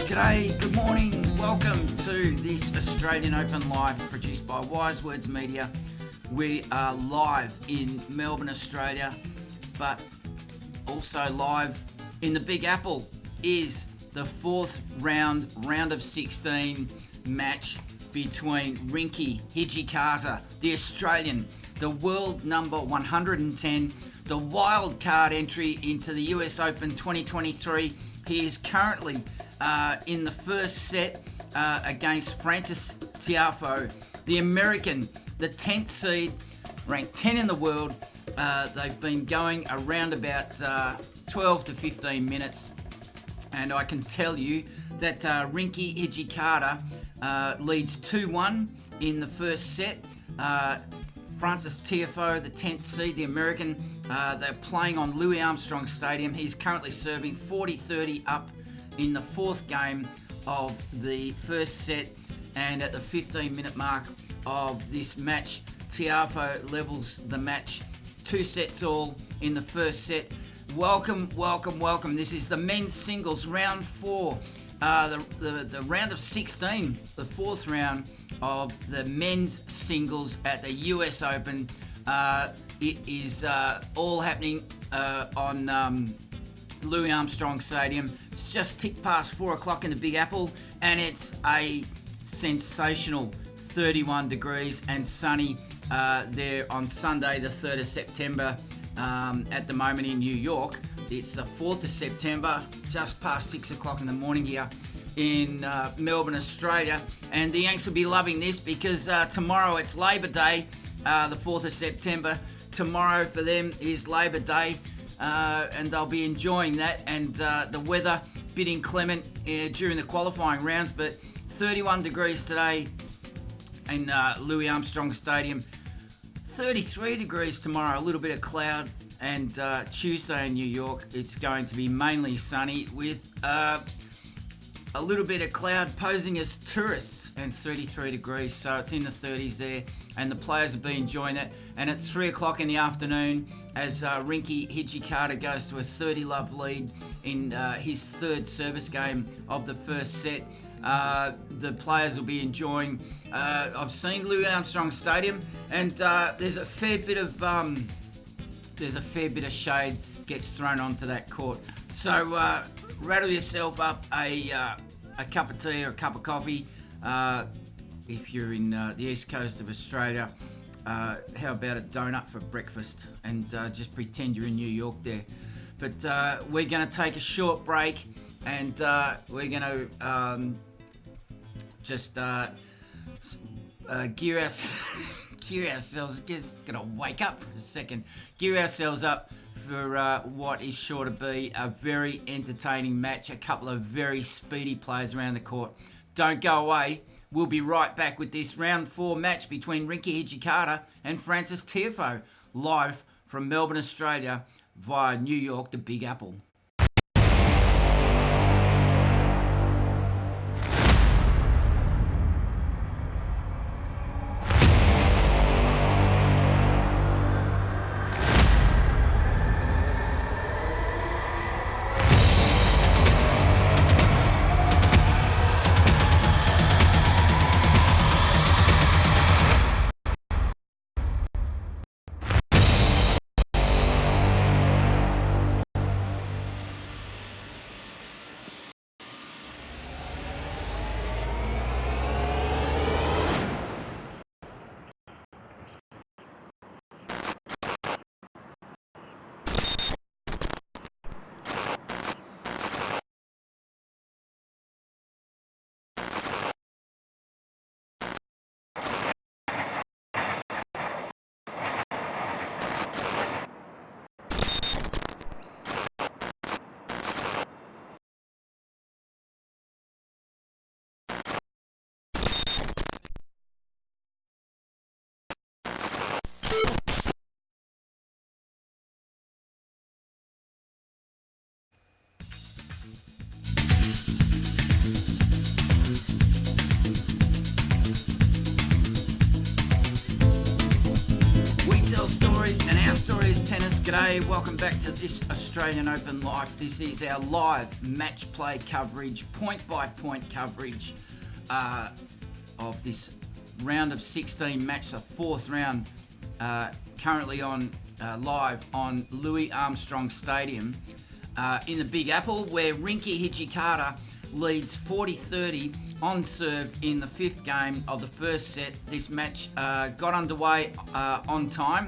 G'day, good morning, welcome to this Australian Open Live produced by Wise Words Media. We are live in Melbourne, Australia, but also live in the Big Apple is the fourth round of 16 match between Rinky Hijikata, the Australian, the world number 110, the wild card entry into the US Open 2023. He is currently in the first set against F Tiafoe, the American, the 10th seed, ranked 10 in the world. They've been going around about 12 to 15 minutes, and I can tell you that Rinky Hijikata leads 2-1 in the first set. F Tiafoe, the 10th seed, the American, they're playing on Louis Armstrong Stadium. He's currently serving 40-30 up in the fourth game of the first set, and at the 15-minute mark of this match, Tiafoe levels the match, 2 sets all in the first set. Welcome. This is the men's singles round 4, the round of 16, the fourth round of the men's singles at the US Open. It is all happening on Louis Armstrong Stadium. It's just ticked past 4 o'clock in the Big Apple, and it's a sensational 31 degrees and sunny there on Sunday, the 3rd of September. At the moment in New York, it's the 4th of September, just past 6 o'clock in the morning here in Melbourne, Australia. And the Yanks will be loving this because tomorrow it's Labor Day, the 4th of September. Tomorrow for them is Labor Day. And they'll be enjoying that, and the weather a bit inclement during the qualifying rounds, but 31 degrees today in Louis Armstrong Stadium, 33 degrees tomorrow, a little bit of cloud, and Tuesday in New York it's going to be mainly sunny with a little bit of cloud posing as tourists, and 33 degrees, so it's in the 30s there, and the players will be enjoying it. And at 3 o'clock in the afternoon, as Rinky Hijikata goes to a 30-love lead in his third service game of the first set, the players will be enjoying. I've seen Louis Armstrong Stadium, and there's a fair bit of shade gets thrown onto that court. So rattle yourself up a cup of tea or a cup of coffee. If you're in the east coast of Australia, how about a donut for breakfast, and just pretend you're in New York there. But we're going to take a short break, and we're going to just gear ourselves. Just going to wake up for a second. Gear ourselves up for what is sure to be a very entertaining match. A couple of very speedy players around the court. Don't go away. We'll be right back with this round 4 match between Rinky Hijikata and F Tiafoe, live from Melbourne, Australia, via New York, the Big Apple. G'day, welcome back to this Australian Open Live. This is our live match play coverage, point-by-point coverage of this round of 16 match, the fourth round, currently on live on Louis Armstrong Stadium in the Big Apple, where Rinky Hijikata leads 40-30 on serve in the fifth game of the first set. This match got underway on time.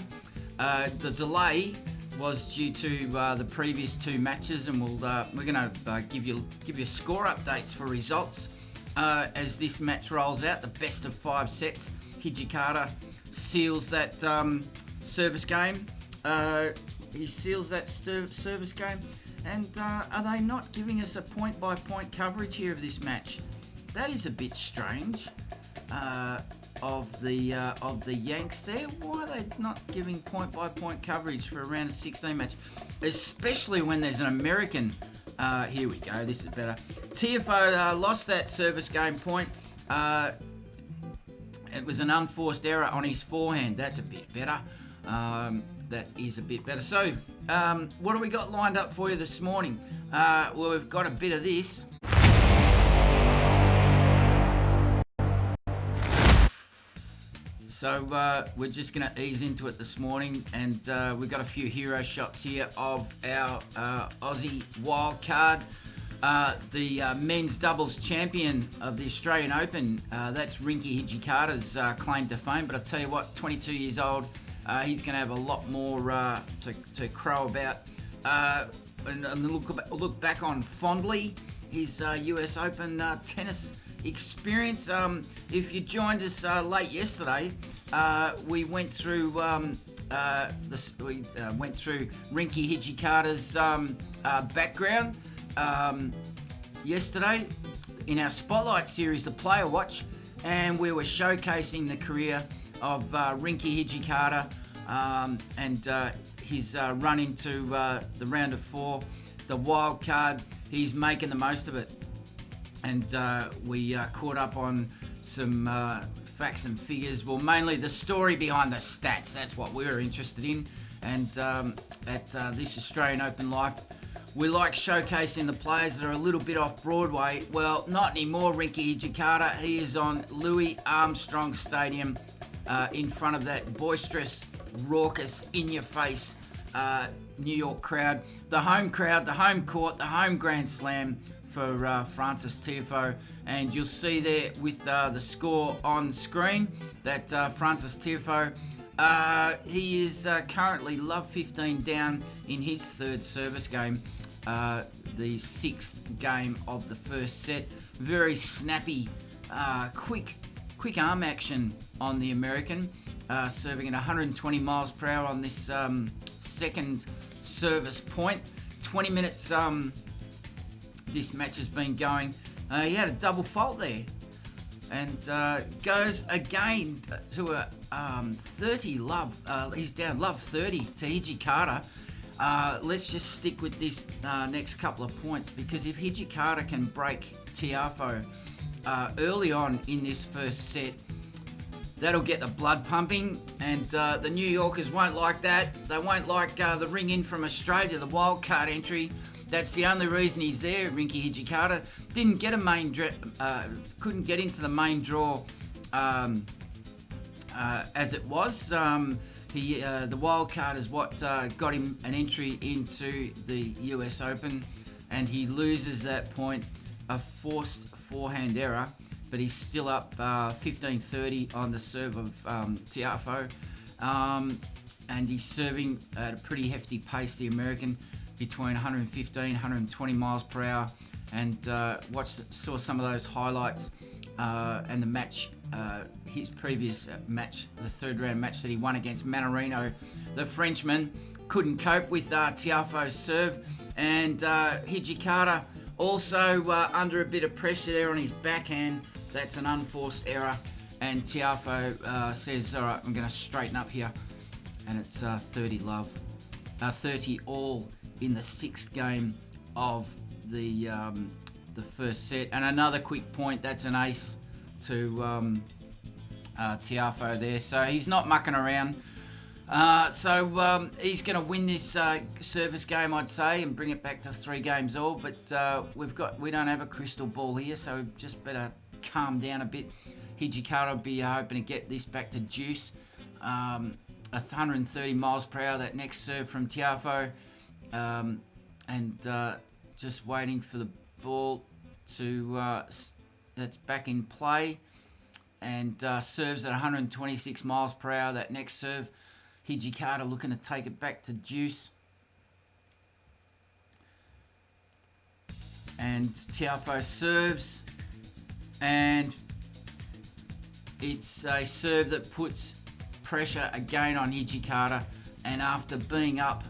The delay was due to the previous two matches, and we're going to give you score updates for results as this match rolls out. The best of 5 sets. Hijikata seals that service game. He seals that service game. And are they not giving us a point-by-point coverage here of this match? That is a bit strange. Of the Yanks there. Why are they not giving point-by-point coverage for a round of 16 match? Especially when there's an American. Here we go. This is better. Tiafoe lost that service game point. It was an unforced error on his forehand. That's a bit better. That is a bit better. So, what do we got lined up for you this morning? Well, we've got a bit of this. So we're just going to ease into it this morning, and we've got a few hero shots here of our Aussie wild card. The men's doubles champion of the Australian Open, that's Rinky Hijikata's claim to fame. But I tell you what, 22 years old, he's going to have a lot more to crow about. And look back on fondly his US Open tennis experience. If you joined us late yesterday, we went through went through Rinky Hijikata's background yesterday in our Spotlight series, the Player Watch, and we were showcasing the career of Rinky Hijikata and his run into the round of 4, the wild card. He's making the most of it. And we caught up on some facts and figures. Well, mainly the story behind the stats. That's what we were interested in. And at this Australian Open Life, we like showcasing the players that are a little bit off Broadway. Well, not anymore. Rinky Hijikata, he is on Louis Armstrong Stadium in front of that boisterous, raucous, in-your-face New York crowd. The home crowd, the home court, the home Grand Slam for Frances Tiafoe, and you'll see there with the score on screen that Frances Tiafoe, he is currently love 15 down in his third service game, the 6th game of the first set. Very snappy, quick arm action on the American, serving at 120 miles per hour on this second service point. 20 minutes this match has been going. He had a double fault there, and goes again to a 30 love. He's down love 30 to Hijikata. Let's just stick with this next couple of points, because if Hijikata can break Tiafoe early on in this first set, that'll get the blood pumping, and the New Yorkers won't like that. They won't like the ring in from Australia, the wild card entry. That's the only reason he's there. Rinky Hijikata didn't get couldn't get into the main draw as it was. The wild card is what got him an entry into the US Open, and he loses that point, a forced forehand error, but he's still up 15-30 on the serve of Tiafoe, and he's serving at a pretty hefty pace, the American, between 115 120 miles per hour. And saw some of those highlights and the match, his previous match, the third round match that he won against Manarino, the Frenchman. Couldn't cope with Tiafoe's serve, and Hijikata also under a bit of pressure there on his backhand. That's an unforced error, and Tiafoe says, all right, I'm going to straighten up here, and it's 30 all in the 6th game of the first set. And another quick point, that's an ace to Tiafoe there, so he's not mucking around. So he's going to win this service game, I'd say, and bring it back to 3 games all. But we don't have a crystal ball here, so we just better calm down a bit. Hijikata will be hoping to get this back to juice. 130 miles per hour, that next serve from Tiafoe. And just waiting for the ball to that's back in play. And serves at 126 miles per hour, that next serve. Hijikata looking to take it back to juice. And Tiafoe serves. And it's a serve that puts pressure again on Hijikata. And after being up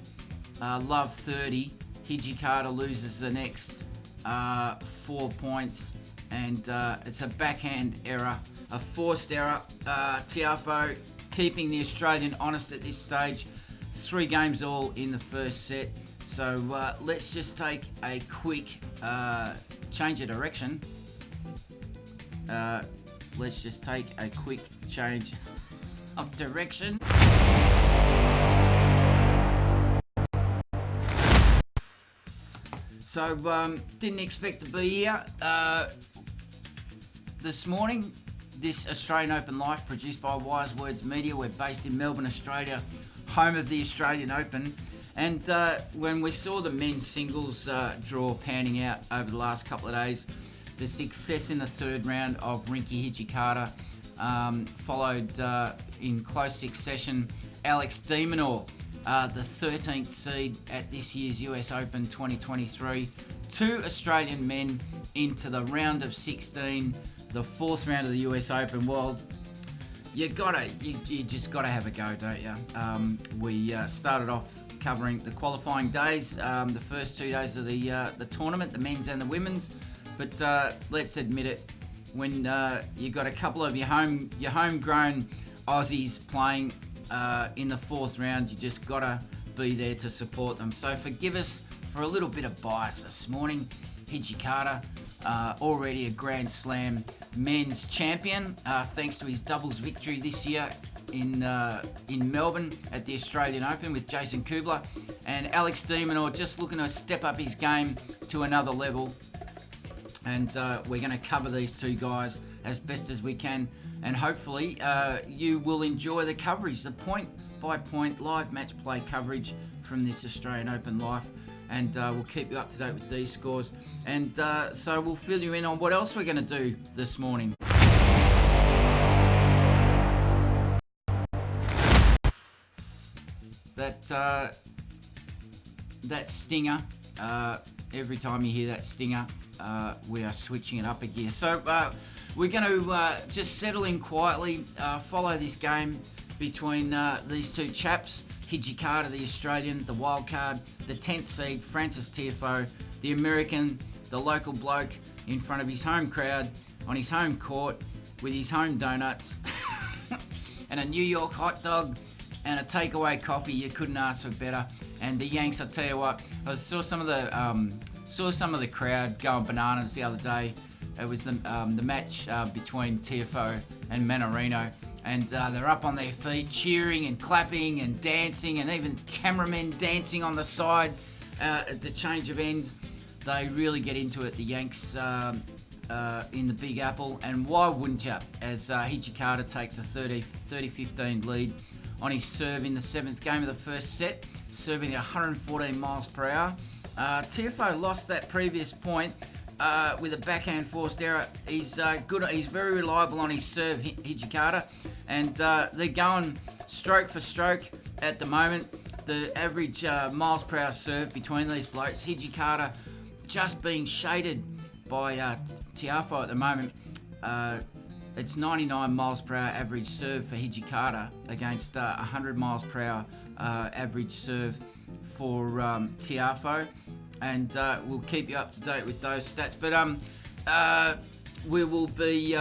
love 30, Hijikata loses the next 4 points. And it's a backhand error, a forced error. Tiafoe keeping the Australian honest at this stage. 3 games all in the first set. So let's just take a quick change of direction. Let's just take a quick change of direction. So didn't expect to be here this morning. This Australian Open Live produced by Wise Words Media. We're based in Melbourne, Australia, home of the Australian Open. And when we saw the men's singles draw panning out over the last couple of days, the success in the 3rd round of Rinky Hijikata, followed in close succession Alex de Minaur, the 13th seed at this year's US Open 2023. 2 Australian men into the round of 16, the 4th round of the US Open. Well, you just gotta have a go, don't you? We started off covering the qualifying days, the first 2 days of the tournament, the men's and the women's. But let's admit it, when you got a couple of your homegrown Aussies playing in the 4th round, you just gotta be there to support them. So forgive us for a little bit of bias this morning. Hijikata, already a Grand Slam men's champion, thanks to his doubles victory this year in Melbourne at the Australian Open with Jason Kubler. And Alex de Minaur just looking to step up his game to another level. And we're going to cover these 2 guys as best as we can. And hopefully you will enjoy the coverage, the point-by-point live match play coverage from this Australian Open Live. And we'll keep you up to date with these scores. And so we'll fill you in on what else we're going to do this morning. That stinger, every time you hear that stinger, we are switching it up a gear. So we're going to just settle in quietly, follow this game between these 2 chaps. Hijikata, the Australian, the wild card, the 10th seed, Frances Tiafoe, the American, the local bloke in front of his home crowd, on his home court, with his home donuts, and a New York hot dog, and a takeaway coffee. You couldn't ask for better. And the Yanks, I tell you what, I saw some of the crowd going bananas the other day. It was the match between Tiafoe and Mannarino. And they're up on their feet, cheering and clapping and dancing, and even cameramen dancing on the side at the change of ends. They really get into it, the Yanks, in the Big Apple. And why wouldn't you? As Hijikata takes a 30-15 lead on his serve in the 7th game of the first set, serving at 114 miles per hour. Tiafoe lost that previous point with a backhand forced error. He's good. He's very reliable on his serve, Hijikata, and they're going stroke for stroke at the moment. The average miles per hour serve between these blokes. Hijikata just being shaded by Tiafoe at the moment. It's 99 miles per hour average serve for Hijikata against 100 miles per hour average serve for Tiafoe. And we'll keep you up to date with those stats. But we will be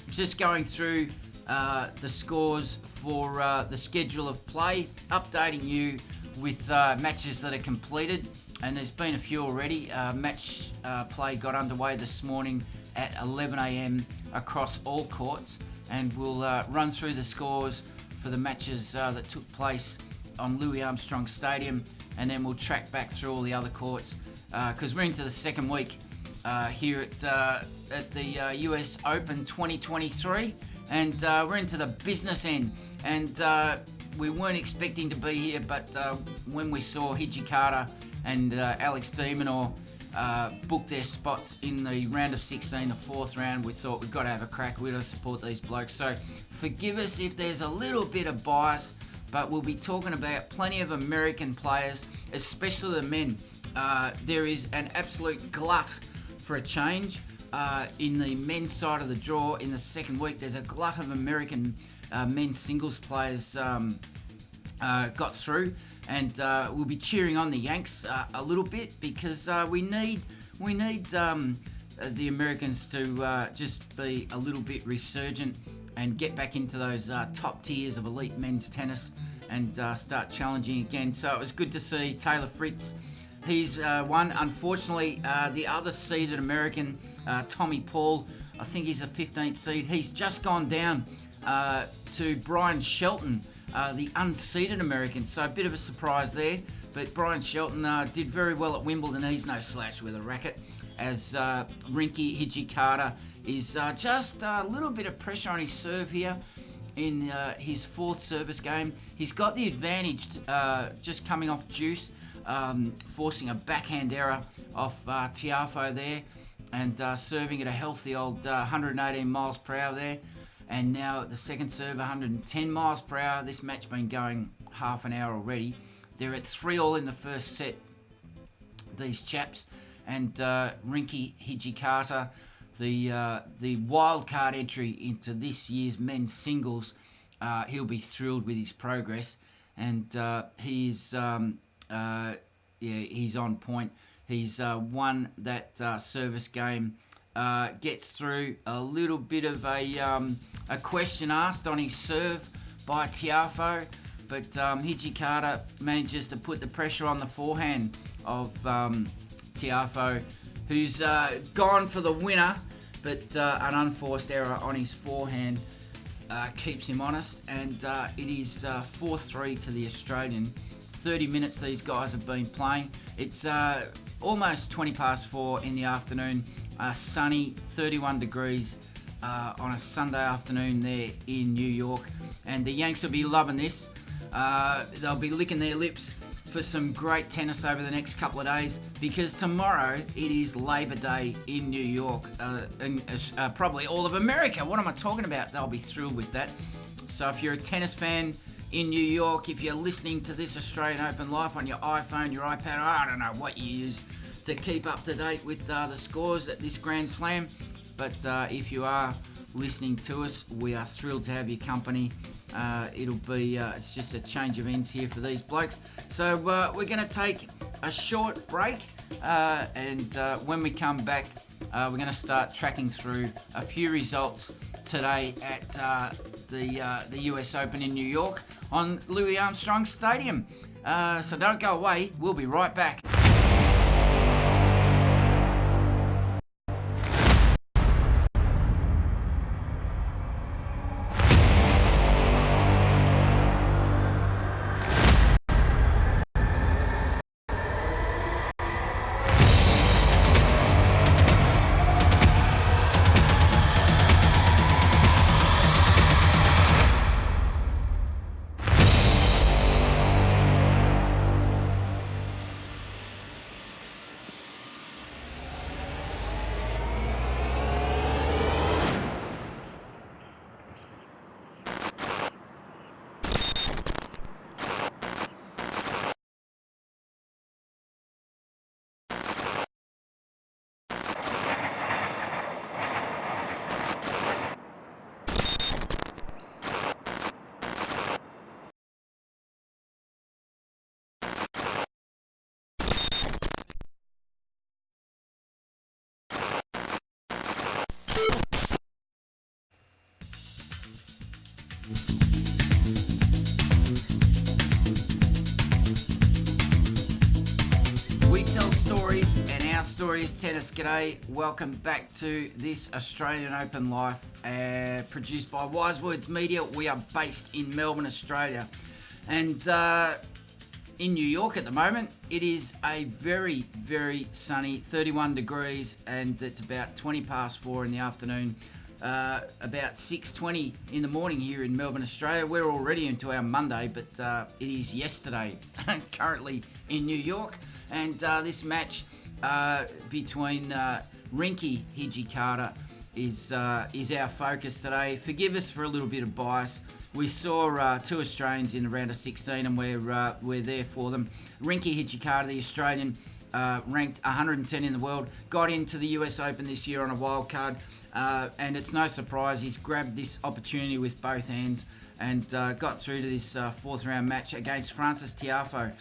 just going through the scores for the schedule of play, updating you with matches that are completed. And there's been a few already. Match play got underway this morning at 11 a.m. across all courts. And we'll run through the scores for the matches that took place on Louis Armstrong Stadium, and then we'll track back through all the other courts because we're into the second week here at the US Open 2023, and we're into the business end. And we weren't expecting to be here, but when we saw Hijikata and Alex de Minaur book their spots in the round of 16, the fourth round, we thought we've got to have a crack. We've got to support these blokes. So forgive us if there's a little bit of bias, but we'll be talking about plenty of American players, especially the men. There is an absolute glut for a change in the men's side of the draw in the second week. There's a glut of American men's singles players got through, and we'll be cheering on the Yanks a little bit because we need the Americans to just be a little bit resurgent and get back into those top tiers of elite men's tennis and start challenging again. So it was good to see Taylor Fritz. He's won. Unfortunately, the other seeded American, Tommy Paul, I think he's a 15th seed. He's just gone down to Brian Shelton, the unseeded American. So a bit of a surprise there. But Brian Shelton did very well at Wimbledon. He's no slouch with a racket, as Rinky Hijikata is just a little bit of pressure on his serve here in his fourth service game. He's got the advantage just coming off deuce, forcing a backhand error off Tiafoe there, and serving at a healthy old 118 miles per hour there. And now the second serve, 110 miles per hour. This match been going half an hour already. They're at 3-3 in the first set, these chaps. And Rinky Hijikata, the wild card entry into this year's men's singles, he'll be thrilled with his progress. And he's on point. He's won that service game. Gets through a little bit of a question asked on his serve by Tiafoe, but Hijikata manages to put the pressure on the forehand of Tiafoe, who's gone for the winner, but an unforced error on his forehand keeps him honest, and it is 4-3 to the Australian. 30 minutes these guys have been playing. It's almost 20 past 4 in the afternoon. Sunny, 31 degrees on a Sunday afternoon there in New York, and the Yanks will be loving this. They'll be licking their lips for some great tennis over the next couple of days, because tomorrow it is Labor Day in New York, and probably all of America. What am I talking about? They'll be thrilled with that. So if you're a tennis fan in New York, if you're listening to this Australian Open live on your iPhone, your iPad, I don't know what you use to keep up to date with the scores at this Grand Slam, but if you are listening to us, we are thrilled to have your company. It'll be it's just a change of ends here for these blokes. So we're going to take a short break, and when we come back, we're going to start tracking through a few results today at the US Open in New York on Louis Armstrong Stadium. So don't go away. We'll be right back. Stories Tennis, g'day. Welcome back to this Australian Open Live, produced by Wise Words Media. We are based in Melbourne, Australia, and in New York at the moment. It is a very, very sunny 31 degrees, and it's about 20 past 4 in the afternoon, about 6:20 in the morning here in Melbourne, Australia. We're already into our Monday, but it is yesterday currently in New York, and this match between Rinky Hijikata is our focus today. Forgive us for a little bit of bias. We saw two Australians in the round of 16, and we're there for them. Rinky Hijikata, the Australian, ranked 110 in the world, got into the US Open this year on a wild card, and it's no surprise he's grabbed this opportunity with both hands and got through to this fourth round match against Sept Tiafoe.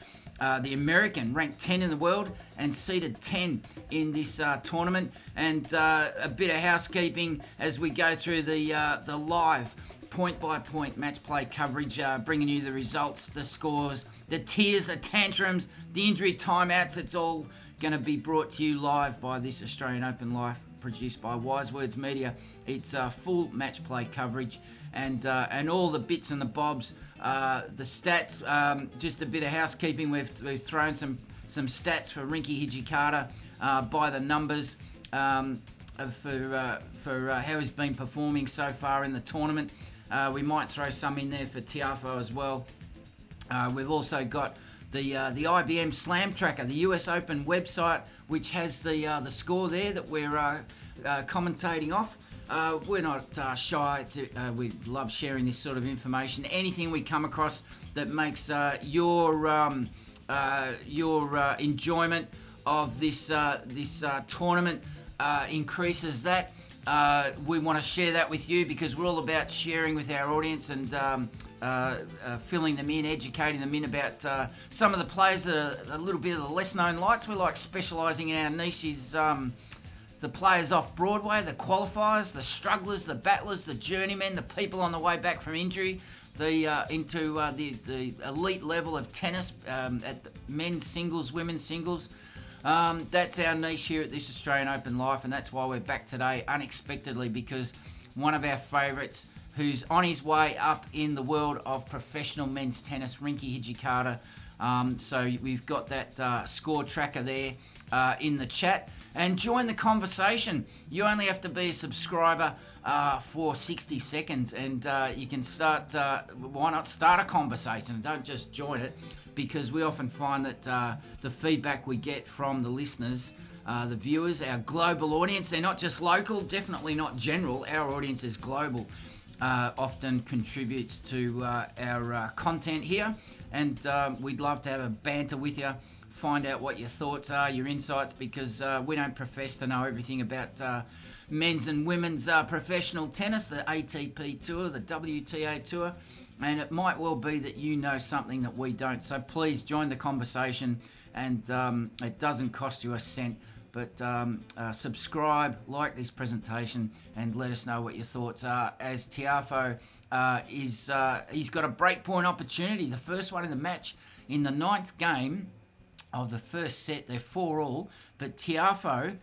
The American, ranked 10 in the world and seeded 10 in this tournament. And a bit of housekeeping as we go through the live point-by-point match play coverage, bringing you the results, the scores, the tiers, the tantrums, the injury timeouts. It's all going to be brought to you live by this Australian Open Live, produced by Wise Words Media. It's full match play coverage and all the bits and the bobs, the stats. Just a bit of housekeeping. We've thrown some stats for Rinky Hijikata by the numbers for how he's been performing so far in the tournament. We might throw some in there for Tiafoe as well. We've also got the IBM Slam Tracker, the US Open website, which has the score there that we're commentating off. We're not shy. We love sharing this sort of information. Anything we come across that makes your enjoyment of this tournament increases that. We want to share that with you because we're all about sharing with our audience and filling them in, educating them in about some of the players that are a little bit of the less known lights. We like specialising in our niches. The players off Broadway, the qualifiers, the strugglers, the battlers, the journeymen, the people on the way back from injury, into the elite level of tennis at the men's singles, women's singles. That's our niche here at this Australian Open Live, and that's why we're back today unexpectedly, because one of our favourites who's on his way up in the world of professional men's tennis, Rinky Hijikata. So we've got that score tracker there in the chat. And join the conversation. You only have to be a subscriber for 60 seconds, and you can start. Why not start a conversation? Don't just join it, because we often find that the feedback we get from the listeners, the viewers, our global audience, they're not just local, definitely not general. Our audience is global. Often contributes to our content here, and we'd love to have a banter with you. Find out what your thoughts are, your insights, because we don't profess to know everything about men's and women's professional tennis, the ATP Tour, the WTA Tour, and it might well be that you know something that we don't. So please join the conversation, and it doesn't cost you a cent, but subscribe, like this presentation, and let us know what your thoughts are. As Tiafoe he's got a breakpoint opportunity, the first one in the match in the 9th game of the first set. They're 4-all, but Tiafoe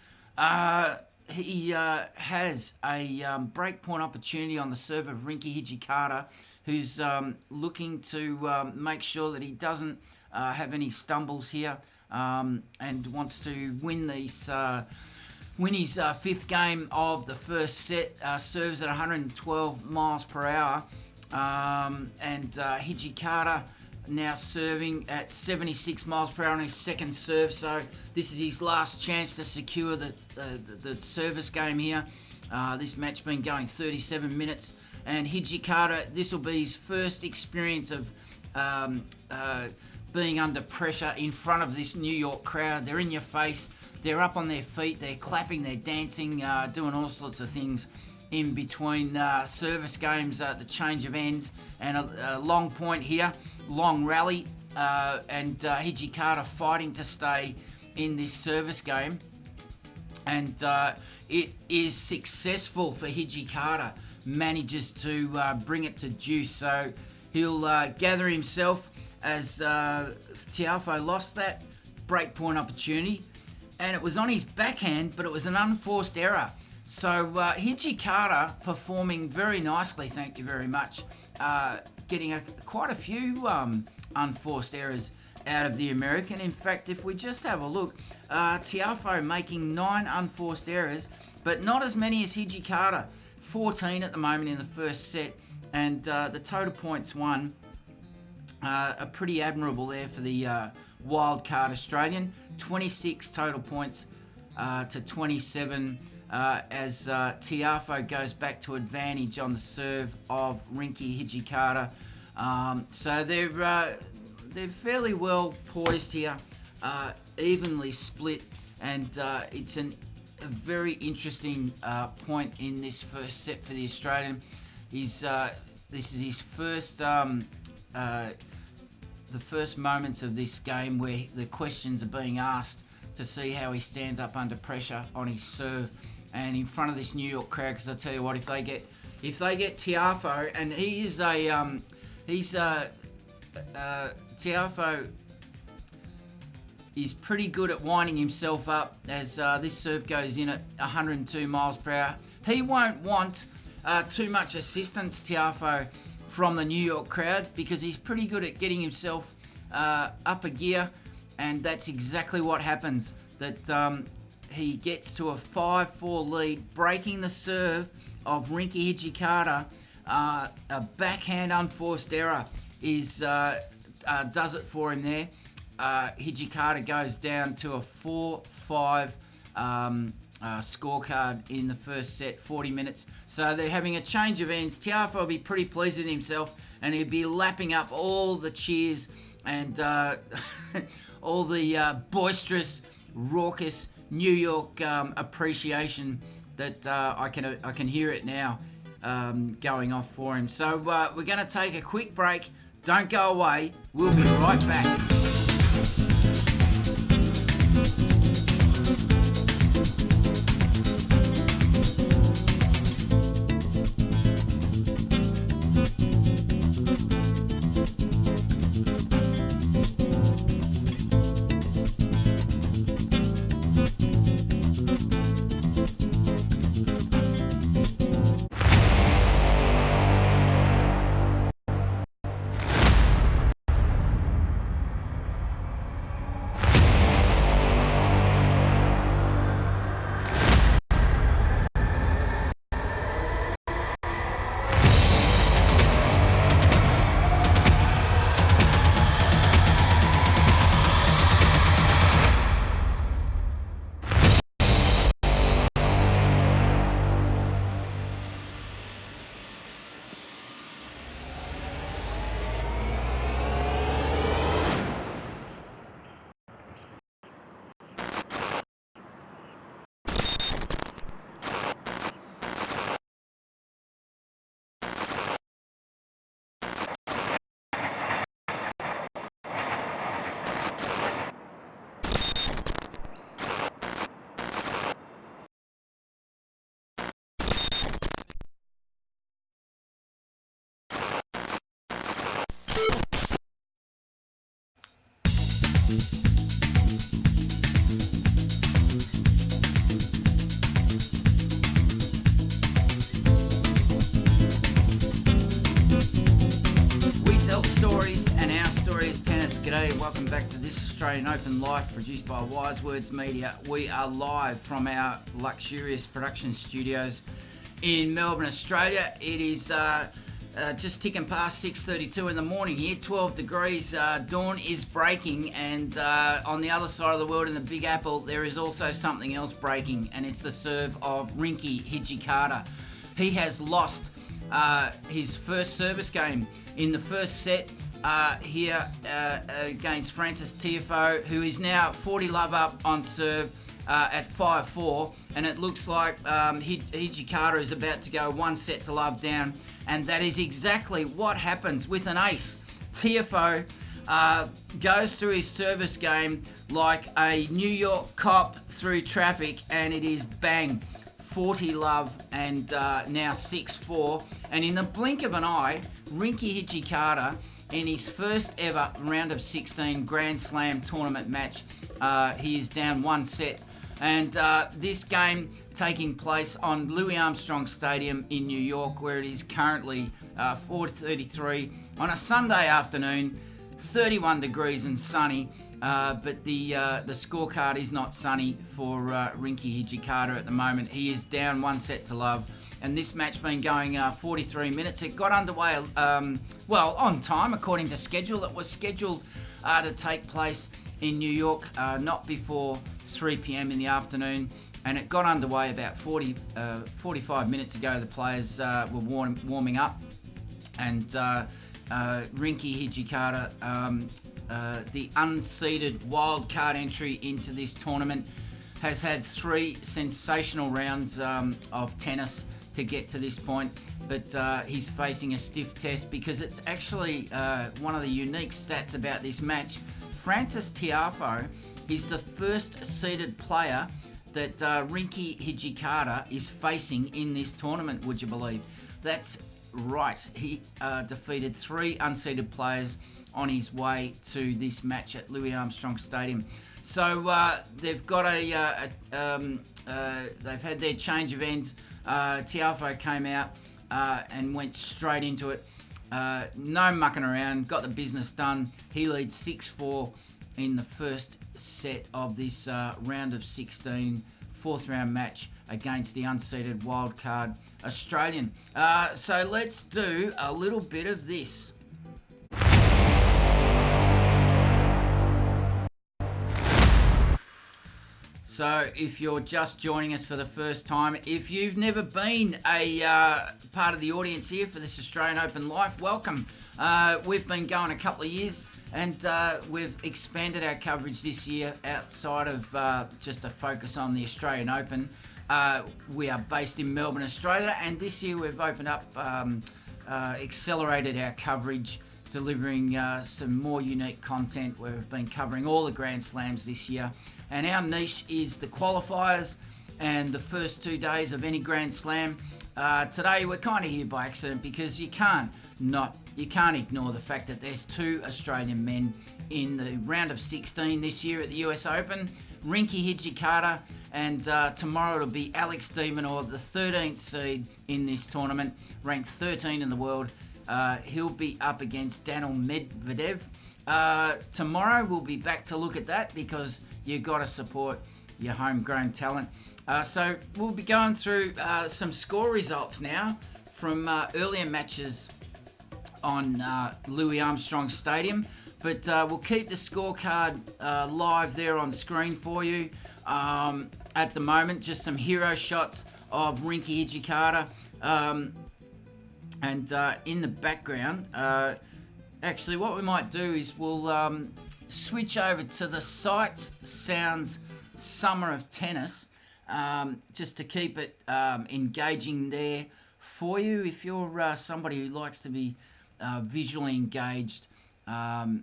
he has a breakpoint opportunity on the serve of Rinky Hijikata, who's looking to make sure that he doesn't have any stumbles here, and wants to win his 5th game of the first set. Serves at 112 miles per hour, and Hijikata now serving at 76 miles per hour on his second serve, so this is his last chance to secure the service game here. This match been going 37 minutes, and Hijikata, this will be his first experience of being under pressure in front of this New York crowd. They're in your face, they're up on their feet, they're clapping, they're dancing, doing all sorts of things in between service games, the change of ends, and a long point here, long rally, and Hijikata fighting to stay in this service game, and it is successful for Hijikata, manages to bring it to deuce, so he'll gather himself as Tiafoe lost that breakpoint opportunity. and it was on his backhand, but it was an unforced error. So Hijikata performing very nicely, thank you very much, getting quite a few unforced errors out of the American. In fact, if we just have a look, Tiafoe making 9 unforced errors, but not as many as Hijikata. 14 at the moment in the first set, and the total points won are pretty admirable there for the wild card Australian. 26 total points to 27 as Tiafoe goes back to advantage on the serve of Rinky Hijikata. So they're fairly well poised here, evenly split, and it's a very interesting point in this first set for the Australian. This is his first, the first moments of this game where the questions are being asked to see how he stands up under pressure on his serve and in front of this New York crowd. Because I tell you what, if they get Tiafoe, and Tiafoe is pretty good at winding himself up as this serve goes in at 102 miles per hour. He won't want too much assistance, Tiafoe, from the New York crowd, because he's pretty good at getting himself up a gear, and that's exactly what happens. That he gets to a 5-4 lead, breaking the serve of Rinky Hijikata. A backhand unforced error does it for him there. Hijikata goes down to a 4-5 scorecard in the first set, 40 minutes. So they're having a change of ends. Tiafoe will be pretty pleased with himself, and he'll be lapping up all the cheers and all the boisterous, raucous New York appreciation that I can hear it now going off for him. So we're going to take a quick break. Don't go away. We'll be right back. G'day, welcome back to this Australian Open Live produced by Wise Words Media. We are live from our luxurious production studios in Melbourne, Australia. It is just ticking past 6:32 in the morning here, 12 degrees. Dawn is breaking, and on the other side of the world in the Big Apple, there is also something else breaking, and it's the serve of Rinky Hijikata. He has lost his first service game in the first set here against Frances Tiafoe, who is now 40 love up on serve at 5-4, and it looks like Hijikata is about to go 1 set to love down, and that is exactly what happens with an ace. Tiafoe goes through his service game like a New York cop through traffic, and it is bang, 40 love, and now 6-4, and in the blink of an eye, Rinky Hijikata in his first ever round of 16 Grand Slam tournament match. He is down 1 set. And this game taking place on Louis Armstrong Stadium in New York, where it is currently 4:33 on a Sunday afternoon, 31 degrees and sunny. But the scorecard is not sunny for Rinky Hijikata at the moment. He is down 1 set to love. And this match been going 43 minutes. It got underway, on time, according to schedule. It was scheduled to take place in New York not before 3 p.m. in the afternoon. And it got underway about 45 minutes ago. The players were warming up. And Rinky Hijikata, the unseeded wildcard entry into this tournament, has had 3 sensational rounds of tennis to get to this point, but he's facing a stiff test because it's actually one of the unique stats about this match. Frances Tiafoe is the first seeded player that Rinky Hijikata is facing in this tournament, would you believe? That's right, he defeated 3 unseeded players on his way to this match at Louis Armstrong Stadium. So they've got they've had their change of ends. Tiafoe came out and went straight into it. No mucking around, got the business done. He leads 6-4 in the first set of this round of 16 4th round match against the unseeded wildcard Australian. So let's do a little bit of this. So if you're just joining us for the first time, if you've never been a part of the audience here for this Australian Open Live, welcome. We've been going a couple of years, and we've expanded our coverage this year outside of just a focus on the Australian Open. We are based in Melbourne, Australia, and this year we've opened up, accelerated our coverage, delivering some more unique content. We've been covering all the Grand Slams this year, and our niche is the qualifiers and the first 2 days of any Grand Slam. Today we're kind of here by accident because you can't ignore the fact that there's 2 Australian men in the round of 16 this year at the US Open. Rinky Hijikata, and tomorrow it'll be Alex de Minaur, the 13th seed in this tournament, ranked 13 in the world. He'll be up against Daniil Medvedev. Tomorrow we'll be back to look at that because you've got to support your homegrown talent. So we'll be going through some score results now from earlier matches on Louis Armstrong Stadium. But we'll keep the scorecard live there on screen for you. At the moment, just some hero shots of Rinky Hijikata. And in the background, actually what we might do is we'll switch over to the Sights, Sounds, Summer of Tennis, just to keep it engaging there for you. If you're somebody who likes to be visually engaged while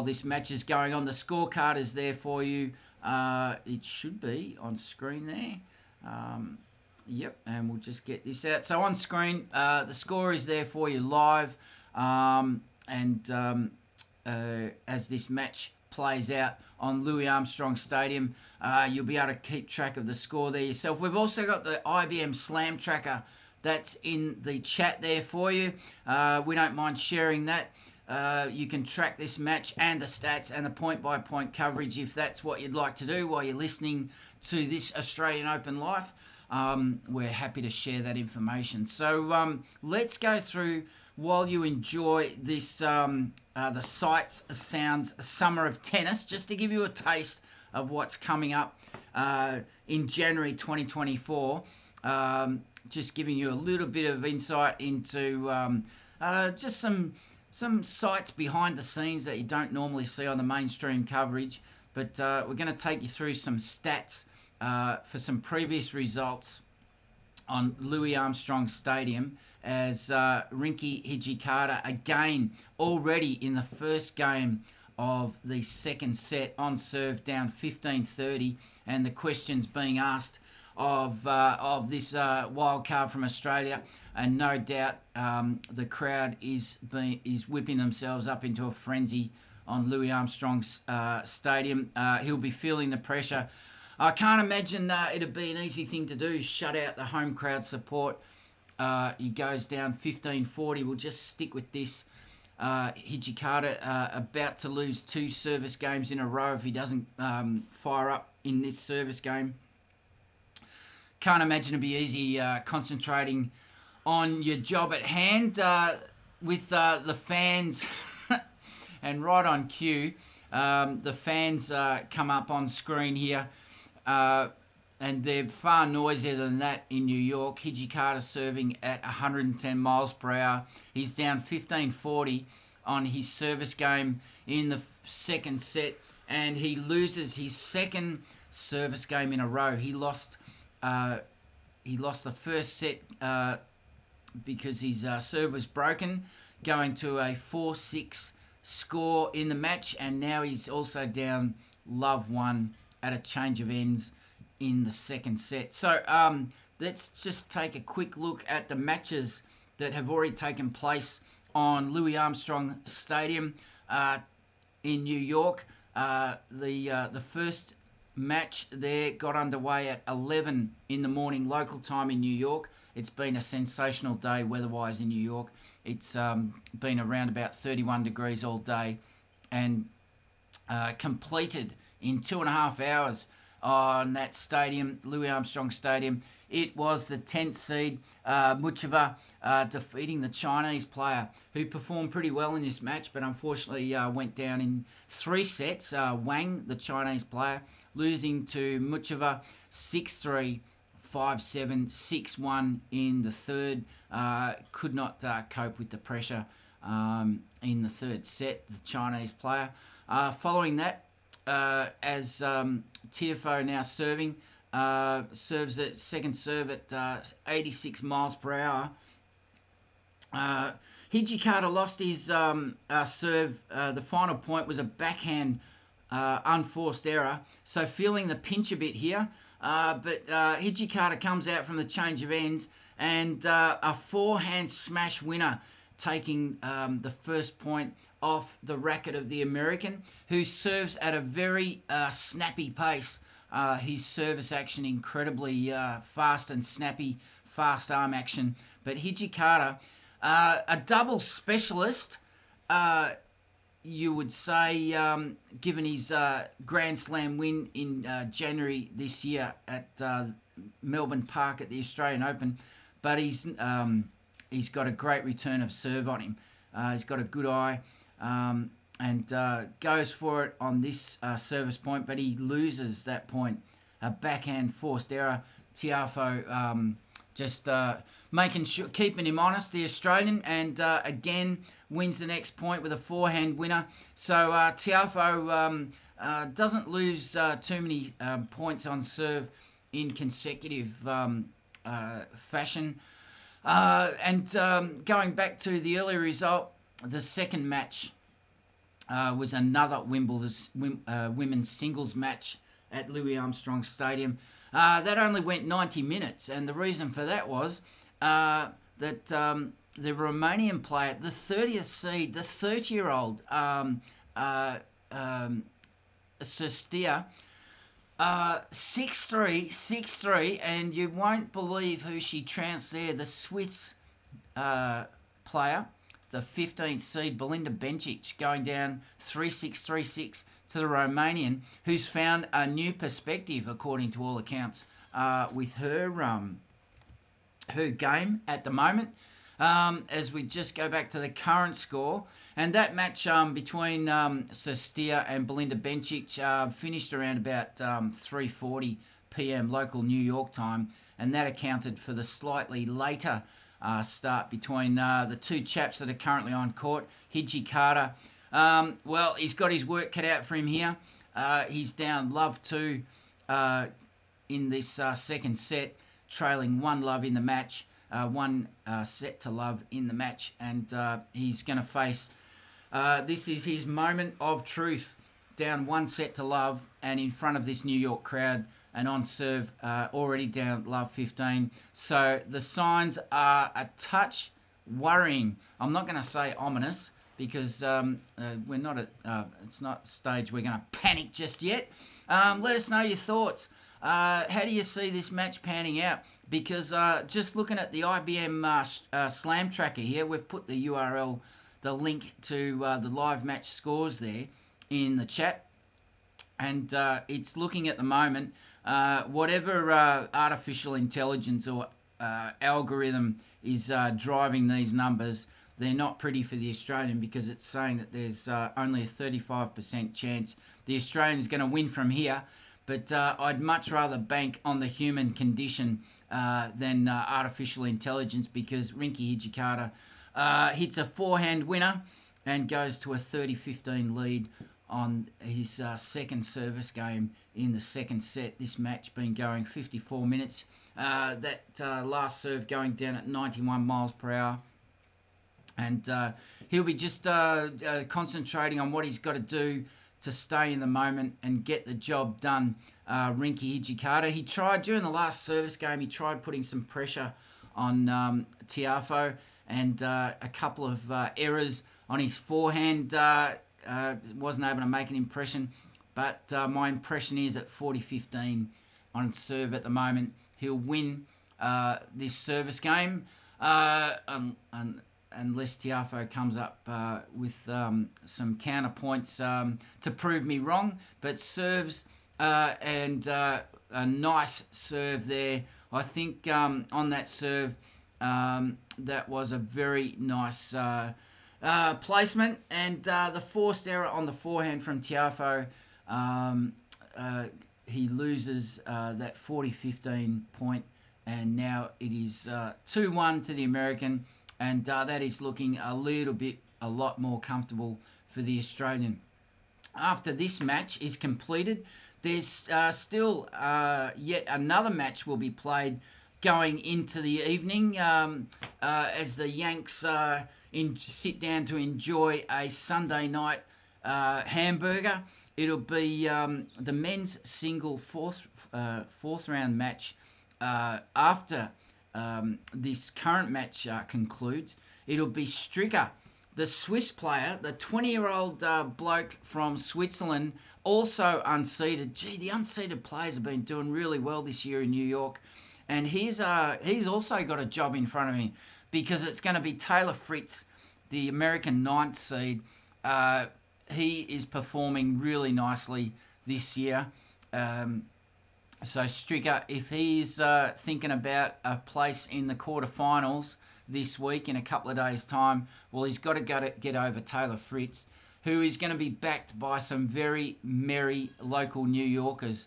this match is going on, the scorecard is there for you. It should be on screen there. Yep, and we'll just get this out. So on screen, the score is there for you live, and as this match plays out on Louis Armstrong Stadium, you'll be able to keep track of the score there yourself. We've also got the IBM Slam Tracker that's in the chat there for you. We don't mind sharing that. You can track this match and the stats and the point-by-point coverage if that's what you'd like to do while you're listening to this Australian Open Live. We're happy to share that information. So let's go through while you enjoy this the Sights, Sounds, Summer of Tennis, just to give you a taste of what's coming up in January 2024. Just giving you a little bit of insight into just some sights behind the scenes that you don't normally see on the mainstream coverage. But we're going to take you through some stats for some previous results on Louis Armstrong Stadium as Rinky Hijikata, again, already in the first game of the second set on serve, down 15-30, and the questions being asked of this wild card from Australia, and no doubt the crowd is whipping themselves up into a frenzy on Louis Armstrong's stadium. He'll be feeling the pressure. I can't imagine it'd be an easy thing to do, shut out the home crowd support. He goes down 15-40. We'll just stick with this. Hijikata about to lose 2 service games in a row if he doesn't fire up in this service game. Can't imagine it'd be easy concentrating on your job at hand with the fans. And right on cue, the fans come up on screen here. And they're far noisier than that in New York. Hijikata serving at 110 miles per hour. He's down 15-40 on his service game in the second set, and he loses his second service game in a row. He lost the first set because his serve was broken, going to a 4-6 score in the match, and now he's also down love 1 at a change of ends in the second set. So let's just take a quick look at the matches that have already taken place on Louis Armstrong Stadium in New York. The first match there got underway at 11 in the morning local time in New York. It's been a sensational day weather-wise in New York. It's been around about 31 degrees all day, and completed in 2.5 hours on that stadium, Louis Armstrong Stadium. It was the 10th seed, Muchova, defeating the Chinese player, who performed pretty well in this match, but unfortunately went down in 3 sets. Wang, the Chinese player, losing to Muchova 6-3, 5-7, 6-1 in the third. Could not cope with the pressure in the third set, the Chinese player. Following that, as Tiafoe now serving, serves at second serve at 86 miles per hour. Hijikata lost his serve. The final point was a backhand unforced error, so feeling the pinch a bit here. But Hijikata comes out from the change of ends, and a forehand smash winner, taking the first point off the racket of the American, who serves at a very snappy pace. His service action incredibly fast and snappy, fast arm action. But Hijikata, a double specialist, you would say, given his Grand Slam win in January this year at Melbourne Park at the Australian Open. But he's got a great return of serve on him. He's got a good eye, and goes for it on this service point, but he loses that point. A backhand forced error. Tiafoe just making sure, keeping him honest, the Australian, and again wins the next point with a forehand winner. So Tiafoe doesn't lose too many points on serve in consecutive fashion. And going back to the earlier result, the second match was another Wimbledon's women's singles match at Louis Armstrong Stadium. That only went 90 minutes, and the reason for that was that the Romanian player, the 30th seed, the 30-year-old Sept 6-3, 6-3, and you won't believe who she trounced there. The Swiss player, the 15th seed, Belinda Bencic, going down 3-6, 3-6 to the Romanian, who's found a new perspective, according to all accounts, with her game at the moment. As we just go back to the current score, and that match between Sept and Belinda Bencic finished around about 3:40 p.m. local New York time, and that accounted for the slightly later start between the two chaps that are currently on court. Hijikata, well, he's got his work cut out for him here. He's down love 2 in this second set, trailing 1-love in the match. 1 set to love in the match, and he's going to face, this is his moment of truth, down 1 set to love and in front of this New York crowd, and on serve already down at love 15. So the signs are a touch worrying. I'm not going to say ominous, because we're not at it's not a stage we're going to panic just yet. Let us know your thoughts. How do you see this match panning out? Because just looking at the IBM Slam Tracker here, we've put the URL, the link to the live match scores there in the chat, and it's looking at the moment, whatever artificial intelligence or algorithm is driving these numbers, they're not pretty for the Australian, because it's saying that there's only a 35% chance the Australian's going to win from here. But I'd much rather bank on the human condition than artificial intelligence, because Rinky Hijikata hits a forehand winner and goes to a 30-15 lead on his second service game in the second set. This match been going 54 minutes. That last serve going down at 91 miles per hour. And he'll be just concentrating on what he's got to do to stay in the moment and get the job done. Rinky Hijikata, he tried during the last service game, he tried putting some pressure on Tiafoe, and a couple of errors on his forehand, wasn't able to make an impression. But my impression is at 40-15 on serve at the moment, he'll win this service game, unless Tiafoe comes up with some counterpoints to prove me wrong. But serves and a nice serve there. I think on that serve, that was a very nice placement. And the forced error on the forehand from Tiafoe, he loses that 40-15 point, and now it is 2-1 to the American. And that is looking a lot more comfortable for the Australian. After this match is completed, there's still yet another match will be played going into the evening as the Yanks sit down to enjoy a Sunday night hamburger. It'll be the men's single fourth round match after this current match concludes. It'll be Stricker, the Swiss player, the 20-year-old bloke from Switzerland, also unseeded. Gee, the unseeded players have been doing really well this year in New York. And he's also got a job in front of him, because it's going to be Taylor Fritz, the American 9th seed. He is performing really nicely this year. So Stricker, if he's thinking about a place in the quarterfinals this week in a couple of days' time, well, he's got to get over Taylor Fritz, who is going to be backed by some very merry local New Yorkers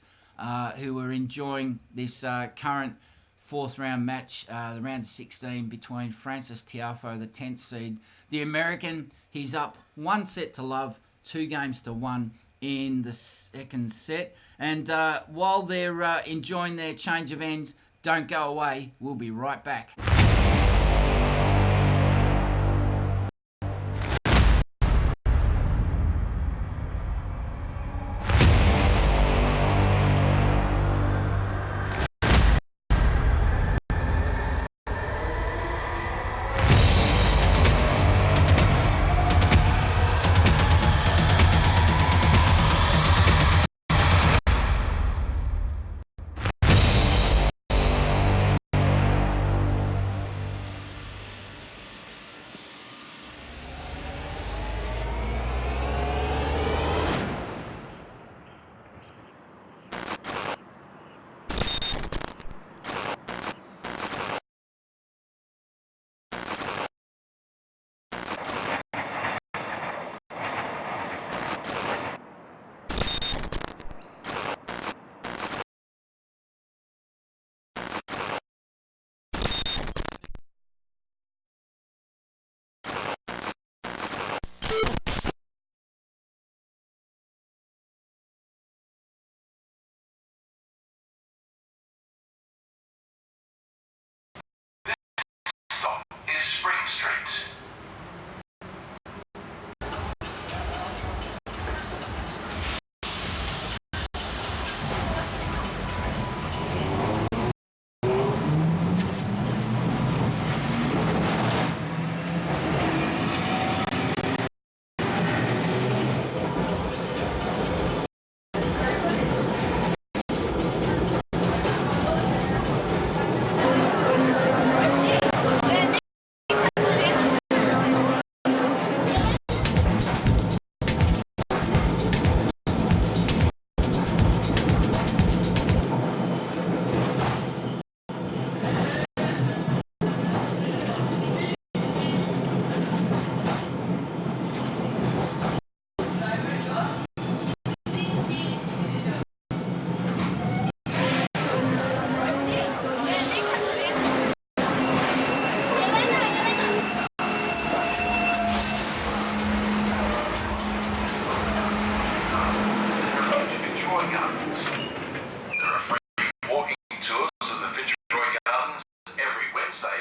who are enjoying this current fourth round match, the round of 16 between Frances Tiafoe, the 10th seed. The American, he's up 1-0 2 games to 1 in the second set. And while they're enjoying their change of ends, don't go away. We'll be right back. Is Spring Street.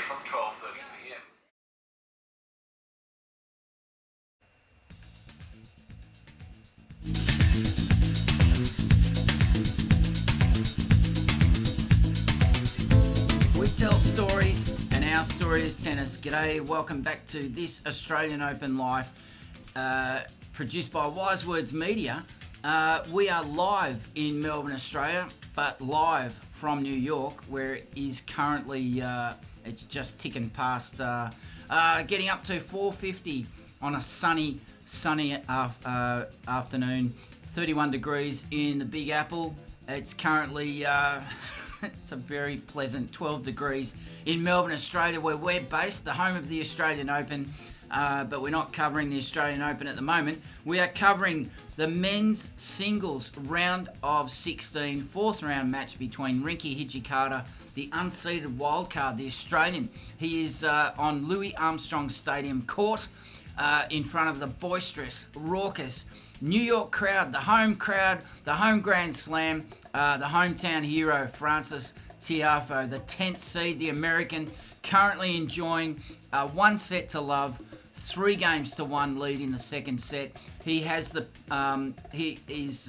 from 12:30 p.m. We tell stories, and our story is tennis. G'day, welcome back to this Australian Open Live, produced by Wise Words Media. We are live in Melbourne, Australia, but live from New York, where it is currently, it's just ticking past, getting up to 4:50 on a sunny afternoon. 31 degrees in the Big Apple. It's currently... it's a very pleasant 12 degrees in Melbourne, Australia, where we're based, the home of the Australian Open, but we're not covering the Australian Open at the moment. We are covering the men's singles round of 16, fourth round match between Rinky Hijikata, the unseeded wildcard, the Australian. He is on Louis Armstrong Stadium court in front of the boisterous, raucous New York crowd, the home Grand Slam, the hometown hero, Frances Tiafoe, the 10th seed, the American, currently enjoying 1-0 3-1 lead in the second set. He has he is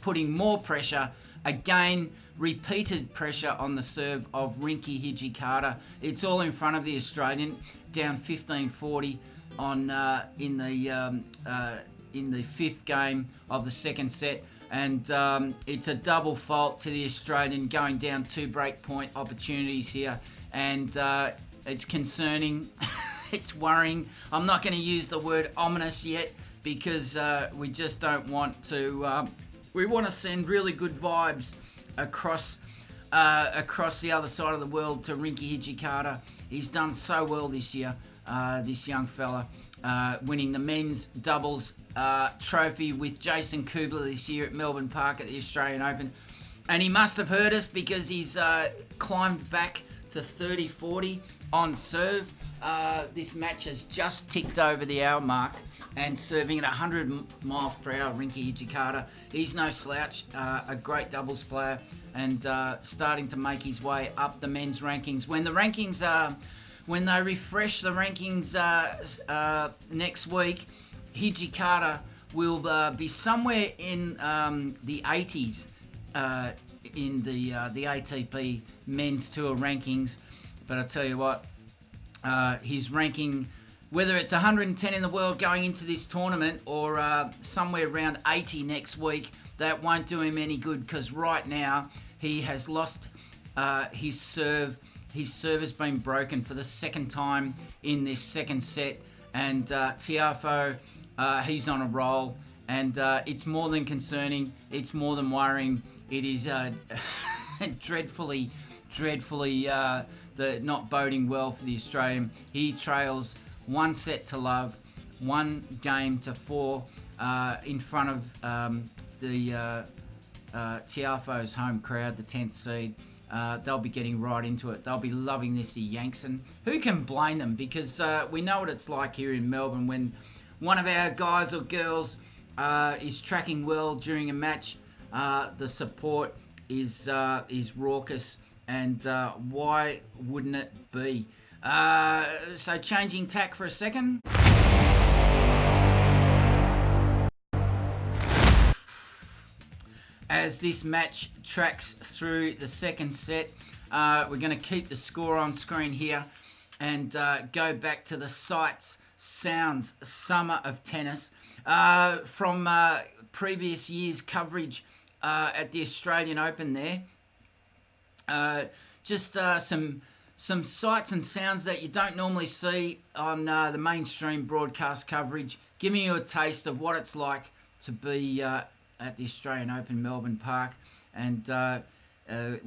putting more pressure, again, repeated pressure on the serve of Rinky Hijikata. It's all in front of the Australian, down 15-40 on in the fifth game of the second set, and it's a double fault to the Australian, going down 2 breakpoint opportunities here, and it's concerning. It's worrying. I'm not going to use the word ominous yet, because we just don't want to. We want to send really good vibes across the other side of the world to Rinky Hijikata. He's done so well this year, this young fella, winning the men's doubles trophy with Jason Kubler this year at Melbourne Park at the Australian Open. And he must have heard us, because he's climbed back to 30-40 on serve. This match has just ticked over the hour mark, and serving at 100 miles per hour, Rinky Hijikata. He's no slouch, a great doubles player, and starting to make his way up the men's rankings. When they refresh the rankings next week, Hijikata will be somewhere in the 80s in the ATP Men's Tour rankings. But I tell you what, his ranking, whether it's 110 in the world going into this tournament, or somewhere around 80 next week, that won't do him any good, because right now he has lost his serve. His serve has been broken for the second time in this second set, and Tiafoe, he's on a roll, and it's more than concerning. It's more than worrying. It is dreadfully not boding well for the Australian. He trails 1-0, 1-4 in front of the Tiafoe's home crowd, the 10th seed. They'll be getting right into it. They'll be loving this, the Yanks, and who can blame them? Because we know what it's like here in Melbourne when one of our guys or girls is tracking well during a match. The support is raucous, and why wouldn't it be? So changing tack for a second. As this match tracks through the second set, we're going to keep the score on screen here and go back to the sights, sounds, summer of tennis from previous year's coverage at the Australian Open there. Just some sights and sounds that you don't normally see on the mainstream broadcast coverage, giving you a taste of what it's like to be at the Australian Open Melbourne Park. And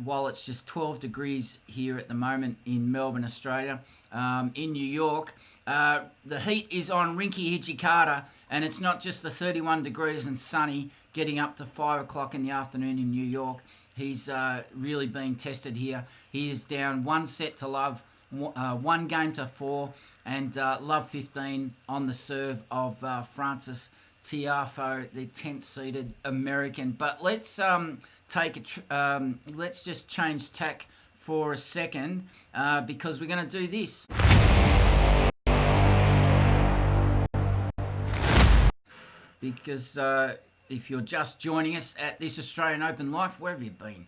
while it's just 12 degrees here at the moment in Melbourne, Australia, in New York, the heat is on Rinky Hijikata, and it's not just the 31 degrees and sunny getting up to 5 o'clock in the afternoon in New York. He's really being tested here. He is down 1-0, 1-4, and love 15 on the serve of Frances Tiafoe, the 10th seeded American. But let's let's just change tack for a second because we're going to do this. Because if you're just joining us at this Australian Open Life, where have you been?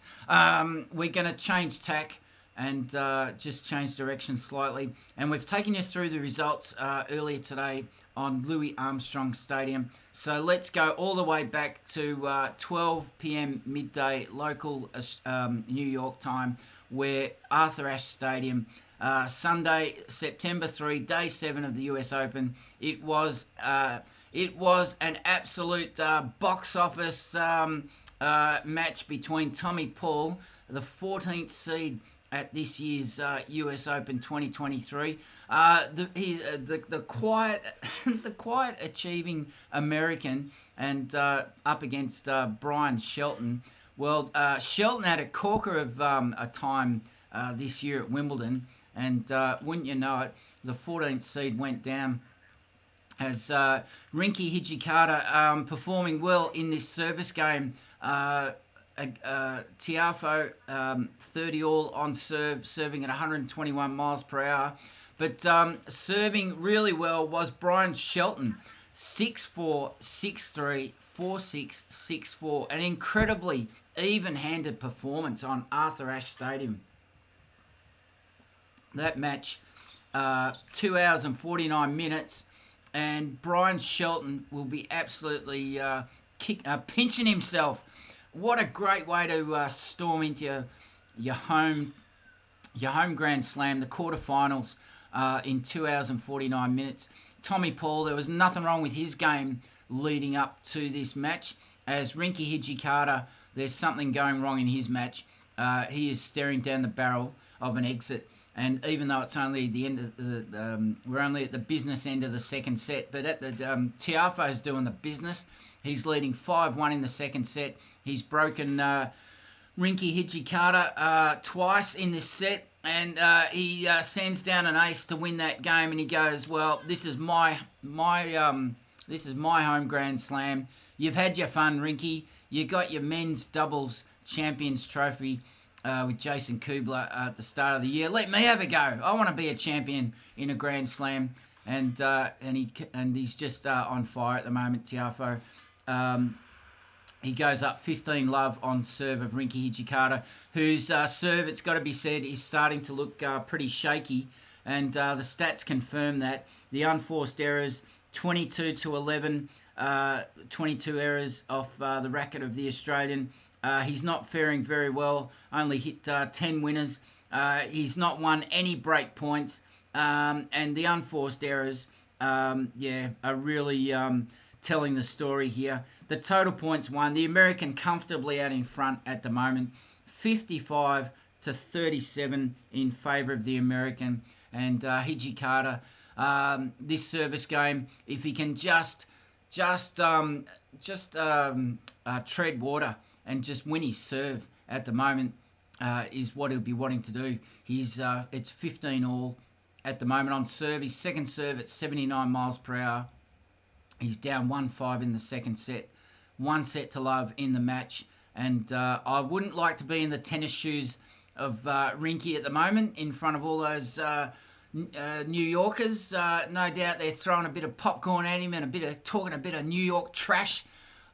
We're going to change tack and just change direction slightly. And we've taken you through the results earlier today on Louis Armstrong Stadium. So let's go all the way back to 12 p.m. midday local New York time, where Arthur Ashe Stadium, Sunday, September 3, day 7 of the US Open. It was an absolute box office match between Tommy Paul, the 14th seed at this year's US Open 2023. The quiet achieving American, and up against Brian Shelton. Well, Shelton had a corker of a time this year at Wimbledon, and wouldn't you know it, the 14th seed went down as Rinky Hijikata performing well in this service game. Tiafoe 30 all on serving at 121 miles per hour. But serving really well was Brian Shelton, 6-4, 6-3, 4-6, 6-4. An incredibly even-handed performance on Arthur Ashe Stadium. That match, 2 hours and 49 minutes. And Brian Shelton will be absolutely pinching himself. What a great way to storm into your home Grand Slam, the quarterfinals, in 2 hours and 49 minutes. Tommy Paul, there was nothing wrong with his game leading up to this match. As Rinky Hijikata, there's something going wrong in his match. He is staring down the barrel of an exit. And even though it's only the end of we're only at the business end of the second set, but at the Tiafoe's doing the business. He's leading 5-1 in the second set. He's broken Rinky Hijikata twice in this set, and he sends down an ace to win that game. And he goes, "Well, this is my home Grand Slam. You've had your fun, Rinky. You got your men's doubles champions trophy." With Jason Kubler at the start of the year. Let me have a go. I want to be a champion in a Grand Slam, and he's just on fire at the moment, Tiafoe. He goes up 15-love on serve of Rinky Hijikata, whose serve, it's got to be said, is starting to look pretty shaky, and the stats confirm that. The unforced errors, 22-11, 22 errors off the racket of the Australian. He's not faring very well, only hit 10 winners. He's not won any break points, and the unforced errors, are really telling the story here. The total points won, the American comfortably out in front at the moment, 55-37 in favour of the American. And Hijikata, this service game, if he can just tread water and just win his serve at the moment, is what he'll be wanting to do. It's 15 all at the moment on serve. His second serve at 79 miles per hour. He's down 1-5 in the second set. 1-0 in the match. And I wouldn't like to be in the tennis shoes of Rinky at the moment in front of all those New Yorkers. No doubt they're throwing a bit of popcorn at him and talking a bit of New York trash.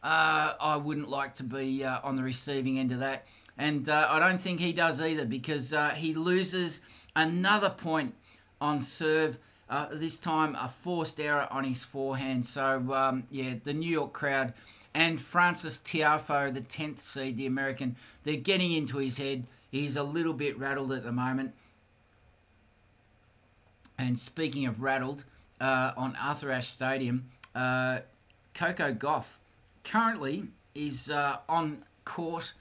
I wouldn't like to be on the receiving end of that. And I don't think he does either, because he loses another point on serve. This time a forced error on his forehand. So, the New York crowd and Francis Tiafoe, the 10th seed, the American, they're getting into his head. He's a little bit rattled at the moment. And speaking of rattled, on Arthur Ashe Stadium, Coco Gauff currently is on court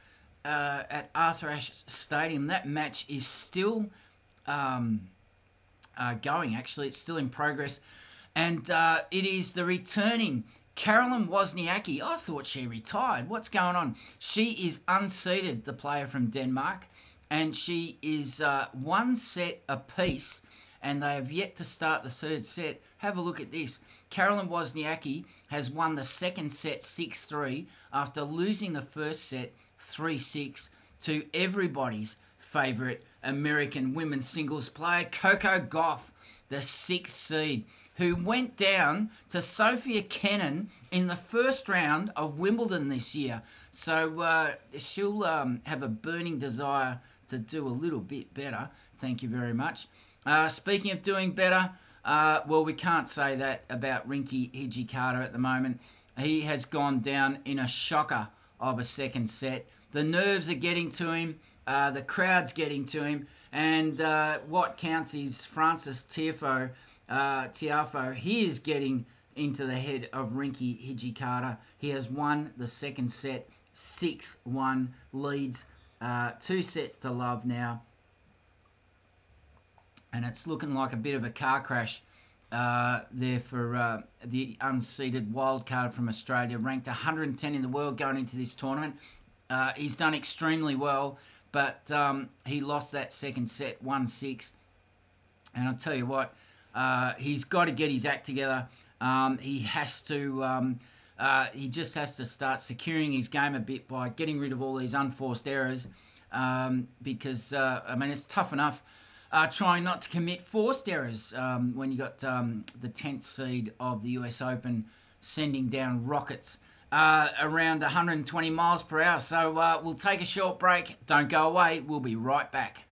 at Arthur Ashe Stadium. That match is still going, actually. It's still in progress. And it is the returning Caroline Wozniacki. I thought she retired. What's going on? She is unseeded, the player from Denmark, and she is 1 set apiece, and they have yet to start the third set. Have a look at this. Caroline Wozniacki has won the second set 6-3 after losing the first set 3-6 to everybody's favourite American women's singles player, Coco Gauff, the 6th seed, who went down to Sofia Kenin in the first round of Wimbledon this year. So she'll have a burning desire to do a little bit better. Thank you very much. Speaking of doing better, well, we can't say that about Rinky Hijikata at the moment. He has gone down in a shocker of a second set. The nerves are getting to him. The crowd's getting to him. And what counts is Francis Tiafoe. He is getting into the head of Rinky Hijikata. He has won the second set, 6-1, leads 2 sets to love now. And it's looking like a bit of a car crash there for the unseeded wildcard from Australia, ranked 110 in the world going into this tournament. He's done extremely well, but he lost that second set, 1-6. And I'll tell you what, he's got to get his act together. He just has to start securing his game a bit by getting rid of all these unforced errors, because, it's tough enough trying not to commit forced errors when you got the 10th seed of the US Open sending down rockets around 120 miles per hour. So we'll take a short break. Don't go away. We'll be right back.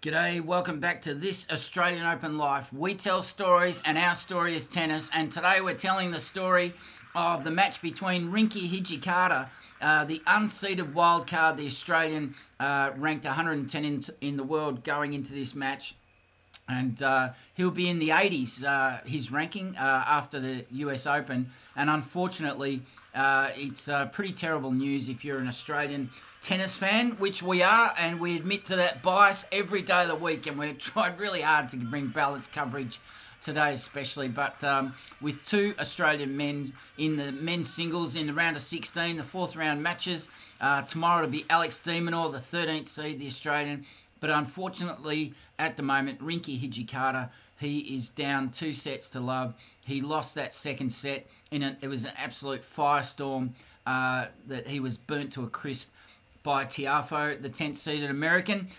G'day, welcome back to this Australian Open Life. We tell stories and our story is tennis, and today we're telling the story of the match between Rinky Hijikata, the unseeded wildcard, the Australian, ranked 110 in the world going into this match. And he'll be in the 80s, his ranking, after the US Open. And unfortunately, it's pretty terrible news if you're an Australian tennis fan, which we are, and we admit to that bias every day of the week. And we've tried really hard to bring balanced coverage today especially. But with 2 Australian men in the men's singles in the round of 16, the 4th round matches. Tomorrow it'll be Alex de Minaur, the 13th seed, the Australian. But unfortunately, at the moment, Rinky Hijikata, he is down 2 sets to love. He lost that second set. It was an absolute firestorm that he was burnt to a crisp by Tiafoe, the 10th seeded American.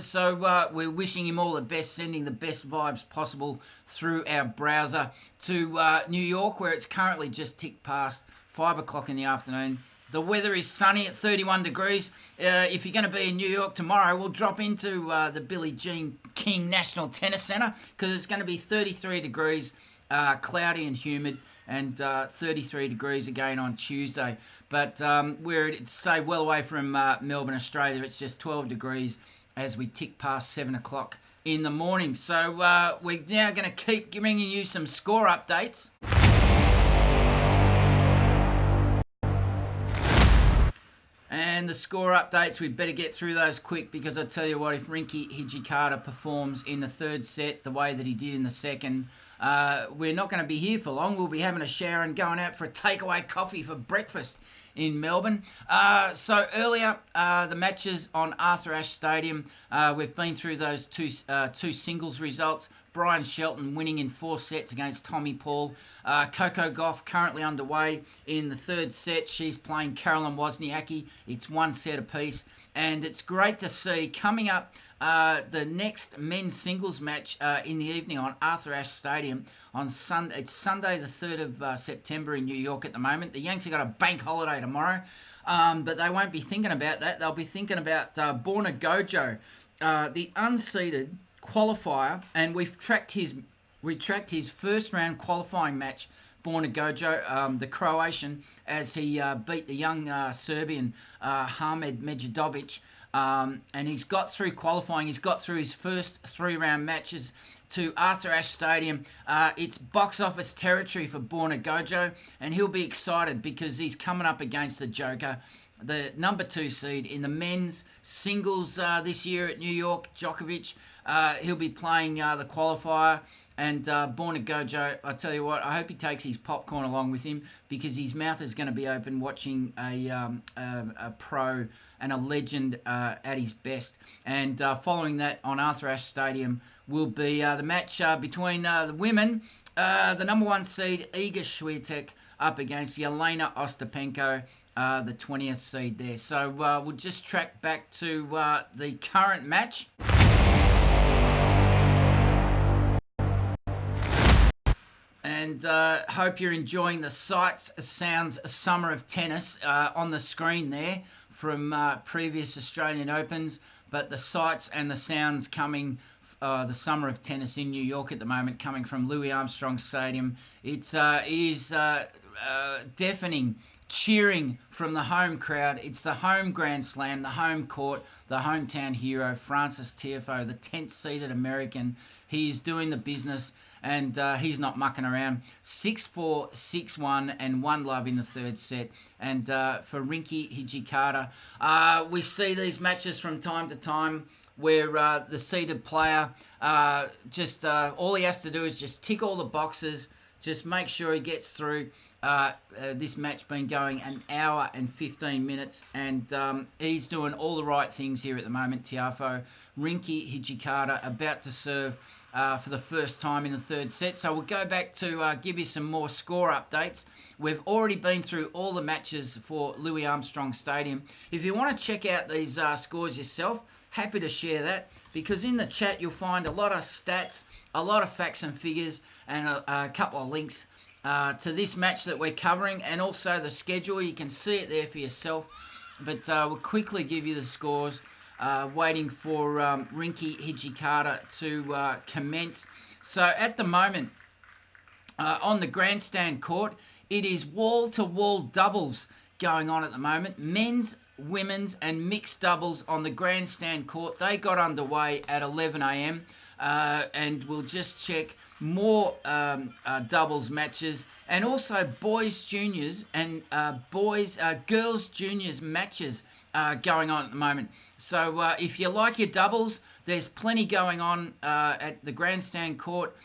So we're wishing him all the best, sending the best vibes possible through our browser to New York, where it's currently just ticked past 5 o'clock in the afternoon. The weather is sunny at 31 degrees. If you're going to be in New York tomorrow, we'll drop into the Billie Jean King National Tennis Center, because it's going to be 33 degrees, cloudy and humid, and 33 degrees again on Tuesday. But we're, say, well away from Melbourne, Australia. It's just 12 degrees as we tick past 7 o'clock in the morning. So we're now going to keep bringing you some score updates. And the score updates, we'd better get through those quick, because I tell you what, if Rinky Hijikata performs in the third set the way that he did in the second, we're not going to be here for long. We'll be having a shower and going out for a takeaway coffee for breakfast in Melbourne. So earlier, the matches on Arthur Ashe Stadium, we've been through those two singles results. Brian Shelton winning in 4 sets against Tommy Paul. Coco Gauff currently underway in the 3rd set. She's playing Caroline Wozniacki. It's 1 set apiece. And it's great to see coming up the next men's singles match in the evening on Arthur Ashe Stadium on Sunday. It's Sunday the 3rd of September in New York at the moment. The Yanks have got a bank holiday tomorrow, but they won't be thinking about that. They'll be thinking about Borna Gojo, the unseeded qualifier, and we tracked his 1st round qualifying match. Borna Gojo, the Croatian, as he beat the young Serbian Hamed Medjedovic. And he's got through qualifying. He's got through his first 3-round matches to Arthur Ashe Stadium. It's box office territory for Borna Gojo, and he'll be excited because he's coming up against the Joker, the number 2 seed in the men's singles this year at New York, Djokovic. He'll be playing the qualifier. And Borna Gojo, I tell you what, I hope he takes his popcorn along with him because his mouth is going to be open watching a pro and a legend at his best. And following that on Arthur Ashe Stadium will be the match between the women, the number 1 seed Iga Swiatek up against Yelena Ostapenko, the 20th seed there. So we'll just track back to the current match. And hope you're enjoying the sights, sounds, summer of tennis on the screen there from previous Australian Opens. But the sights and the sounds coming, the summer of tennis in New York at the moment, coming from Louis Armstrong Stadium. It is deafening cheering from the home crowd. It's the home Grand Slam, the home court, the hometown hero, Frances Tiafoe, the 10th-seeded American. He is doing the business. And he's not mucking around. 6-4, 6-1, and 1-love in the 3rd set. And for Rinky Hijikata, we see these matches from time to time where the seeded player all he has to do is just tick all the boxes, just make sure he gets through. This match been going an hour and 15 minutes, and he's doing all the right things here at the moment, Tiafoe. Rinky Hijikata about to serve for the first time in the 3rd set. So we'll go back to give you some more score updates. We've already been through all the matches for Louis Armstrong Stadium. If you want to check out these scores yourself, happy to share that, because in the chat you'll find a lot of stats, a lot of facts and figures, and a couple of links to this match that we're covering, and also the schedule. You can see it there for yourself, but we'll quickly give you the scores. Waiting for Rinky Hijikata to commence. So at the moment, on the grandstand court, it is wall-to-wall doubles going on at the moment. Men's, women's and mixed doubles on the grandstand court. They got underway at 11 a.m. And we'll just check more doubles matches, and also boys juniors and girls juniors matches going on at the moment. So if you like your doubles, there's plenty going on at the grandstand court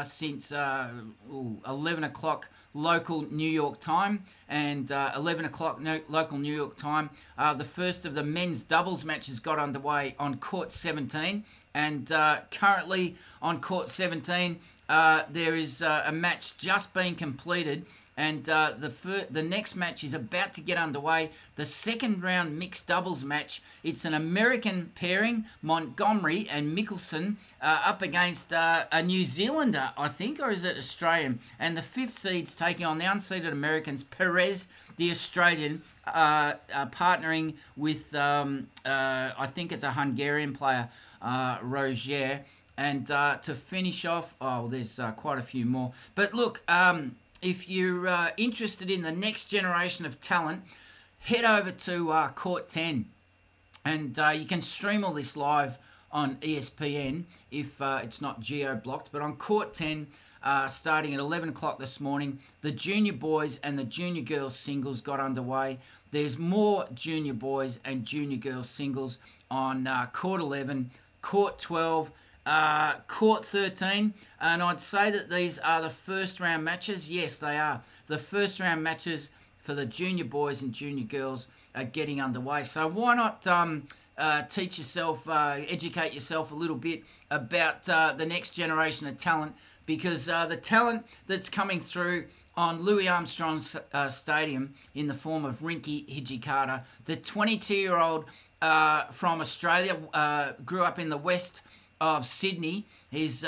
since 11 o'clock local New York time, and 11 o'clock local New York time. The first of the men's doubles matches got underway on court 17, and currently on court 17 there is a match just being completed, and the next match is about to get underway. The 2nd round mixed doubles match. It's an American pairing, Montgomery and Mickelson, up against a New Zealander, I think, or is it Australian? And the 5th seed's taking on the unseeded Americans, Perez, the Australian, partnering with, I think it's a Hungarian player, Roger. And to finish off, there's quite a few more. But look, if you're interested in the next generation of talent, head over to Court 10. And you can stream all this live on ESPN if it's not geo-blocked. But on Court 10, starting at 11 o'clock this morning, the junior boys and the junior girls singles got underway. There's more junior boys and junior girls singles on Court 11, Court 12, Court 13, and I'd say that these are the 1st round matches. Yes, they are. The 1st round matches for the junior boys and junior girls are getting underway. So why not teach yourself, educate yourself a little bit about the next generation of talent, because the talent that's coming through on Louis Armstrong's stadium in the form of Rinky Hijikata, the 22-year-old from Australia, grew up in the west of Sydney. His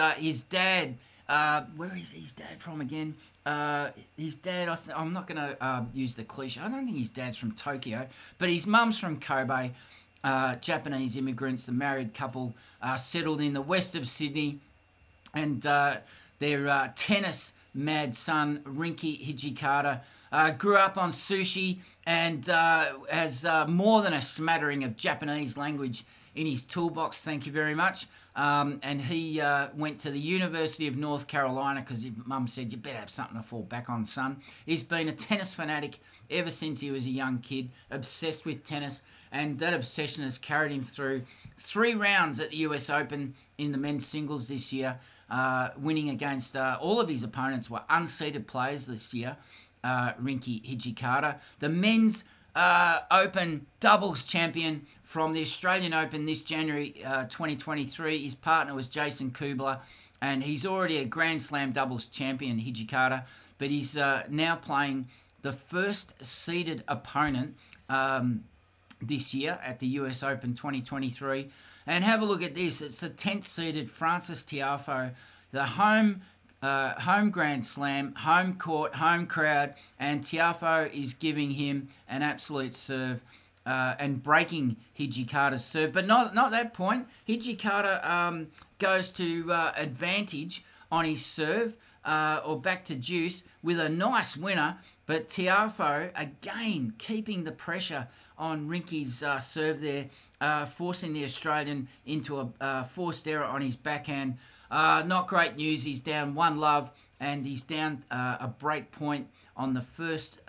dad, where is his dad from again? His dad, I'm not going to use the cliche. I don't think his dad's from Tokyo, but his mum's from Kobe. Japanese immigrants, the married couple, settled in the west of Sydney, and their tennis mad son, Rinky Hijikata, grew up on sushi and has more than a smattering of Japanese language in his toolbox, thank you very much. And he went to the University of North Carolina because his mum said, you better have something to fall back on, son. He's been a tennis fanatic ever since he was a young kid, obsessed with tennis, and that obsession has carried him through 3 rounds at the US Open in the men's singles this year, winning against all of his opponents were unseeded players this year, Rinky Hijikata. The men's Open doubles champion from the Australian Open this January 2023. His partner was Jason Kubler, and he's already a Grand Slam doubles champion, Hijikata, but he's now playing the first seeded opponent this year at the US Open 2023. And have a look at this. It's the 10th seeded Frances Tiafoe, the home Grand Slam, home court, home crowd, and Tiafoe is giving him an absolute serve and breaking Hijikata's serve. But not that point. Hijikata goes to advantage on his serve, or back to deuce, with a nice winner. But Tiafoe, again, keeping the pressure on Rinky's serve there, forcing the Australian into a forced error on his backhand. Not great news. He's down 1-love, and he's down a break point on the first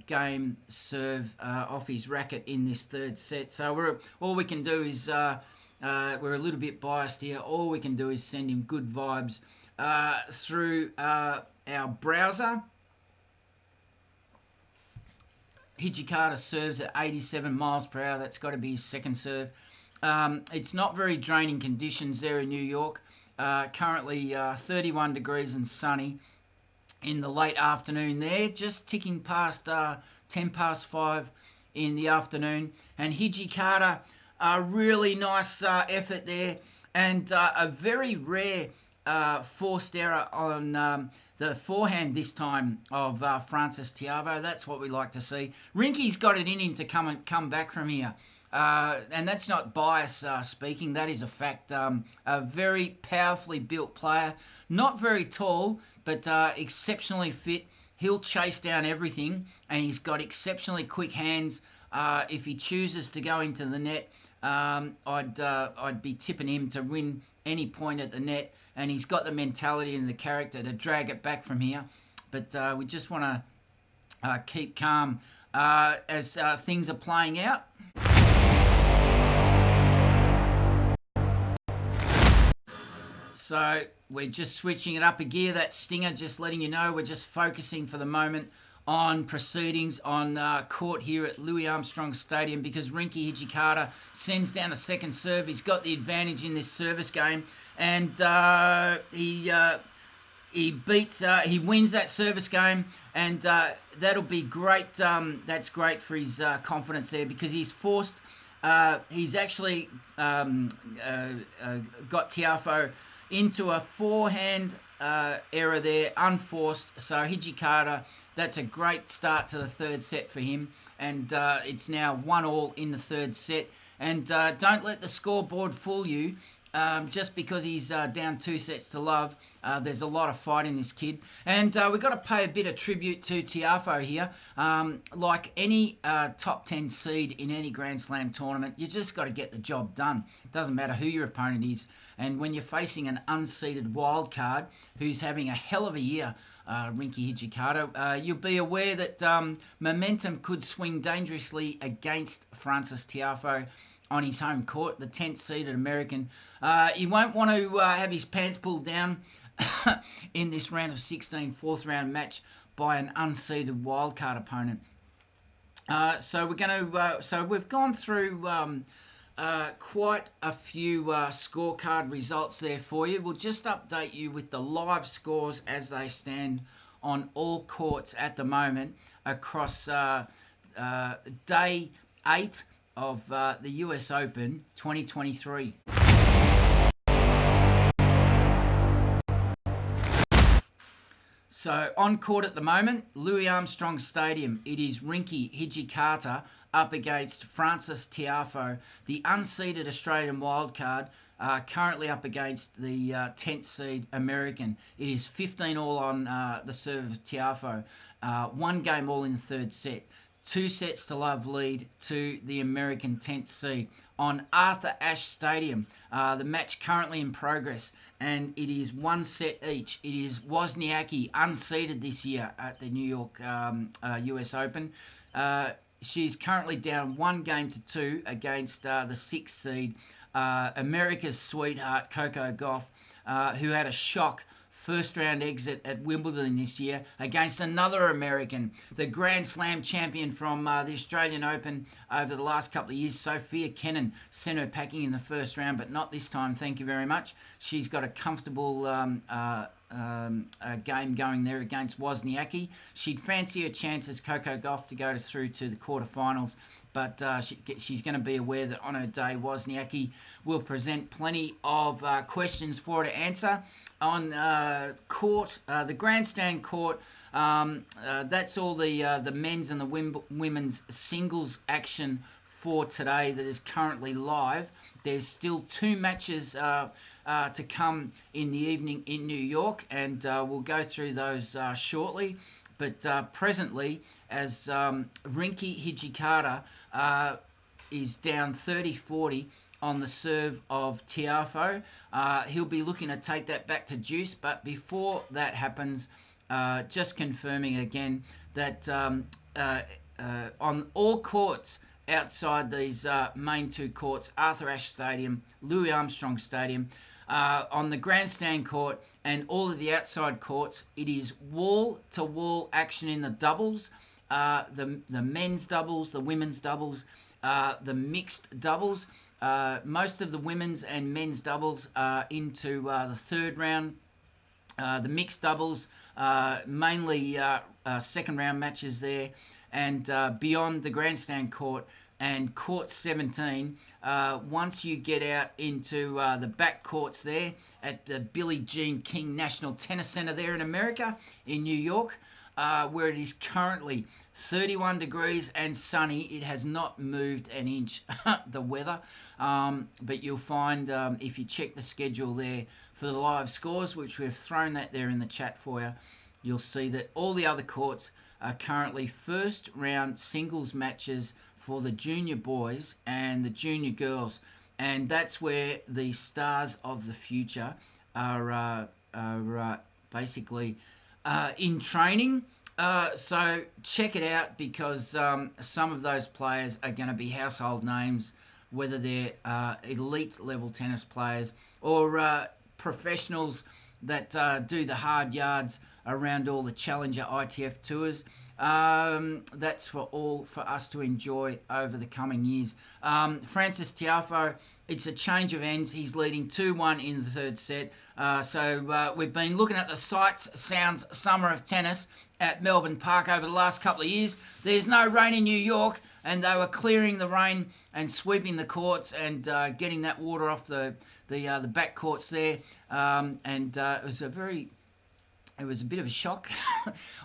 game serve off his racket in this third set. So all we can do is, we're a little bit biased here, all we can do is send him good vibes through our browser. Hijikata serves at 87 miles per hour. That's got to be his second serve. It's not very draining conditions there in New York. Currently 31 degrees and sunny in the late afternoon there, just ticking past 10 past 5 in the afternoon. And Hijikata, a really nice effort there, and a very rare forced error on the forehand this time of Frances Tiafoe. That's what we like to see. Rinky's got it in him to come back from here. And that's not bias speaking, that is a fact. A very powerfully built player, not very tall, but exceptionally fit. He'll chase down everything, and he's got exceptionally quick hands. If he chooses to go into the net, I'd be tipping him to win any point at the net, and he's got the mentality and the character to drag it back from here. But we just want to keep calm as things are playing out. So we're just switching it up a gear. That stinger, just letting you know, we're just focusing for the moment on proceedings on court here at Louis Armstrong Stadium, because Rinky Hijikata sends down a second serve. He's got the advantage in this service game, and he wins that service game, and that'll be great. That's great for his confidence there, because he's forced. He's actually got Tiafoe into a forehand error there, unforced. So Hijikata, that's a great start to the third set for him, and it's now 1-1 in the third set. And don't let the scoreboard fool you. Just because he's down 2 sets to love, there's a lot of fight in this kid. And we've got to pay a bit of tribute to Tiafoe here. Like any top 10 seed in any Grand Slam tournament, you just got to get the job done. It doesn't matter who your opponent is. And when you're facing an unseeded wild card who's having a hell of a year, Rinky Hijikata, you'll be aware that momentum could swing dangerously against Frances Tiafoe on his home court, the 10th seeded American. He won't want to have his pants pulled down in this round of 16 fourth round match by an unseeded wildcard opponent. So we're going to. So we've gone through quite a few scorecard results there for you. We'll just update you with the live scores as they stand on all courts at the moment across day 8 of the US Open 2023. So on court at the moment, Louis Armstrong Stadium, it is Rinky Hijikata up against Frances Tiafoe, the unseeded Australian wildcard, currently up against the 10th seed American. It is 15 all on the serve of Tiafoe, 1 game all in the third set. 2 sets to love lead to the American 10th seed. On Arthur Ashe Stadium, the match currently in progress, and it is 1 set each. It is Wozniacki, unseeded this year at the New York US Open. She's currently down 1 game to 2 against the 6th seed, America's sweetheart, Coco Gauff, who had a shock first round exit at Wimbledon this year against another American, the Grand Slam champion from the Australian Open over the last couple of years. Sophia Kenin sent her packing in the first round, but not this time, thank you very much. She's got a comfortable game going there against Wozniacki. She'd fancy her chances, Coco Gauff, to go through to the quarterfinals, but she's going to be aware that on her day, Wozniacki will present plenty of questions for her to answer. On court, the grandstand court, that's all the men's and the women's singles action for today that is currently live. There's still 2 matches to come in the evening in New York, and we'll go through those shortly. But presently, as Rinky Hijikata is down 30-40 on the serve of Tiafoe, he'll be looking to take that back to deuce. But before that happens, just confirming again that on all courts outside these main 2 courts, Arthur Ashe Stadium, Louis Armstrong Stadium, on the grandstand court and all of the outside courts, it is wall-to-wall action in the doubles, the men's doubles, the women's doubles, the mixed doubles. Most of the women's and men's doubles are into the 3rd round. The mixed doubles, mainly second round matches there. And beyond the grandstand court and court 17, once you get out into the back courts there at the Billie Jean King National Tennis Center there in America, in New York, where it is currently 31 degrees and sunny. It has not moved an inch, the weather, but you'll find if you check the schedule there for the live scores, which we've thrown that there in the chat for you, you'll see that all the other courts are currently first round singles matches for the junior boys and the junior girls, and that's where the stars of the future are basically in training. So check it out, because some of those players are going to be household names, whether they're elite level tennis players or professionals that do the hard yards around all the Challenger ITF tours. That's for us to enjoy over the coming years. Frances Tiafoe, it's a change of ends. He's leading 2-1 in the 3rd set. So we've been looking at the sights, sounds, summer of tennis at Melbourne Park over the last couple of years. There's no rain in New York, and they were clearing the rain and sweeping the courts and getting that water off the back courts there. It was a bit of a shock.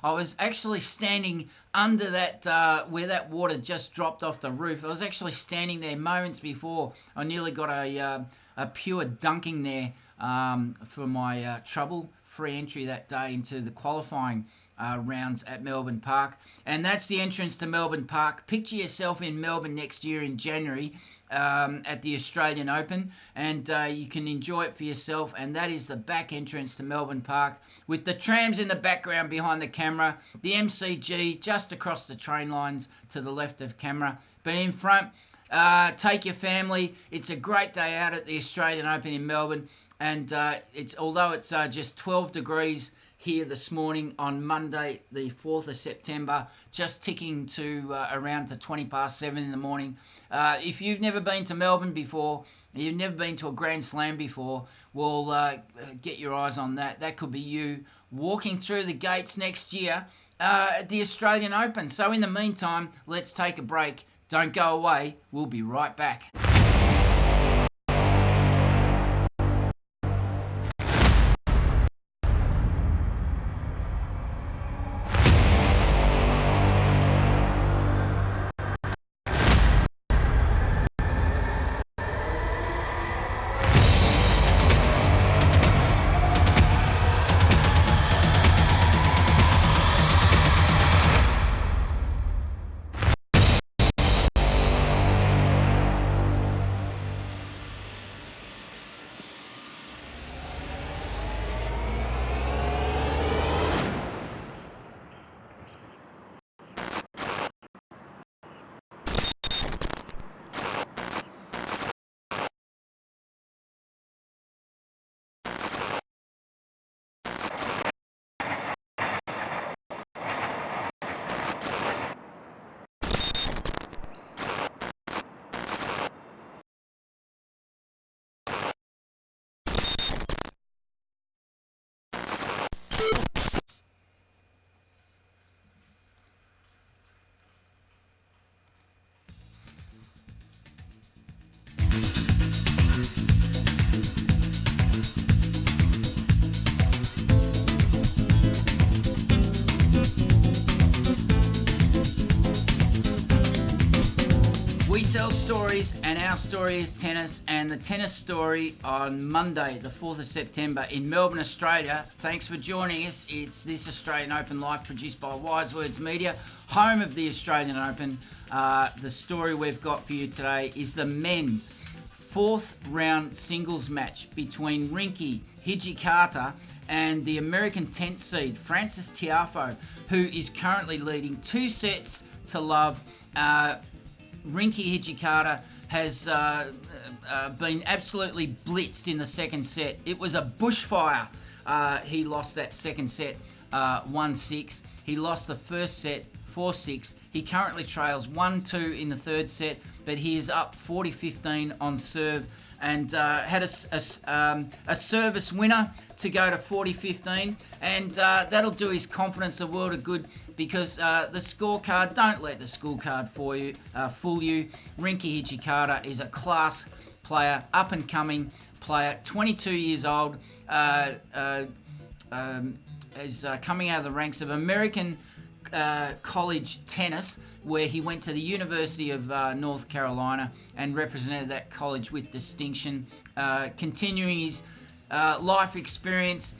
I was actually standing under that, where that water just dropped off the roof. I was actually standing there moments before I nearly got a pure dunking there for my trouble-free entry that day into the qualifying rounds at Melbourne Park. And that's the entrance to Melbourne Park. Picture yourself in Melbourne next year in January at the Australian Open, and you can enjoy it for yourself. And that is the back entrance to Melbourne Park, with the trams in the background behind the camera, the MCG just across the train lines to the left of camera. But in front, take your family. It's a great day out at the Australian Open in Melbourne, and although it's just 12 degrees here this morning on Monday, the 4th of September, just ticking to around to 20 past 7 in the morning. If you've never been to Melbourne before, you've never been to a Grand Slam before, well, get your eyes on that. That could be you walking through the gates next year at the Australian Open. So in the meantime, let's take a break. Don't go away. We'll be right back. We tell stories, and our story is tennis, and the tennis story on Monday, the 4th of September in Melbourne, Australia. Thanks for joining us. It's this Australian Open Live produced by Wise Words Media, home of the Australian Open. The story we've got for you today is the men's 4th round singles match between Rinky Hijikata and the American 10th seed, Frances Tiafoe, who is currently leading 2-0. Rinky Hijikata has been absolutely blitzed in the second set. It was a bushfire. He lost that second set 1-6. He lost the first set 4-6. He currently trails 1-2 in the third set, but he is up 40-15 on serve and had a service winner to go to 40-15, and that'll do his confidence a world of good, because the scorecard, don't let the scorecard fool you. Rinky Hijikata is a class player, up-and-coming player, 22 years old, is coming out of the ranks of American college tennis, where he went to the University of North Carolina and represented that college with distinction, continuing his life experience,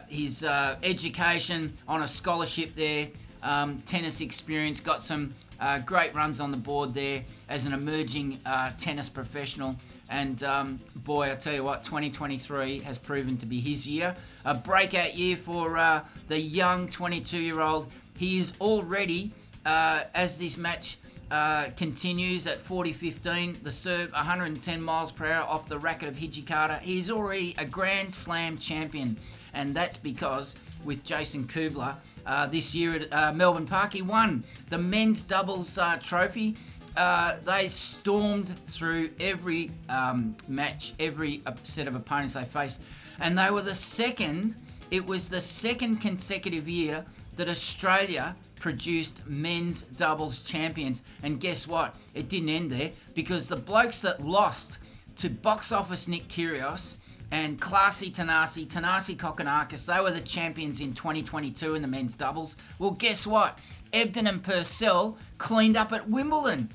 his education on a scholarship there, tennis experience, got some great runs on the board there as an emerging tennis professional. And boy, I tell you what, 2023 has proven to be his year, a breakout year for the young 22-year-old. He is already, as this match continues at 40-15, the serve 110 miles per hour off the racket of Hijikata. He's already a Grand Slam champion, and that's because with Jason Kubler this year at Melbourne Park, he won the men's doubles trophy. They stormed through every match, every set of opponents they faced, and they were it was the second consecutive year that Australia produced men's doubles champions. And guess what? It didn't end there, because the blokes that lost to box office Nick Kyrgios and Tanasi Kokkinakis, they were the champions in 2022 in the men's doubles. Well, guess what? Ebden and Purcell cleaned up at Wimbledon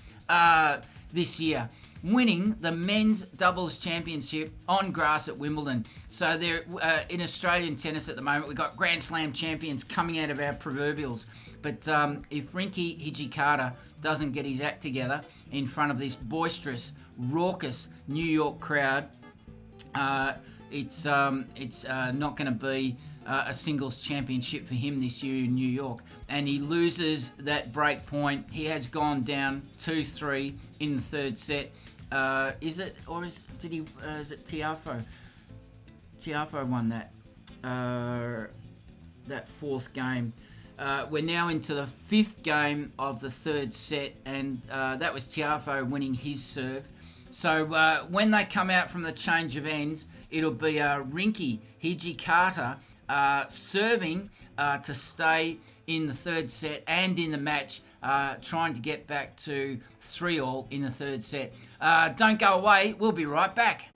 this year, winning the men's doubles championship on grass at Wimbledon. So they're in Australian tennis at the moment, we've got Grand Slam champions coming out of our proverbials. But if Rinky Hijikata doesn't get his act together in front of this boisterous, raucous New York crowd, it's not going to be a singles championship for him this year in New York. And he loses that break point. He has gone down 2-3 in the third set. Is it Tiafoe? Tiafoe won that. that fourth game. We're now into the fifth game of the third set, and that was Tiafoe winning his serve. So when they come out from the change of ends, it'll be Rinky Hijikata serving to stay in the third set and in the match, trying to get back to 3-all in the third set. Don't go away, we'll be right back.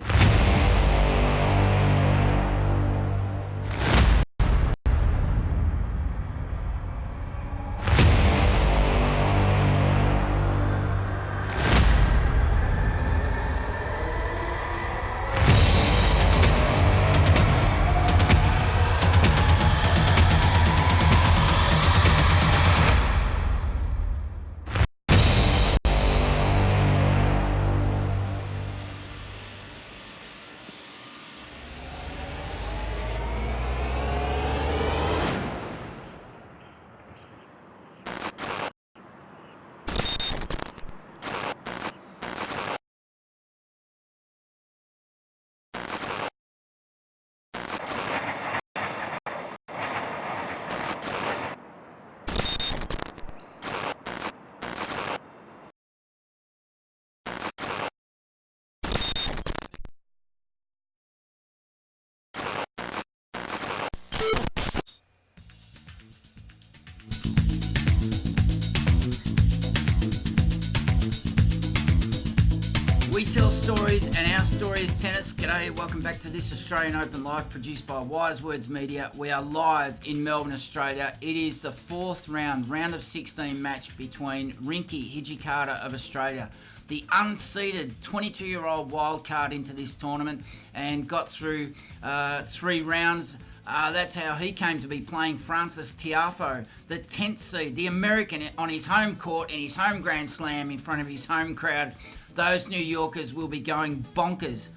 We tell stories, and our story is tennis. G'day, welcome back to this Australian Open Live, produced by Wise Words Media. We are live in Melbourne, Australia. It is the fourth round of 16 match between Rinky Hijikata of Australia, the unseeded 22-year-old wildcard into this tournament, and got through 3 rounds. That's how he came to be playing Frances Tiafoe, the 10th seed, the American, on his home court in his home Grand Slam in front of his home crowd. Those New Yorkers will be going bonkers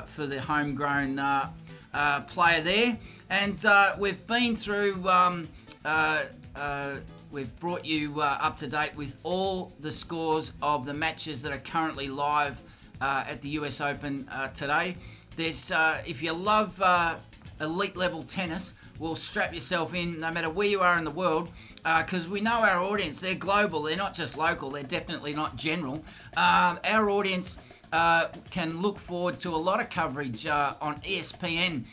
for the homegrown player there. And we've been through, we've brought you up to date with all the scores of the matches that are currently live at the US Open today. There's, if you love elite level tennis, well, strap yourself in no matter where you are in the world, because we know our audience, they're global, they're not just local, they're definitely not general. Our audience can look forward to a lot of coverage on ESPN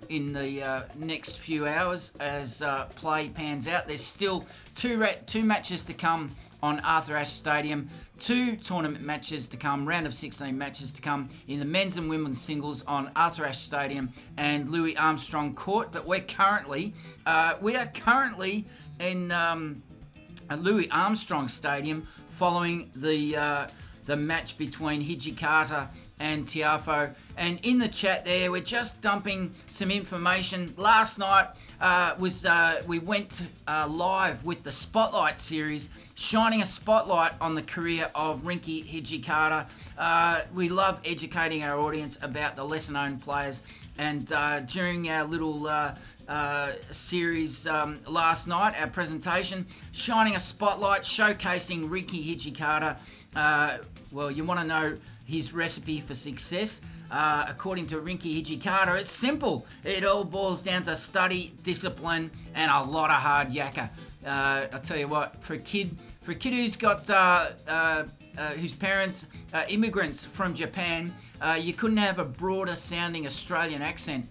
in the next few hours as play pans out. There's still two matches to come on Arthur Ashe Stadium, 2 tournament matches to come, round of 16 matches to come in the men's and women's singles on Arthur Ashe Stadium and Louis Armstrong Court. But we are currently in Louis Armstrong Stadium following the match between Hijikata and Tiafoe. And in the chat there, we're just dumping some information. Last night we went live with the Spotlight series, shining a spotlight on the career of Rinky Hijikata. We love educating our audience about the lesser-known players. And during our little series last night, our presentation, shining a spotlight, showcasing Rinky Hijikata. Well, you want to know his recipe for success. According to Rinky Hijikata, it's simple. It all boils down to study, discipline, and a lot of hard yakka. I'll tell you what, for a kid who's got whose parents are immigrants from Japan, you couldn't have a broader sounding Australian accent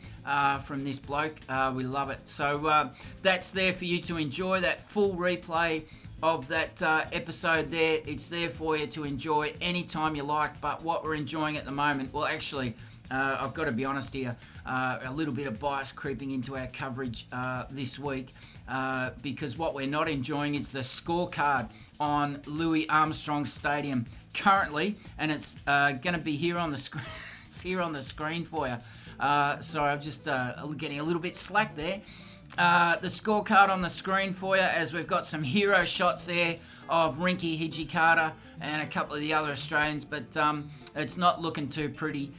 from this bloke. We love it. So that's there for you to enjoy. That full replay of that episode there, it's there for you to enjoy anytime you like. But what we're enjoying at the moment, well, actually, I've got to be honest here, a little bit of bias creeping into our coverage this week, because what we're not enjoying is the scorecard on Louis Armstrong Stadium currently, and it's going to be here on the screen. It's here on the screen for you. Sorry, I'm just getting a little bit slack there. The scorecard on the screen for you, as we've got some hero shots there of Rinky Hijikata and a couple of the other Australians, but it's not looking too pretty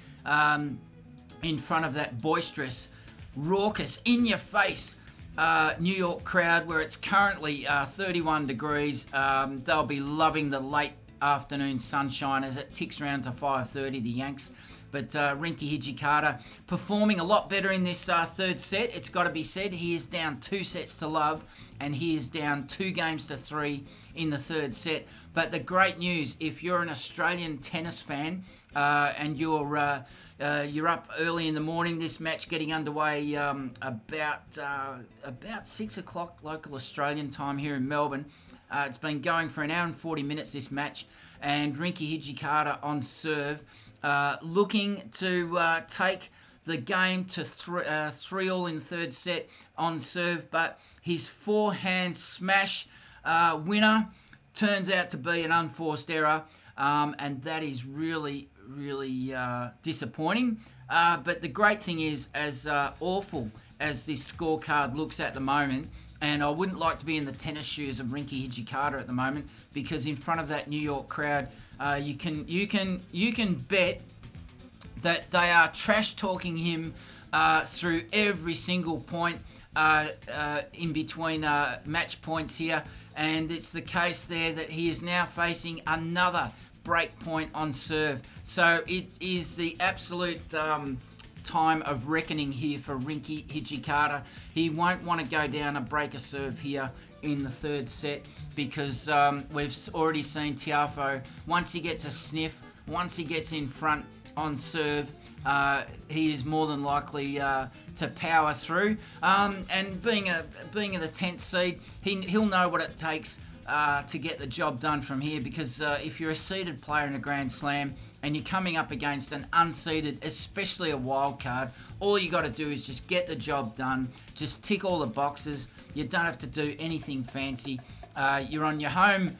in front of that boisterous, raucous, in-your-face New York crowd, where it's currently 31 degrees. They'll be loving the late afternoon sunshine as it ticks round to 5:30, the Yanks. But Rinky Hijikata performing a lot better in this third set. It's got to be said. He is down 2 sets to love, and he is down 2 games to 3 in the third set. But the great news, if you're an Australian tennis fan and you're up early in the morning, this match getting underway about 6 o'clock local Australian time here in Melbourne. It's been going for an hour and 40 minutes, this match, and Rinky Hijikata on serve, looking to take the game to 3-all in third set on serve, but his forehand smash winner turns out to be an unforced error, and that is really disappointing. But the great thing is, as awful as this scorecard looks at the moment, and I wouldn't like to be in the tennis shoes of Rinky Hijikata at the moment, because in front of that New York crowd, you can bet that they are trash talking him through every single point in between match points here, and it's the case there that he is now facing another break point on serve. So it is the absolute time of reckoning here for Rinky Hijikata. He won't want to go down a break a serve here in the third set, because we've already seen Tiafoe, once he gets a sniff, once he gets in front on serve, he is more than likely to power through. And being the 10th seed, he'll know what it takes to get the job done from here, because if you're a seeded player in a Grand Slam and you're coming up against an unseeded, especially a wild card, all you got to do is just get the job done, just tick all the boxes. You don't have to do anything fancy. You're on your home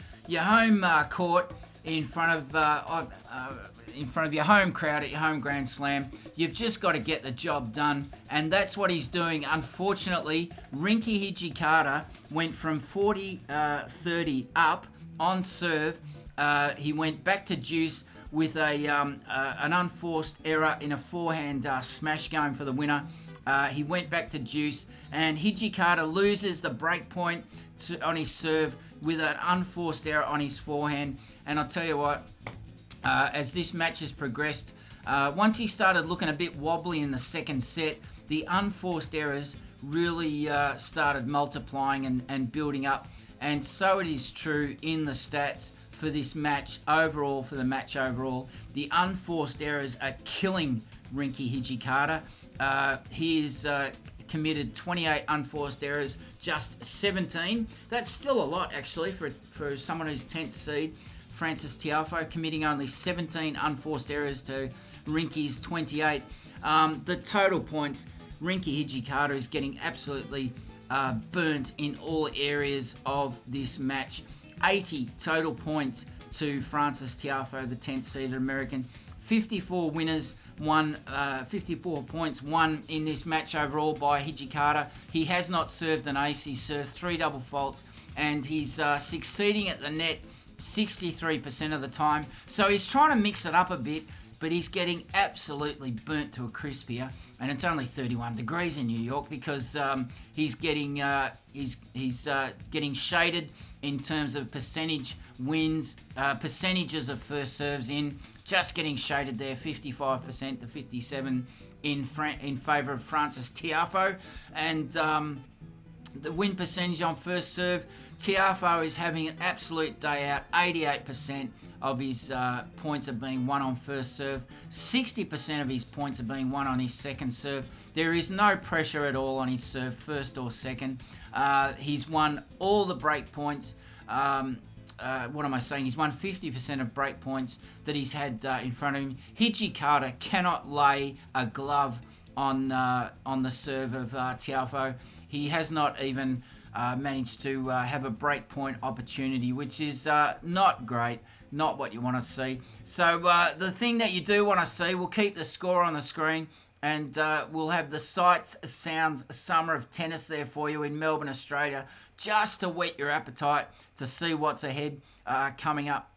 court in front of your home crowd at your home Grand Slam. You've just got to get the job done, and that's what he's doing. Unfortunately, Rinky Hijikata went from 40-30 up on serve. He went back to deuce with an unforced error in a forehand smash going for the winner. He went back to deuce, and Hijikata loses the break point on his serve with an unforced error on his forehand. And I'll tell you what, as this match has progressed, once he started looking a bit wobbly in the second set, the unforced errors really started multiplying and building up. And so it is true in the stats for this match overall, the unforced errors are killing Rinky Hijikata. He is committed 28 unforced errors, just 17. That's still a lot, actually, for someone who's 10th seed. Frances Tiafoe committing only 17 unforced errors to Rinky's 28. The total points, Rinky Hijikata is getting absolutely burnt in all areas of this match. 80 total points to Frances Tiafoe, the 10th seeded American. 54 winners, 54 points won in this match overall by Hijikata. He has not served an ace. He served 3 double faults, and he's succeeding at the net 63% of the time. So he's trying to mix it up a bit, but he's getting absolutely burnt to a crisp here. And it's only 31 degrees in New York, because he's getting getting shaded in terms of percentage wins, percentages of first serves in, just getting shaded there, 55% to 57 in favour of Frances Tiafoe. And the win percentage on first serve, Tiafoe is having an absolute day out. 88% of his points are being won on first serve. 60% of his points are being won on his second serve. There is no pressure at all on his serve, first or second. He's won all the break points. What am I saying? He's won 50% of break points that he's had in front of him. Hijikata cannot lay a glove on the serve of Tiafoe. He has not even managed to have a break point opportunity, which is not great, not what you want to see. So the thing that you do want to see, we'll keep the score on the screen, and we'll have the sights, sounds, summer of tennis there for you in Melbourne, Australia, just to whet your appetite to see what's ahead coming up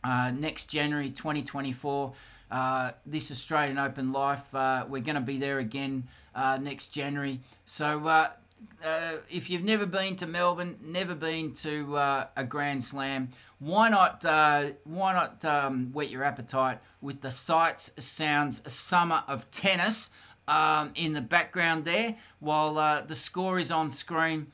next January 2024. This Australian Open Life, we're going to be there again next January. So if you've never been to Melbourne, never been to a Grand Slam, why not whet your appetite with the sights, sounds, summer of tennis in the background there while the score is on screen.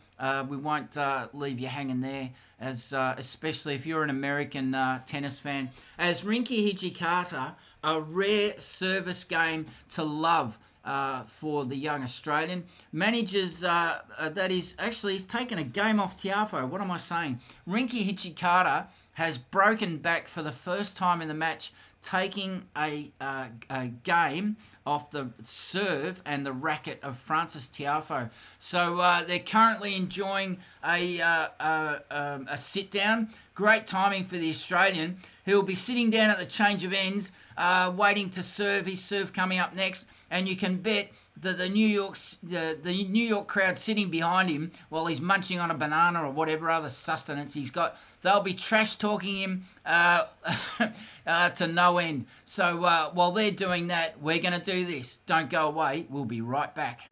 We won't leave you hanging there, as especially if you're an American tennis fan. As Rinky Hijikata, a rare service game to love for the young Australian. Manages, he's taken a game off Tiafoe. What am I saying? Rinky Hijikata has broken back for the first time in the match, taking a game off the serve and the racket of Frances Tiafoe. So they're currently enjoying a sit-down. Great timing for the Australian. He'll be sitting down at the change of ends, waiting to serve. His serve coming up next, and you can bet that the New York crowd sitting behind him while he's munching on a banana or whatever other sustenance he's got, they'll be trash talking him to no end. So while they're doing that, we're going to do this. Don't go away. We'll be right back.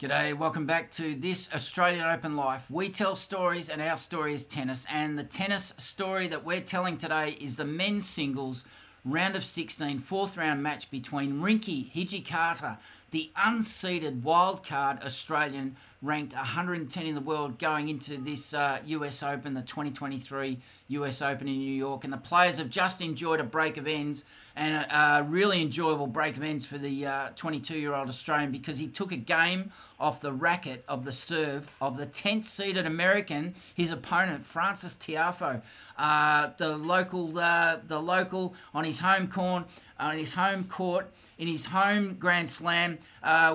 G'day, welcome back to this Australian Open Life. We tell stories and our story is tennis, and the tennis story that we're telling today is the men's singles round of 16 fourth round match between Rinky Hijikata, the unseeded wildcard Australian, ranked 110 in the world going into this US Open, the 2023 US Open in New York. And the players have just enjoyed a break of ends, and a really enjoyable break of ends for the 22-year-old Australian, because he took a game off the racket of the serve of the 10th-seeded American, his opponent, Frances Tiafoe. The local on his home court, in his home Grand Slam,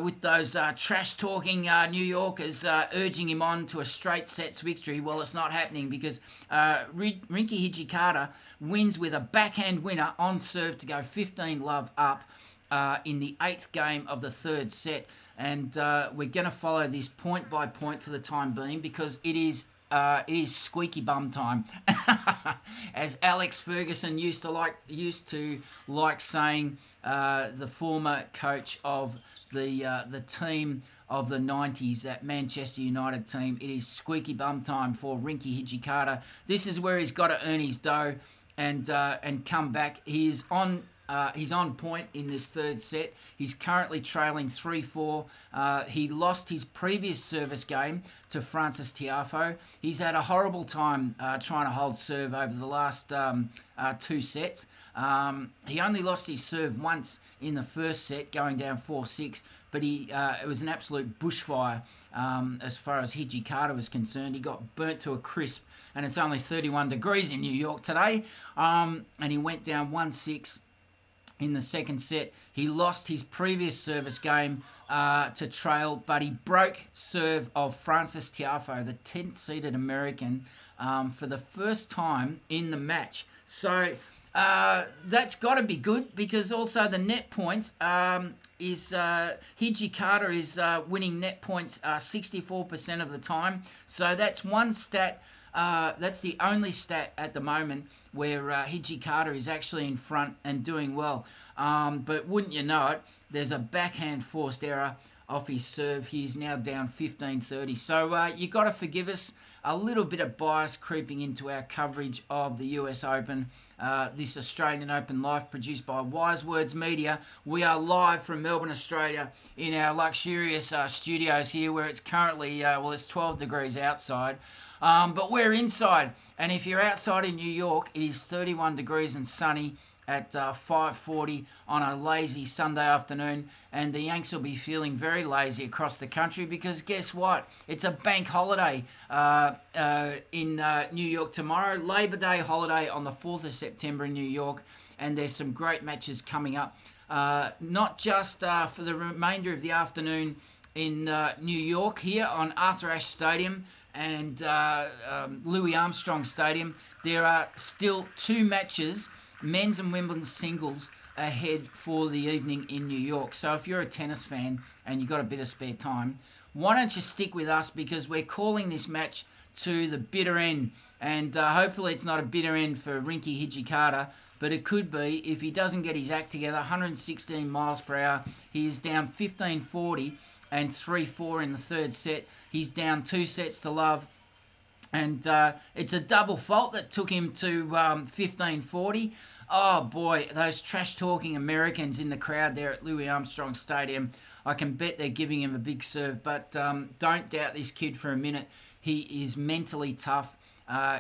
with those trash-talking New Yorkers urging him on to a straight sets victory. Well, it's not happening, because Rinky Hijikata wins with a backhand winner on serve to go 15-love up in the 8th game of the 3rd set. And we're going to follow this point by point for the time being, because it is squeaky bum time, as Alex Ferguson used to like saying, the former coach of the team of the 90s, that Manchester United team. It is squeaky bum time for Rinky Hijikata. This is where he's got to earn his dough and come back. He's on point in this 3rd set. He's currently trailing 3-4. He lost his previous service game to Frances Tiafoe. He's had a horrible time trying to hold serve over the last 2 sets. He only lost his serve once in the 1st set, going down 4-6, but it was an absolute bushfire as far as Hijikata was concerned. He got burnt to a crisp, and it's only 31 degrees in New York today, and he went down 1-6 in the 2nd set. He lost his previous service game to trail, but he broke serve of Frances Tiafoe, the 10th-seeded American, for the first time in the match. So that's got to be good, because also the net points is Hijikata is winning net points 64% of the time. So that's one stat. That's the only stat at the moment where Hijikata is actually in front and doing well. But wouldn't you know it, there's a backhand forced error off his serve. He's now down 15-30. So you got to forgive us. A little bit of bias creeping into our coverage of the US Open, this Australian Open live produced by Wise Words Media. We are live from Melbourne, Australia in our luxurious studios here where it's currently, it's 12 degrees outside. But we're inside, and if you're outside in New York, it is 31 degrees and sunny at 5:40 on a lazy Sunday afternoon, and the Yanks will be feeling very lazy across the country because guess what? It's a bank holiday in New York tomorrow, Labor Day holiday on the 4th of September in New York, and there's some great matches coming up, not just for the remainder of the afternoon in New York here on Arthur Ashe Stadium and Louis Armstrong Stadium. There are still 2 matches, men's and women's singles, ahead for the evening in New York. So if you're a tennis fan and you've got a bit of spare time, why don't you stick with us, because we're calling this match to the bitter end. And hopefully it's not a bitter end for Rinky Hijikata, but it could be if he doesn't get his act together. 116 miles per hour. He is down 15-40 and 3-4 in the third set. He's down 2 sets to love. And it's a double fault that took him to 15-40. Oh, boy, those trash-talking Americans in the crowd there at Louis Armstrong Stadium, I can bet they're giving him a big serve. But don't doubt this kid for a minute. He is mentally tough.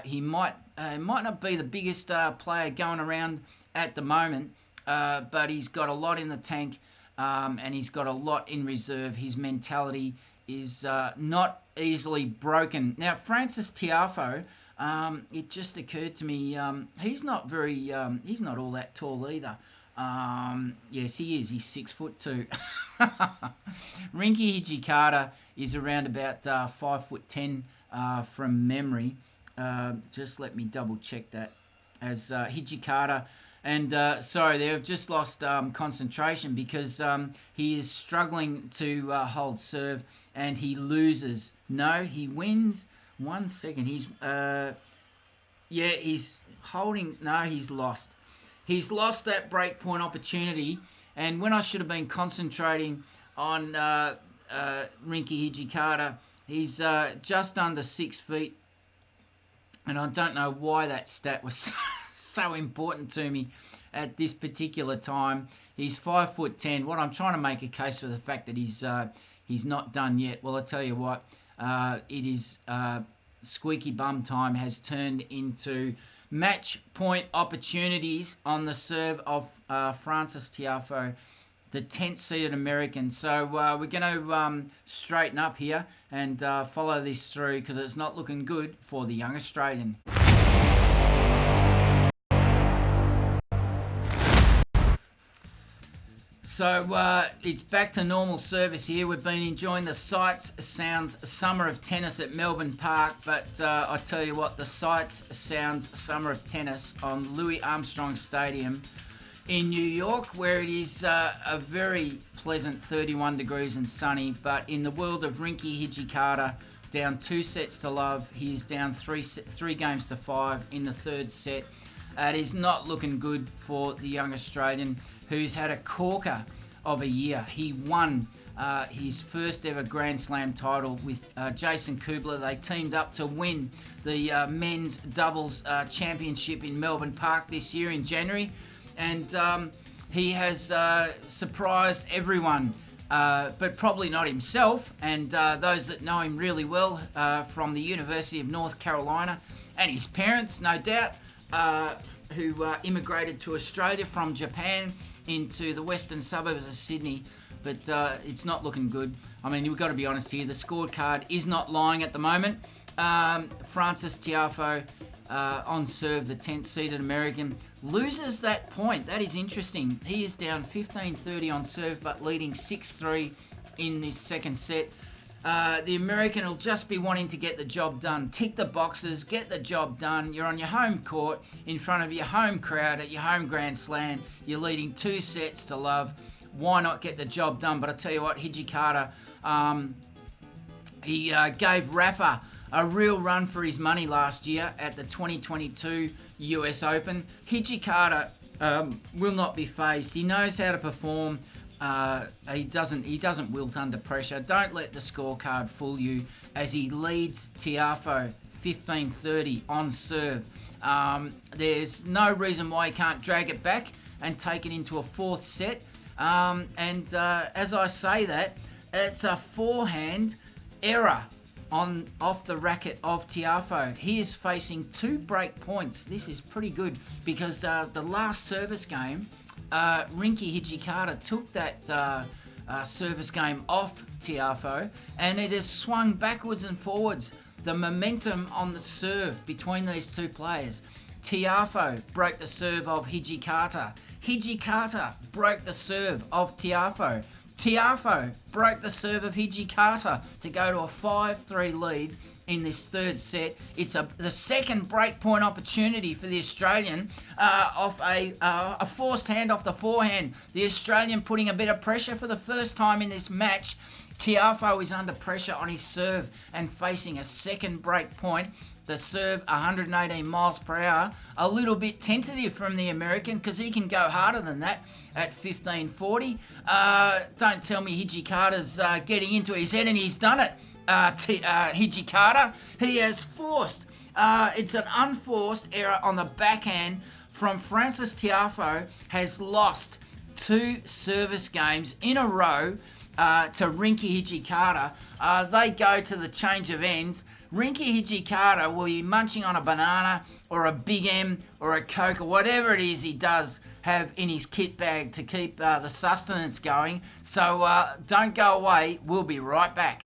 He might not be the biggest player going around at the moment, but he's got a lot in the tank, and he's got a lot in reserve. His mentality is not easily broken. Now, Frances Tiafoe, it just occurred to me, he's not all that tall either. Yes, he is. He's 6'2". Rinky Hijikata is around about 5'10" from memory. Just let me double check that. As Hijikata, and sorry, they've just lost concentration because he is struggling to hold serve, and he loses. No, he wins. 1 second. He's holding. No, he's lost. He's lost that break point opportunity, and when I should have been concentrating on Rinky Hijikata, he's just under 6 feet, and I don't know why that stat was so important to me at this particular time. He's 5'10". What I'm trying to make a case for the fact that he's not done yet. Well, I tell you what, it is squeaky bum time has turned into match point opportunities on the serve of Frances Tiafoe, the 10th seeded American. So we're going to straighten up here and follow this through, because it's not looking good for the young Australian. So it's back to normal service here. We've been enjoying the sights, sounds, summer of tennis at Melbourne Park, but I tell you what, the sights, sounds, summer of tennis on Louis Armstrong Stadium in New York, where it is a very pleasant 31 degrees and sunny. But in the world of Rinky Hijikata, down 2 sets to love. He's down 3 games to 5 in the third set. It is not looking good for the young Australian, who's had a corker of a year. He won his first ever Grand Slam title with Jason Kubler. They teamed up to win the men's doubles championship in Melbourne Park this year in January. And he has surprised everyone, but probably not himself, and those that know him really well from the University of North Carolina, and his parents, no doubt, who immigrated to Australia from Japan into the western suburbs of Sydney. But it's not looking good. I mean, we've got to be honest here. The scorecard is not lying at the moment. Frances Tiafoe on serve, the 10th seeded American, loses that point. That is interesting. He is down 15-30 on serve, but leading 6-3 in this second set. The American will just be wanting to get the job done. Tick the boxes, get the job done. You're on your home court in front of your home crowd at your home Grand Slam. You're leading 2 sets to love. Why not get the job done? But I tell you what, Hijikata, he gave Rafa a real run for his money last year at the 2022 US Open. Hijikata will not be phased. He knows how to perform He doesn't wilt under pressure. Don't let the scorecard fool you as he leads Tiafoe 15-30 on serve. There's no reason why he can't drag it back and take it into a fourth set. As I say that, it's a forehand error off the racket of Tiafoe. He is facing 2 break points. This is pretty good because the last service game, Rinky Hijikata took that service game off Tiafoe, and it has swung backwards and forwards. The momentum on the serve between these two players. Tiafoe broke the serve of Hijikata. Hijikata broke the serve of Tiafoe. Tiafoe broke the serve of Hijikata to go to a 5-3 lead in this third set. It's the second break point opportunity for the Australian off a forced hand off the forehand. The Australian putting a bit of pressure for the first time in this match. Tiafoe is under pressure on his serve and facing a second break point. The serve 118 miles per hour, a little bit tentative from the American because he can go harder than that at 15-40. Don't tell me Hijikata's getting into his head, and he's done it. Hijikata, he has forced. It's an unforced error on the backhand from Frances Tiafoe, has lost 2 service games in a row to Rinky Hijikata. They go to the change of ends. Rinky Hijikata will be munching on a banana or a Big M or a Coke or whatever it is he does have in his kit bag to keep the sustenance going. So don't go away. We'll be right back.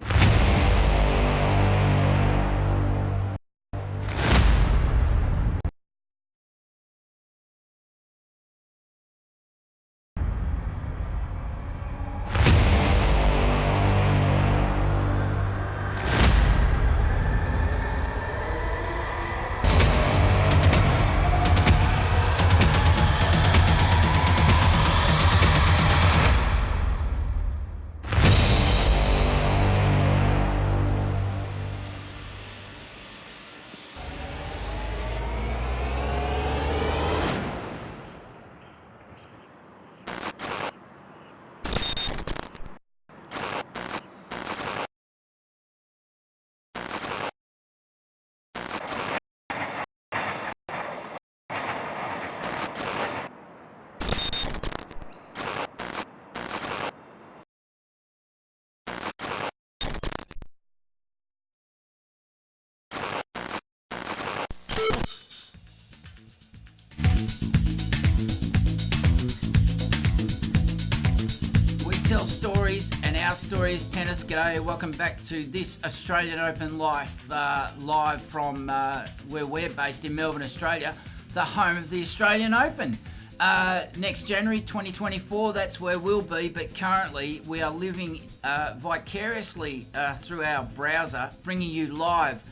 Tell stories, and our story is tennis. G'day, welcome back to this Australian Open live from where we're based in Melbourne, Australia, the home of the Australian Open. Next January 2024, that's where we'll be, but currently we are living vicariously through our browser, bringing you live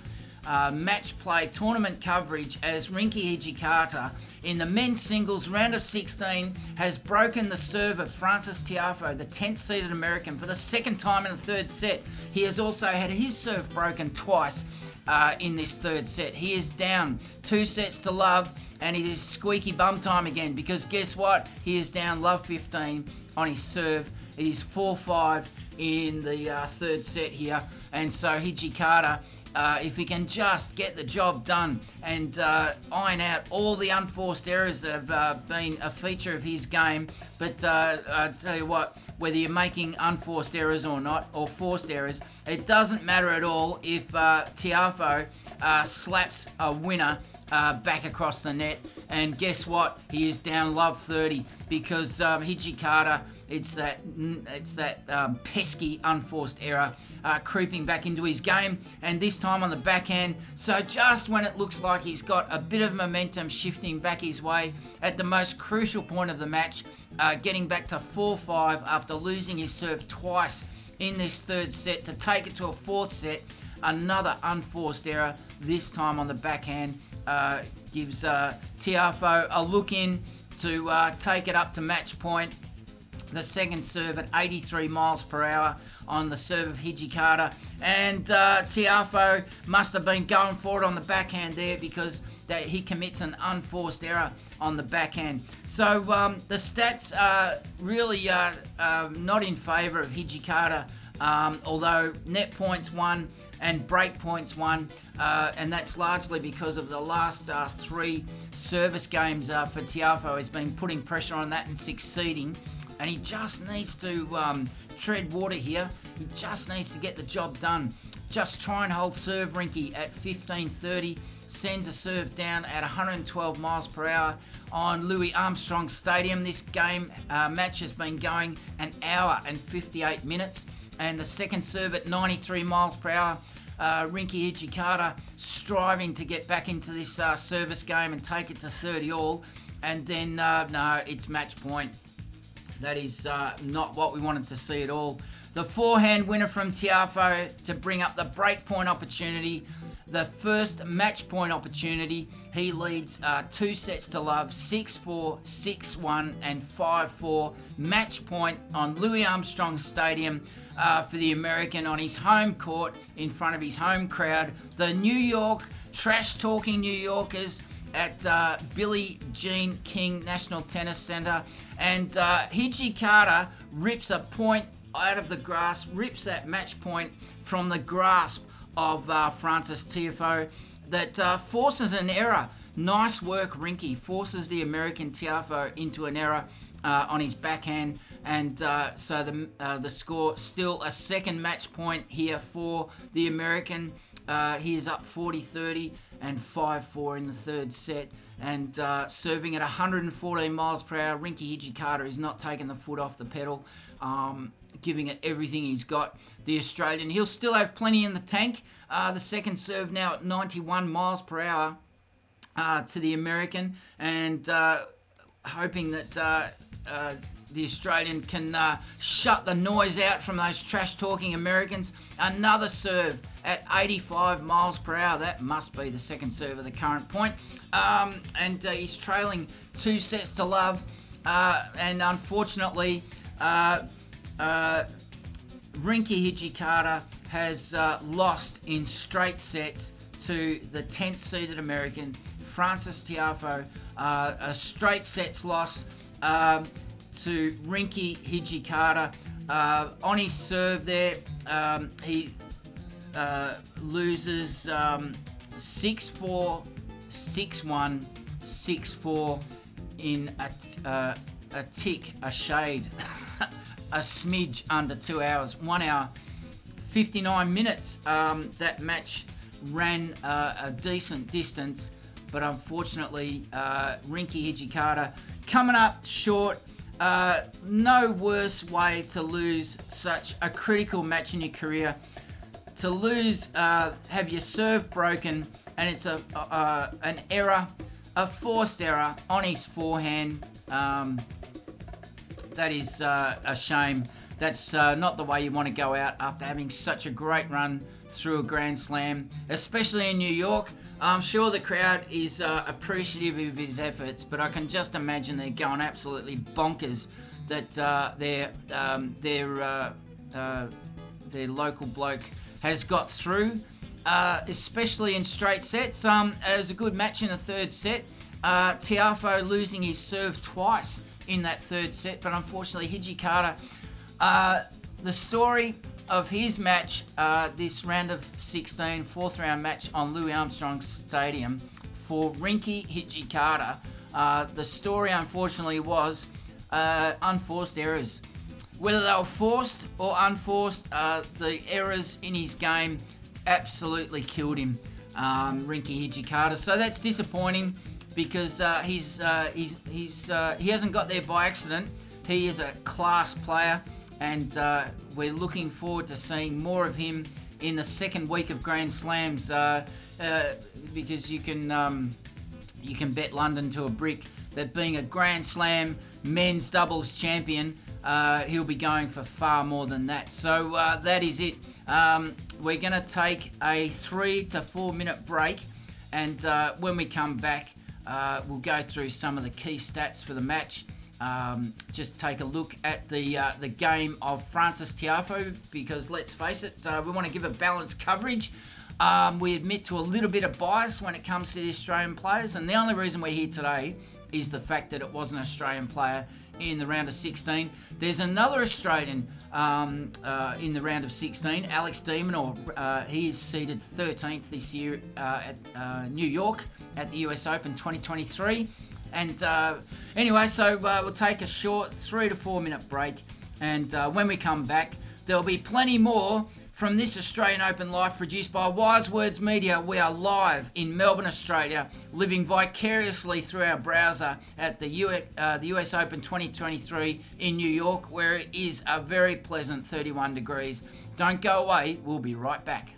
match play tournament coverage as Rinky Hijikata in the men's singles round of 16 has broken the serve of Frances Tiafoe, the 10th seeded American, for the second time in the third set. He has also had his serve broken twice in this third set. He is down 2-0, and it is squeaky bum time again because guess what? He is down love 15 on his serve. It is 4-5 in the third set here, and so Hijikata, if he can just get the job done and iron out all the unforced errors that have been a feature of his game. But I tell you what, whether you're making unforced errors or not, or forced errors, it doesn't matter at all if Tiafoe slaps a winner back across the net. And guess what? He is down love 30 because Hijikata, it's that pesky unforced error creeping back into his game, and this time on the backhand. So just when it looks like he's got a bit of momentum shifting back his way at the most crucial point of the match, getting back to 4-5 after losing his serve twice in this third set to take it to a fourth set, another unforced error, this time on the backhand, gives Tiafoe a look in to take it up to match point. The second serve at 83 miles per hour on the serve of Hijikata, and Tiafoe must have been going for it on the backhand there because that he commits an unforced error on the backhand. So the stats are really not in favour of Hijikata, although net points won and break points won, and that's largely because of the last 3 service games for Tiafoe. He's been putting pressure on that and succeeding, and he just needs to tread water here. He just needs to get the job done. Just try and hold serve, Rinky, at 15.30. Sends a serve down at 112 miles per hour on Louis Armstrong Stadium. This match has been going an hour and 58 minutes. And the second serve at 93 miles per hour. Rinky Hijikata striving to get back into this service game and take it to 30 all. And then, no, it's match point. That is not what we wanted to see at all. The forehand winner from Tiafoe to bring up the break point opportunity. The first match point opportunity. He leads 2 sets to love, 6-4, 6-1 and 5-4. Match point on Louis Armstrong Stadium for the American on his home court in front of his home crowd. The New York, trash-talking New Yorkers at Billie Jean King National Tennis Center. And Hijikata rips a point out of the grasp, rips that match point from the grasp of Frances Tiafoe that forces an error. Nice work, Rinky. Forces the American Tiafoe into an error on his backhand, and so the score still a second match point here for the American. He is up 40-30 and 5-4 in the third set, and serving at 114 miles per hour. Rinky Hijikata is not taking the foot off the pedal. Giving it everything he's got. The Australian, he'll still have plenty in the tank. The second serve now at 91 miles per hour to the American, and hoping that the Australian can shut the noise out from those trash-talking Americans. Another serve at 85 miles per hour. That must be the second serve of the current point. And he's trailing 2 sets to love. And unfortunately, Rinky Hijikata has lost in straight sets to the 10th seeded American, Frances Tiafoe. A straight sets loss to Rinky Hijikata. On his serve there, he loses 6-4, 6-1, 6-4 in a tick, a shade, a smidge under 2 hours, 1 hour, 59 minutes. That match ran a decent distance, but unfortunately, Rinky Hijikata coming up short. No worse way to lose such a critical match in your career. To lose, have your serve broken, and it's an error, a forced error on his forehand. That is a shame. That's not the way you want to go out after having such a great run through a Grand Slam, especially in New York. I'm sure the crowd is appreciative of his efforts, but I can just imagine they're going absolutely bonkers that their local bloke has got through, especially in straight sets. It was a good match in the third set. Tiafoe losing his serve twice in that third set, but unfortunately Hijikata, the story of his match, this round of 16, 4th round match on Louis Armstrong Stadium for Rinky Hijikata, the story unfortunately was unforced errors. Whether they were forced or unforced, the errors in his game absolutely killed him, Rinky Hijikata. So that's disappointing, because he hasn't got there by accident. He is a class player, and we're looking forward to seeing more of him in the second week of Grand Slams, because you can bet London to a brick that being a Grand Slam men's doubles champion, he'll be going for far more than that. So that is it. We're going to take a 3 to 4 minute break, and when we come back, we'll go through some of the key stats for the match. Just take a look at the game of Frances Tiafoe, because let's face it, we want to give a balanced coverage We admit to a little bit of bias when it comes to the Australian players, and the only reason we're here today is the fact that it was an Australian player in the round of 16. There's another Australian in the round of 16, Alex Demonor. He is seeded 13th this year at New York at the US Open 2023. And anyway, so we'll take a short 3 to 4 minute break, and when we come back, there'll be plenty more from this Australian Open Live produced by Wise Words Media. We are live in Melbourne, Australia, living vicariously through our browser at the US Open 2023 in New York, where it is a very pleasant 31 degrees. Don't go away, we'll be right back.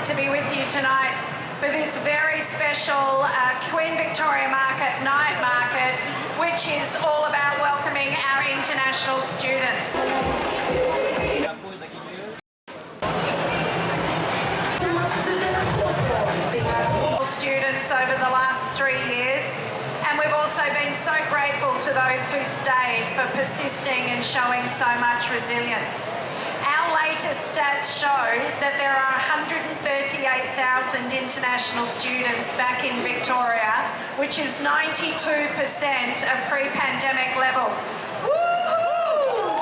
To be with you tonight for this very special Queen Victoria Market night market, which is all about welcoming our international students. Students over the last 3 years, and we've also been so grateful to those who stayed for persisting and showing so much resilience. Our latest stats show that there are 138,000 international students back in Victoria, which is 92% of pre-pandemic levels. Woohoo!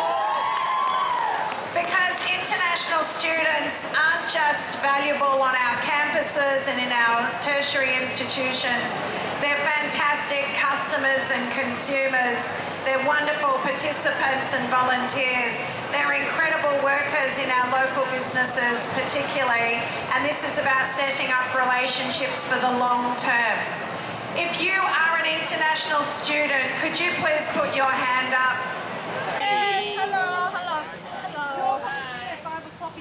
Because international students aren't just valuable on our campuses and in our tertiary institutions, they're fantastic customers and consumers. They're wonderful participants and volunteers. They're incredible workers in our local businesses particularly, and this is about setting up relationships for the long term. If you are an international student, could you please put your hand up? Yes, hello, hello, hello. Hi. 5 o'clock.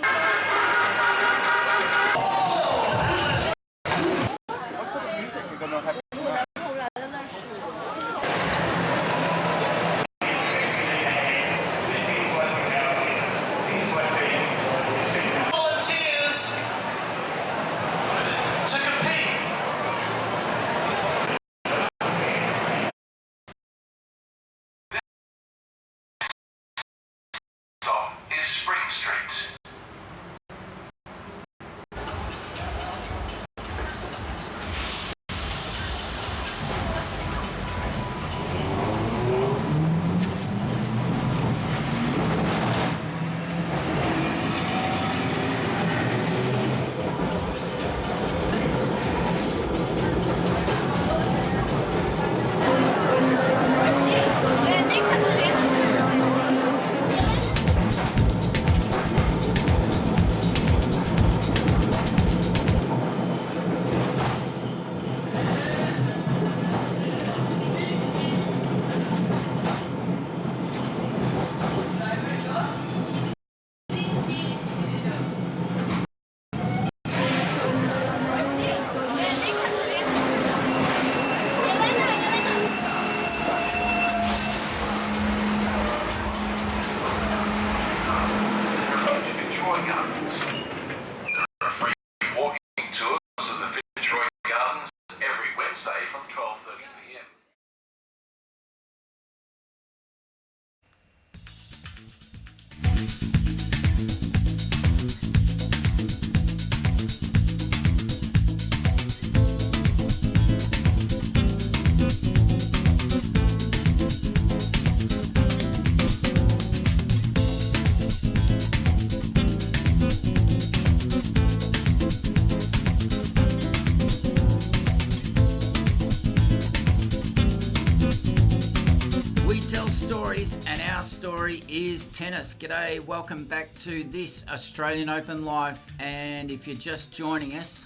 stories, and our story is tennis. G'day, welcome back to this Australian Open Live. And if you're just joining us,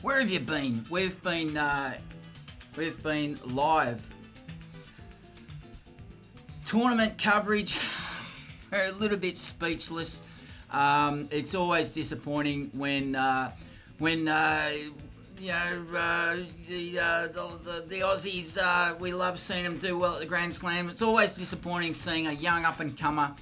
where have you been? We've been live. Tournament coverage. We're a little bit speechless. It's always disappointing when the Aussies, we love seeing them do well at the Grand Slam. It's always disappointing seeing a young up-and-comer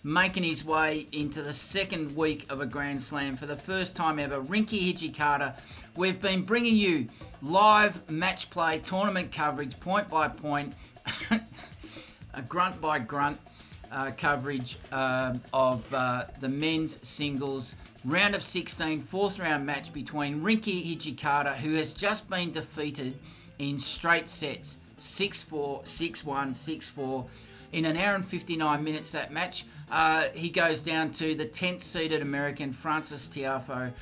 making his way into the second week of a Grand Slam for the first time ever. Rinky Hijikata. We've been bringing you live match play, tournament coverage, point by point, a grunt by grunt coverage of the men's singles round of 16, fourth round match between Rinky Hijikata, who has just been defeated in straight sets, 6-4, 6-1, 6-4. In an hour and 59 minutes, that match, he goes down to the 10th seeded American, Frances Tiafoe,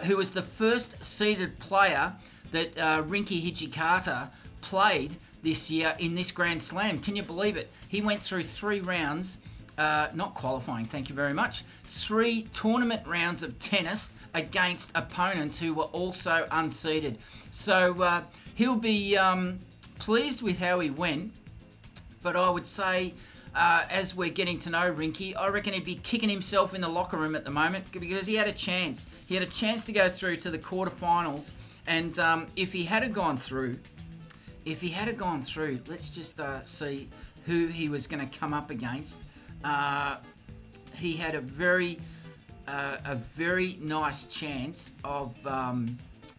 who was the first seeded player that Rinky Hijikata played this year in this Grand Slam. Can you believe it? He went through 3 rounds, not qualifying, thank you very much, 3 tournament rounds of tennis against opponents who were also unseeded. So he'll be pleased with how he went, but I would say as we're getting to know Rinky, I reckon he'd be kicking himself in the locker room at the moment because he had a chance. He had a chance to go through to the quarterfinals, and if he had gone through, let's just see who he was going to come up against. He had a very nice chance of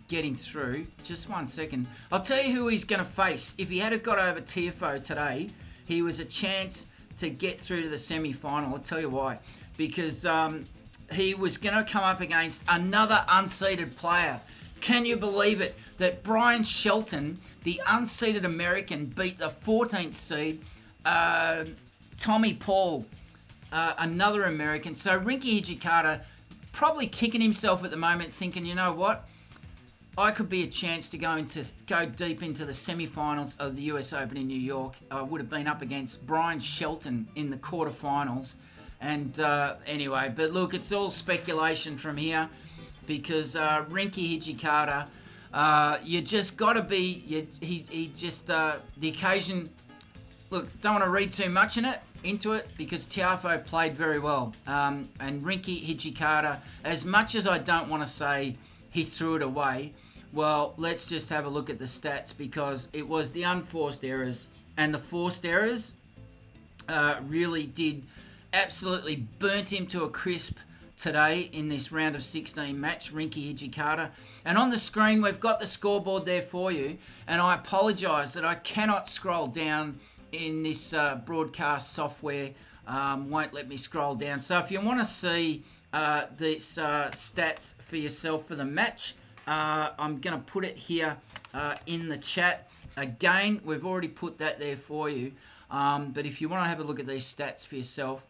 getting through. Just one second. I'll tell you who he's going to face. If he had got over Tiafoe today, he was a chance to get through to the semi-final. I'll tell you why. Because he was going to come up against another unseeded player. Can you believe it? That Brian Shelton, the unseeded American, beat the 14th seed, Tommy Paul, another American. So Rinky Hijikata probably kicking himself at the moment, thinking, you know what? I could be a chance to go deep into the semi-finals of the US Open in New York. I would have been up against Brian Shelton in the quarterfinals. And anyway, but look, it's all speculation from here because Rinky Hijikata, you just got to be, the occasion, look, don't want to read too much into it because Tiafoe played very well. And Rinky Hijikata, as much as I don't want to say he threw it away, well, let's just have a look at the stats because it was the unforced errors. And the forced errors really did absolutely burnt him to a crisp today in this round of 16 match, Rinky Hijikata. And on the screen, we've got the scoreboard there for you. And I apologise that I cannot scroll down in this broadcast software. Won't let me scroll down. So if you want to see this stats for yourself for the match, I'm going to put it here in the chat. Again, we've already put that there for you. But if you want to have a look at these stats for yourself,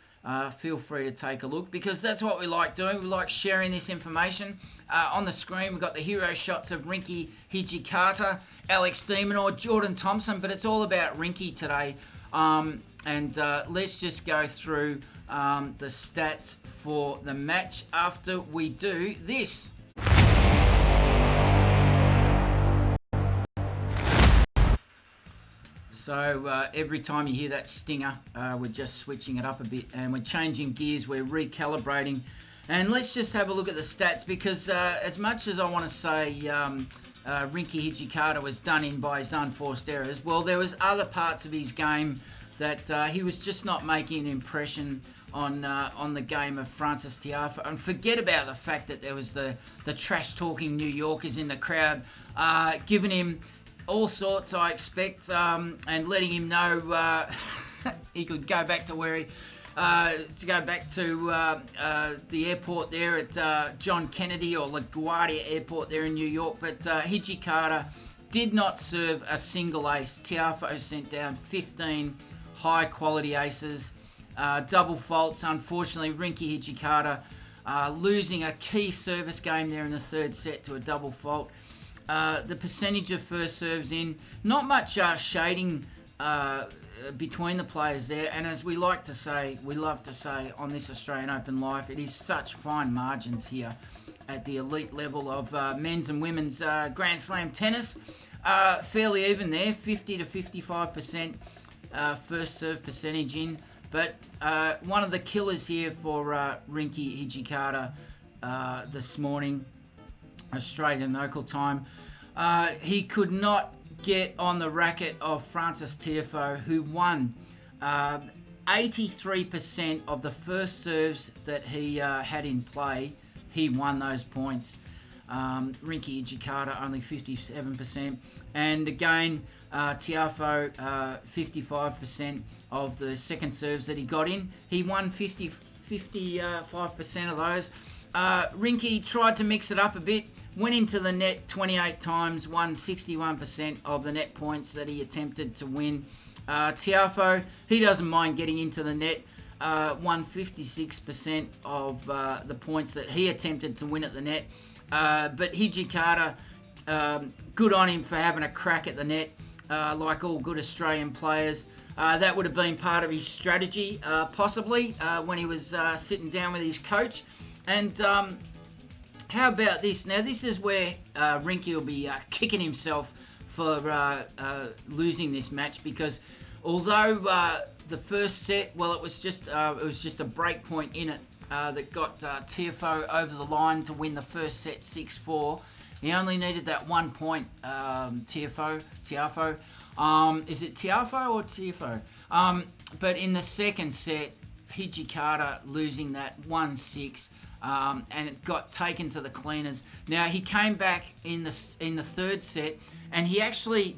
feel free to take a look because that's what we like doing. We like sharing this information. On the screen, we've got the hero shots of Rinky Hijikata, Alex de Minaur, Jordan Thompson, but it's all about Rinky today. And let's just go through the stats for the match after we do this. So every time you hear that stinger, we're just switching it up a bit and we're changing gears, we're recalibrating. And let's just have a look at the stats because as much as I want to say Rinky Hijikata was done in by his unforced errors, well, there was other parts of his game that he was just not making an impression on the game of Frances Tiafoe. And forget about the fact that there was the trash-talking New Yorkers in the crowd giving him all sorts, I expect, and letting him know he could go back to where the airport there at John Kennedy or LaGuardia Airport there in New York. But Hijikata did not serve a single ace. Tiafoe sent down 15 high-quality aces, double faults. Unfortunately, Rinky Hijikata losing a key service game there in the third set to a double fault. The percentage of first serves in, not much shading between the players there. And as we love to say on this Australian Open Live, it is such fine margins here at the elite level of men's and women's Grand Slam tennis. Fairly even there, 50 to 55% first serve percentage in. But one of the killers here for Rinky Hijikata this morning, Australian local time, he could not get on the racket of Frances Tiafoe, who won 83% of the first serves that he had in play. He won those points. Rinky Hijikata only 57%, and again Tiafoe 55% of the second serves that he got in. He won 55% of those. Rinky tried to mix it up a bit, went into the net 28 times, won 61% of the net points that he attempted to win. Tiafoe, he doesn't mind getting into the net, won 56% of the points that he attempted to win at the net. But Hijikata, good on him for having a crack at the net, like all good Australian players. That would have been part of his strategy, possibly, when he was sitting down with his coach. And how about this? Now, this is where Rinky will be kicking himself for losing this match, because although the first set, well, it was just a break point in it that got Tiafoe over the line to win the first set 6-4. He only needed that 1 point, Tiafoe. Is it Tiafoe or Tiafoe? But in the second set, Hijikata losing that 1-6, and it got taken to the cleaners. Now, he came back in the third set, and he actually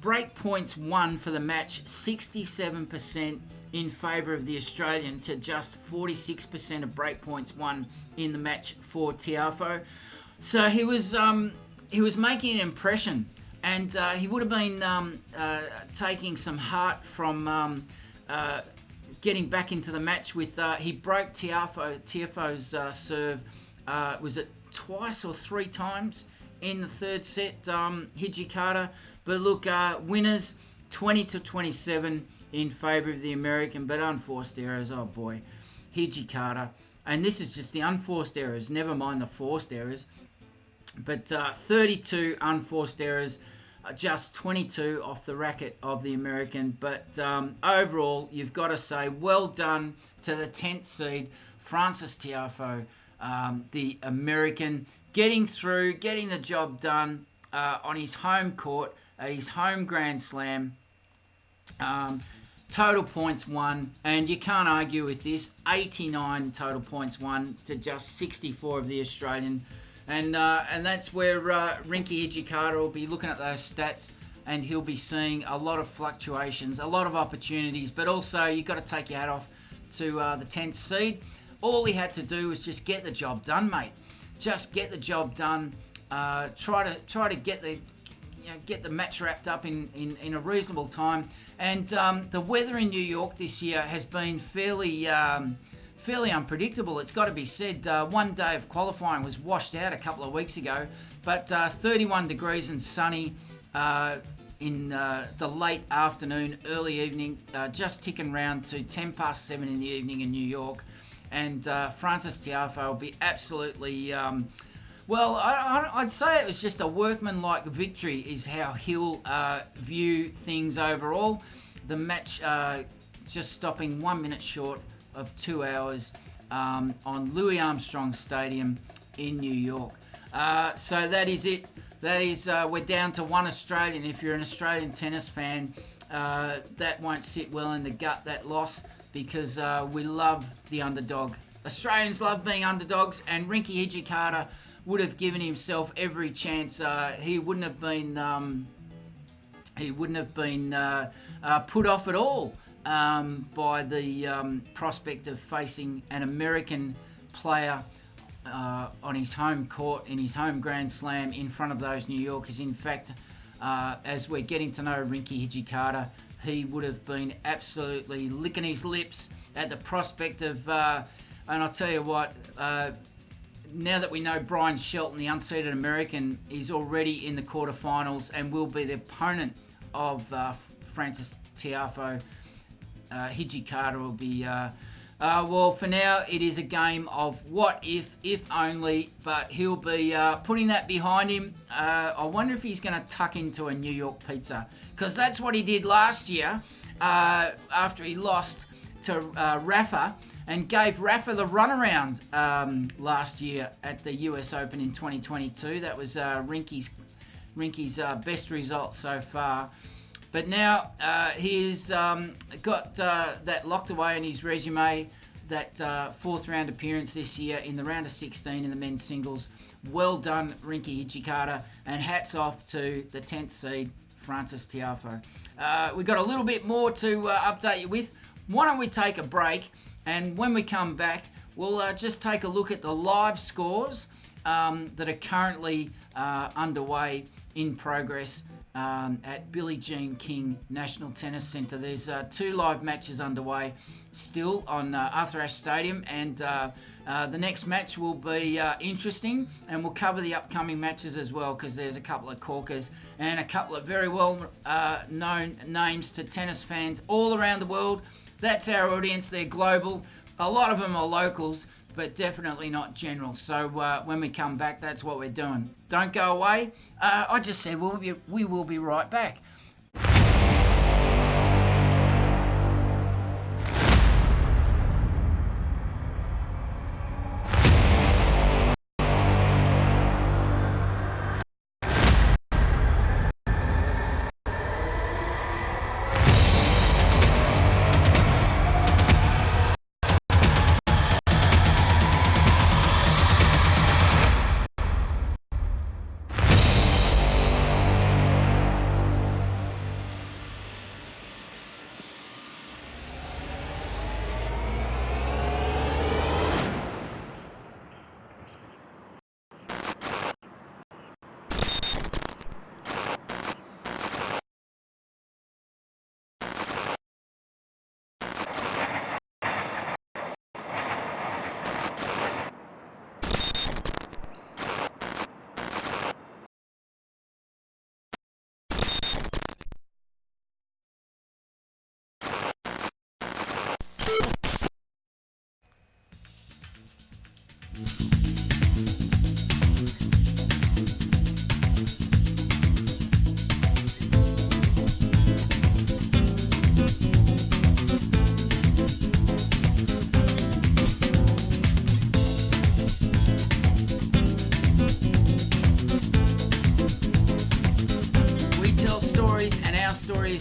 break points won for the match 67% in favour of the Australian to just 46% of break points won in the match for Tiafoe. So he was making an impression, and he would have been taking some heart from getting back into the match with. He broke Tiafoe's serve. Was it twice or three times in the third set? Hijikata, but look, winners 20-27 in favour of the American, but unforced errors. Oh boy, Hijikata, and this is just the unforced errors. Never mind the forced errors. But 32 unforced errors, just 22 off the racket of the American. But overall, you've got to say well done to the 10th seed, Frances Tiafoe, the American, getting through, getting the job done on his home court at his home Grand Slam. Total points won, and you can't argue with this, 89 total points won to just 64 of the Australian. And that's where Rinky Hijikata will be looking at those stats, and he'll be seeing a lot of fluctuations, a lot of opportunities, but also you've got to take your hat off to the 10th seed. All he had to do was just get the job done, mate. Just get the job done. Try to get the match wrapped up in a reasonable time. And the weather in New York this year has been fairly unpredictable. It's got to be said. One day of qualifying was washed out a couple of weeks ago, but 31 degrees and sunny in the late afternoon, early evening, just ticking round to 10 past 7 in the evening in New York. And Frances Tiafoe will be absolutely... well, I'd say it was just a workmanlike victory is how he'll view things overall. The match just stopping 1 minute short of 2 hours on Louis Armstrong Stadium in New York. So that is it. That is, we're down to one Australian. If you're an Australian tennis fan, that won't sit well in the gut, that loss, because we love the underdog. Australians love being underdogs, and Rinky Hijikata would have given himself every chance. He wouldn't have been put off at all by the prospect of facing an American player on his home court in his home Grand Slam in front of those New Yorkers. In fact, as we're getting to know Rinky Hijikata, he would have been absolutely licking his lips at the prospect of, and I'll tell you what, now that we know Brian Shelton, the unseeded American, is already in the quarterfinals and will be the opponent of Frances Tiafoe. Hijikata will be... well, for now, it is a game of what if only, but he'll be putting that behind him. I wonder if he's going to tuck into a New York pizza, because that's what he did last year after he lost to Rafa, and gave Rafa the runaround last year at the US Open in 2022. That was Rinky's best result so far. But now he's got that locked away in his resume, that fourth round appearance this year in the round of 16 in the men's singles. Well done, Rinky Hijikata, and hats off to the 10th seed, Frances Tiafoe. We've got a little bit more to update you with. Why don't we take a break, and when we come back, we'll just take a look at the live scores that are currently underway, in progress, at Billie Jean King National Tennis Centre. There's 2 live matches underway still on Arthur Ashe Stadium, and the next match will be interesting, and we'll cover the upcoming matches as well, because there's a couple of corkers and a couple of very well known names to tennis fans all around the world. That's our audience. They're global. A lot of them are locals, but definitely not general. So when we come back, that's what we're doing. Don't go away. I just said we will be right back.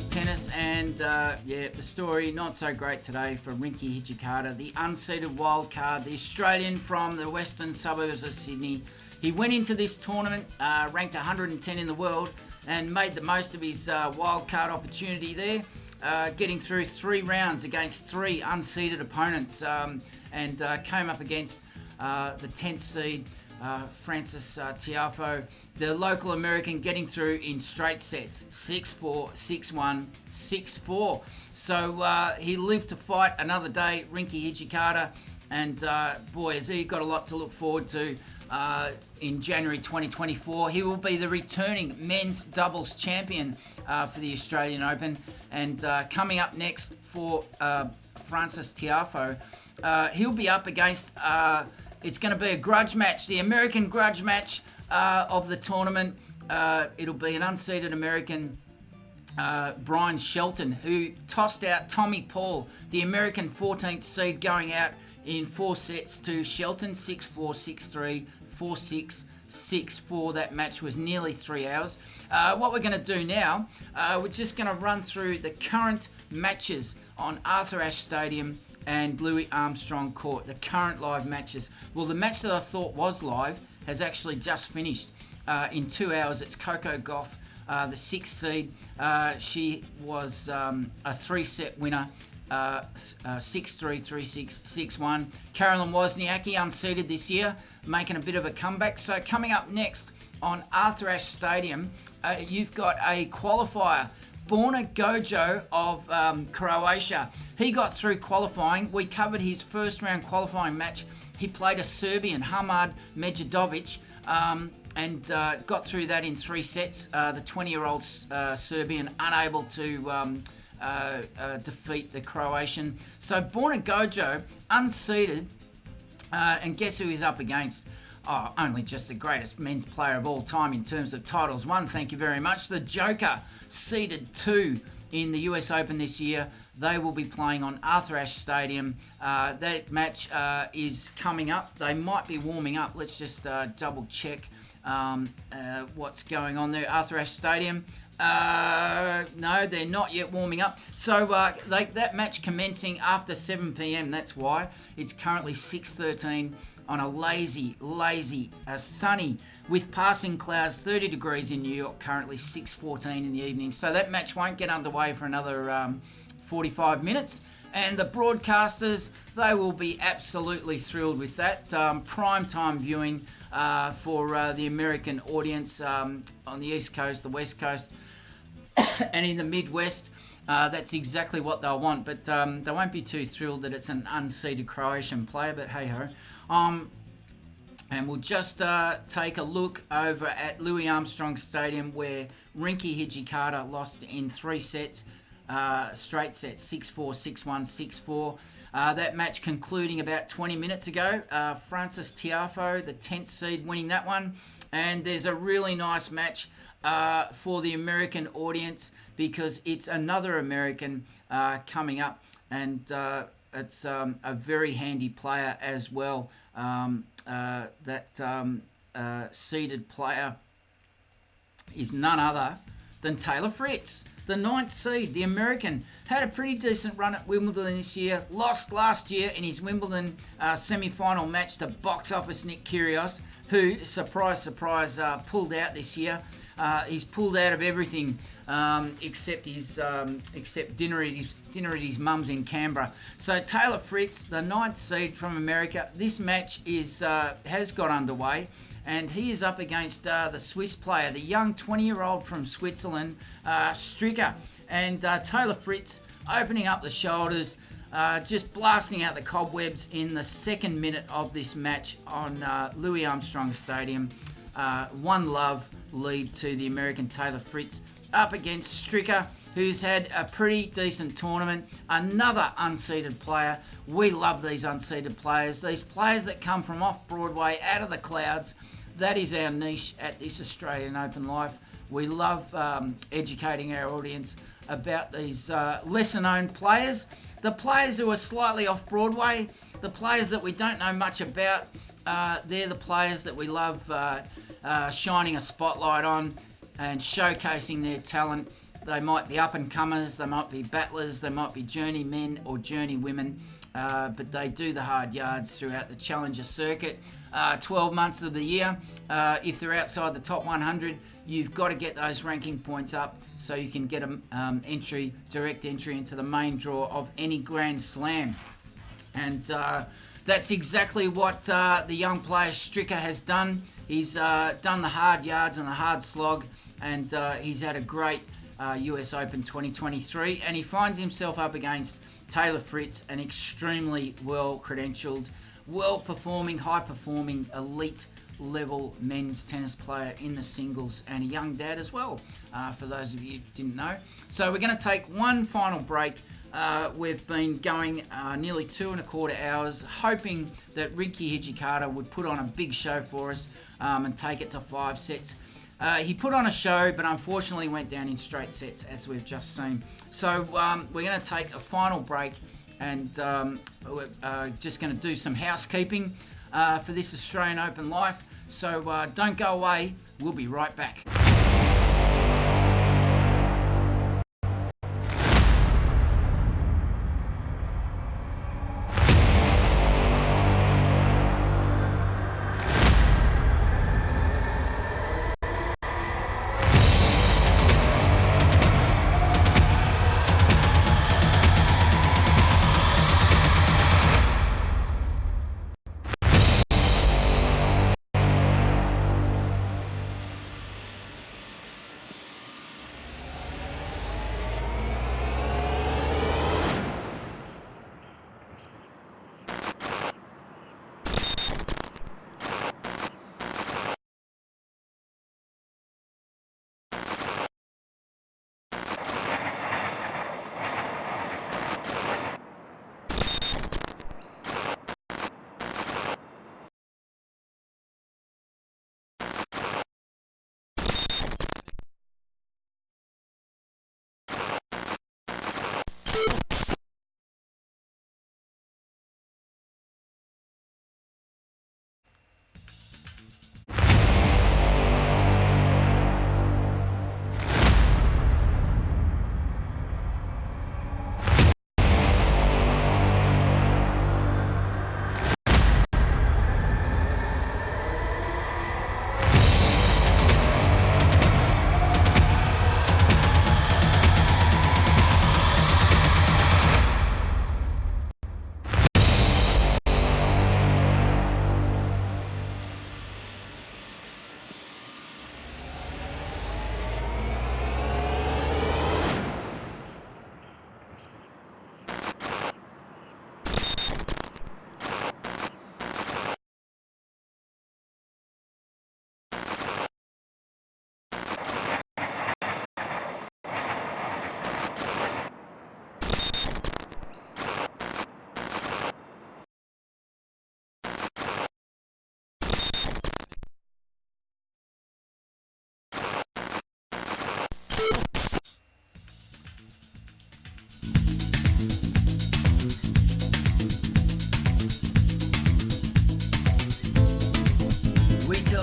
Tennis, and the story not so great today for Rinky Hijikata, the unseeded wild card, the Australian from the western suburbs of Sydney. He went into this tournament ranked 110 in the world and made the most of his wild card opportunity there, getting through 3 rounds against 3 unseeded opponents, and came up against the 10th seed Frances Tiafoe, the local American, getting through in straight sets, 6-4, 6-1, 6-4. So he lived to fight another day, Rinky Hijikata, and boy, has he got a lot to look forward to in January 2024. He will be the returning men's doubles champion for the Australian Open, and coming up next for Frances Tiafoe, he'll be up against... it's going to be a grudge match, the American grudge match of the tournament. It'll be an unseeded American, Brian Shelton, who tossed out Tommy Paul, the American 14th seed, going out in 4 sets to Shelton, 6-4, 6-3, 4-6, 6-4. That match was nearly 3 hours. What we're going to do now, we're just going to run through the current matches on Arthur Ashe Stadium and Louis Armstrong Court, the current live matches. Well, the match that I thought was live has actually just finished in 2 hours. It's Coco Gauff, the 6th seed. She was a 3-set winner, 6-3, 3-6, 6-1. Caroline Wozniacki, unseeded this year, making a bit of a comeback. So coming up next on Arthur Ashe Stadium, you've got a qualifier, Borna Gojo of Croatia. He got through qualifying. We covered his first round qualifying match. He played a Serbian, Hamad Medjedovic. and got through that in 3 sets. The 20-year-old Serbian unable to defeat the Croatian. So Borna Gojo unseeded, and guess who he's up against? Oh, only just the greatest men's player of all time in terms of titles won. Thank you very much. The Joker, seeded 2 in the US Open this year. They will be playing on Arthur Ashe Stadium. That match is coming up. They might be warming up. Let's just double check what's going on there. Arthur Ashe Stadium. No, they're not yet warming up. So that match commencing after 7 p.m. That's why. It's currently 6:13 on a lazy, sunny, with passing clouds, 30 degrees in New York, currently 6:14 in the evening. So that match won't get underway for another 45 minutes. And the broadcasters, they will be absolutely thrilled with that. Prime time viewing for the American audience on the East Coast, the West Coast, and in the Midwest. That's exactly what they'll want. But they won't be too thrilled that it's an unseeded Croatian player, but hey-ho. And we'll just take a look over at Louis Armstrong Stadium, where Rinky Hijikata lost in 3 sets, straight sets, 6-4, 6-1, 6-4. That match concluding about 20 minutes ago. Frances Tiafoe, the 10th seed, winning that one. And there's a really nice match for the American audience, because it's another American coming up, and it's a very handy player as well. Seeded player is none other than Taylor Fritz, the 9th seed, the American. Had a pretty decent run at Wimbledon this year. Lost last year in his Wimbledon semi-final match to box office Nick Kyrgios, who, surprise, surprise, pulled out this year. He's pulled out of everything except dinner at his mum's in Canberra. So Taylor Fritz, the 9th seed from America. This match has got underway, and he is up against the Swiss player, the young 20-year-old from Switzerland, Stricker. And Taylor Fritz opening up the shoulders, just blasting out the cobwebs in the 2nd minute of this match on Louis Armstrong Stadium. 1-love lead to the American Taylor Fritz, up against Stricker, who's had a pretty decent tournament. Another unseeded player. We love these unseeded players. These players that come from off-Broadway, out of the clouds. That is our niche at this Australian Open Life. We love educating our audience about these lesser-known players. The players who are slightly off-Broadway, the players that we don't know much about, they're the players that we love shining a spotlight on and showcasing their talent. They might be up-and-comers, they might be battlers, they might be journeymen or journeywomen, but they do the hard yards throughout the Challenger circuit. 12 months of the year. If they're outside the top 100, you've got to get those ranking points up so you can get direct entry into the main draw of any Grand Slam. And that's exactly what the young player Stricker has done. He's done the hard yards and the hard slog, and he's had a great US Open 2023, and he finds himself up against Taylor Fritz, an extremely well-credentialed, well-performing, high-performing, elite-level men's tennis player in the singles, and a young dad as well, for those of you who didn't know. So we're going to take one final break. We've been going nearly 2.25 hours, hoping that Rinky Hijikata would put on a big show for us and take it to 5 sets. He put on a show, but unfortunately went down in straight sets, as we've just seen. So we're going to take a final break, and we're just going to do some housekeeping for this Australian Open Life. So don't go away. We'll be right back.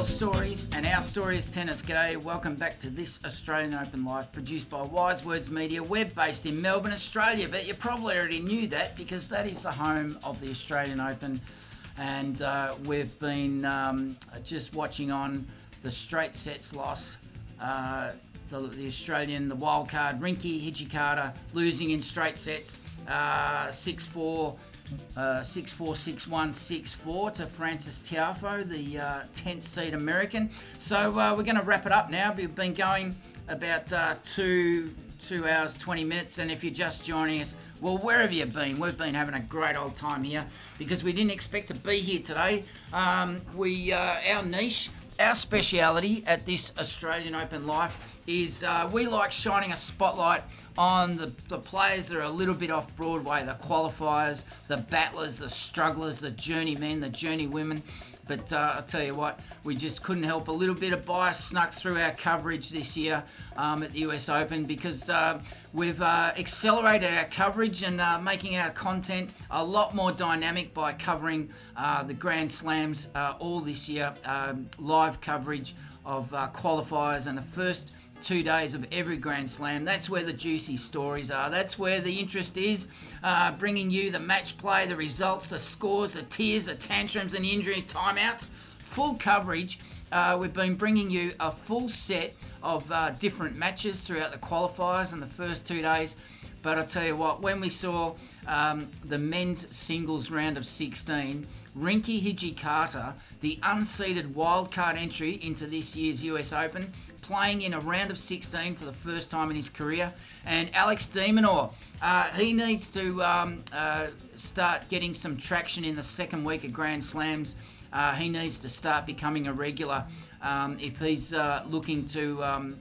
Stories, and our story is tennis. G'day, welcome back to this Australian Open Live, produced by Wise Words Media. We're based in Melbourne, Australia, but you probably already knew that because that is the home of the Australian Open, and we've been just watching on the straight sets loss. The Australian, the wild card, Rinky Hijikata, losing in straight sets, 6-4. 6-4, 6-1, 6-4 to Frances Tiafoe, the 10th seed American. So we're going to wrap it up now. We've been going about 2 hours, 20 minutes. And if you're just joining us, well, wherever you've been, we've been having a great old time here because we didn't expect to be here today. Our niche, our speciality at this Australian Open Life is we like shining a spotlight on the players that are a little bit off Broadway, the qualifiers, the battlers, the strugglers, the journeymen, the journeywomen. But I'll tell you what, we just couldn't help a little bit of bias snuck through our coverage this year at the US Open because we've accelerated our coverage and making our content a lot more dynamic by covering the Grand Slams all this year, live coverage of qualifiers and the first 2 days of every Grand Slam. That's where the juicy stories are. That's where the interest is, bringing you the match play, the results, the scores, the tears, the tantrums and injury timeouts. Full coverage. We've been bringing you a full set of different matches throughout the qualifiers in the first 2 days. But I'll tell you what, when we saw the men's singles round of 16, Rinky Hijikata, the unseeded wildcard entry into this year's US Open, playing in a round of 16 for the first time in his career. And Alex de Minaur, he needs to start getting some traction in the second week of Grand Slams. He needs to start becoming a regular if he's looking to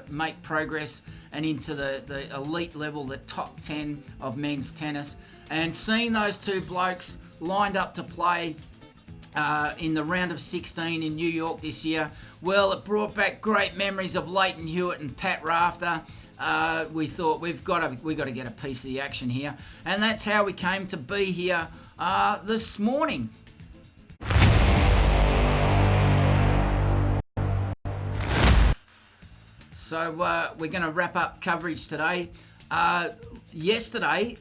make progress and into the elite level, the top 10 of men's tennis. And seeing those two blokes lined up to play in the round of 16 in New York this year, well, it brought back great memories of Leighton Hewitt and Pat Rafter. We thought we've got to get a piece of the action here, and that's how we came to be here this morning. So we're going to wrap up coverage today. Yesterday,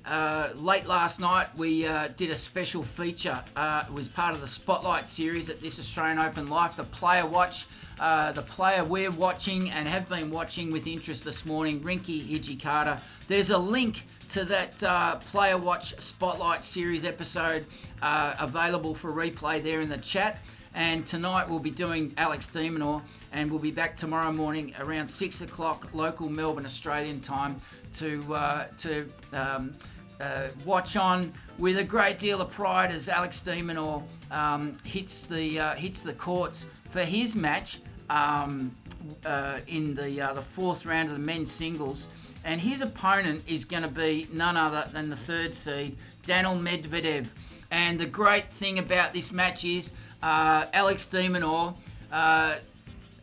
late last night, we did a special feature. It was part of the Spotlight series at this Australian Open Life, the player watch, the player we're watching and have been watching with interest this morning, Rinky Hijikata. There's a link to that player watch Spotlight series episode available for replay there in the chat. And tonight we'll be doing Alex de Minaur, and we'll be back tomorrow morning around 6 o'clock local Melbourne Australian time to watch on with a great deal of pride as Alex de Minaur hits the courts for his match in the fourth round of the men's singles and his opponent is going to be none other than the 3rd seed, Daniil Medvedev. And the great thing about this match is Alex de Minaur,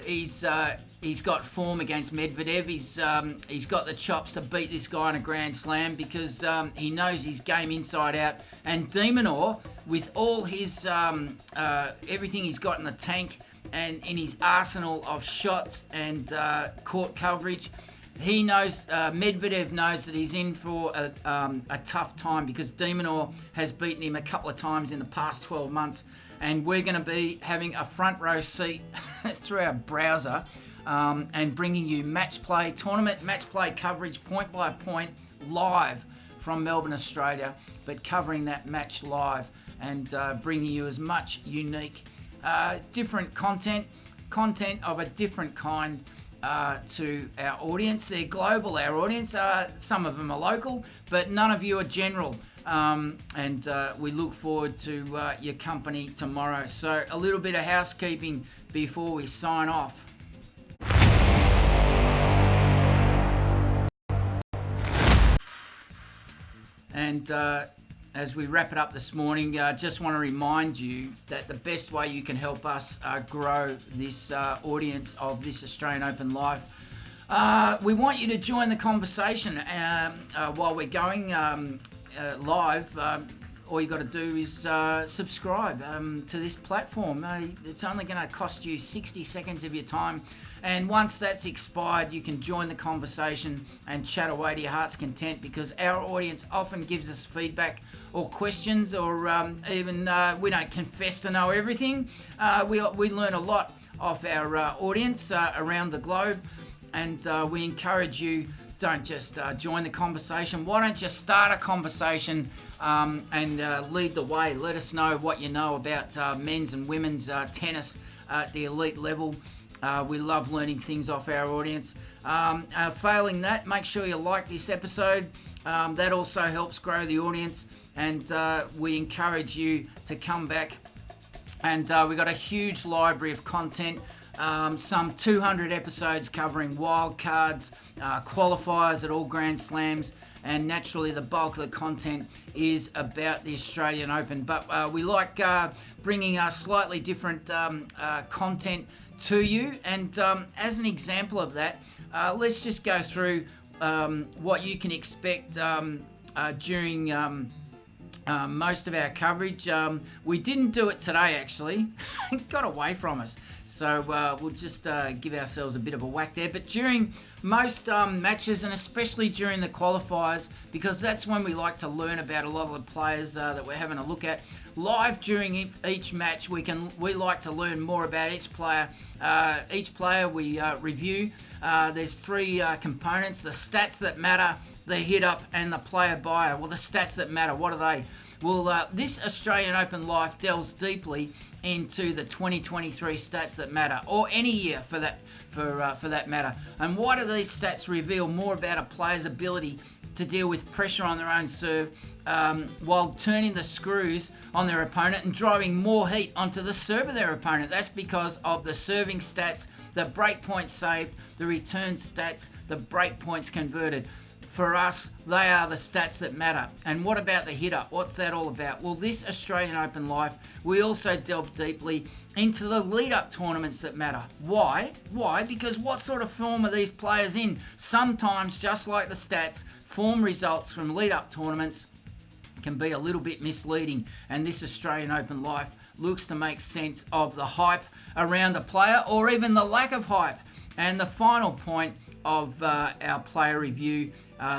he's got form against Medvedev. He's got the chops to beat this guy in a Grand Slam because he knows his game inside out. And de Minaur, with all his everything he's got in the tank and in his arsenal of shots and court coverage, he knows, Medvedev knows that he's in for a tough time because de Minaur has beaten him a couple of times in the past 12 months. And we're going to be having a front row seat through our browser and bringing you tournament match play coverage point by point live from Melbourne, Australia, but covering that match live and bringing you as much unique, different content of a different kind to our audience. They're global, our audience. Some of them are local, but none of you are general. And we look forward to your company tomorrow. So a little bit of housekeeping before we sign off. And as we wrap it up this morning, just want to remind you that the best way you can help us grow this audience of this Australian Open Live, we want you to join the conversation while we're going live. All you got to do is subscribe to this platform. It's only going to cost you 60 seconds of your time, and once that's expired, you can join the conversation and chat away to your heart's content, because our audience often gives us feedback or questions, or even we don't confess to know everything. We learn a lot off our audience around the globe, and we encourage you, don't just join the conversation. Why don't you start a conversation and lead the way? Let us know what you know about men's and women's tennis at the elite level. We love learning things off our audience. Failing that, make sure you like this episode. That also helps grow the audience, and we encourage you to come back. And we've got a huge library of content. Some 200 episodes covering wild cards, qualifiers at all Grand Slams, and naturally the bulk of the content is about the Australian Open. But we like bringing a slightly different content to you, and as an example of that, let's just go through what you can expect during most of our coverage. We didn't do it today, actually. It got away from us. So we'll just give ourselves a bit of a whack there. But during most matches, and especially during the qualifiers, because that's when we like to learn about a lot of the players that we're having a look at. Live during each match, we like to learn more about each player. Each player we review. There's three components: the stats that matter, the hit-up, and the player bio. Well, the stats that matter, what are they? Well, this Australian Open Life delves deeply into the 2023 stats that matter, or any year for that matter. And why do these stats reveal more about a player's ability to deal with pressure on their own serve while turning the screws on their opponent and driving more heat onto the serve of their opponent? That's because of the serving stats, the break points saved, the return stats, the break points converted. For us, they are the stats that matter. And what about the hit-up? What's that all about? Well, this Australian Open Life, we also delve deeply into the lead-up tournaments that matter. Why? Because what sort of form are these players in? Sometimes, just like the stats, form results from lead-up tournaments can be a little bit misleading. And this Australian Open Life looks to make sense of the hype around the player, or even the lack of hype. And the final point of our player review,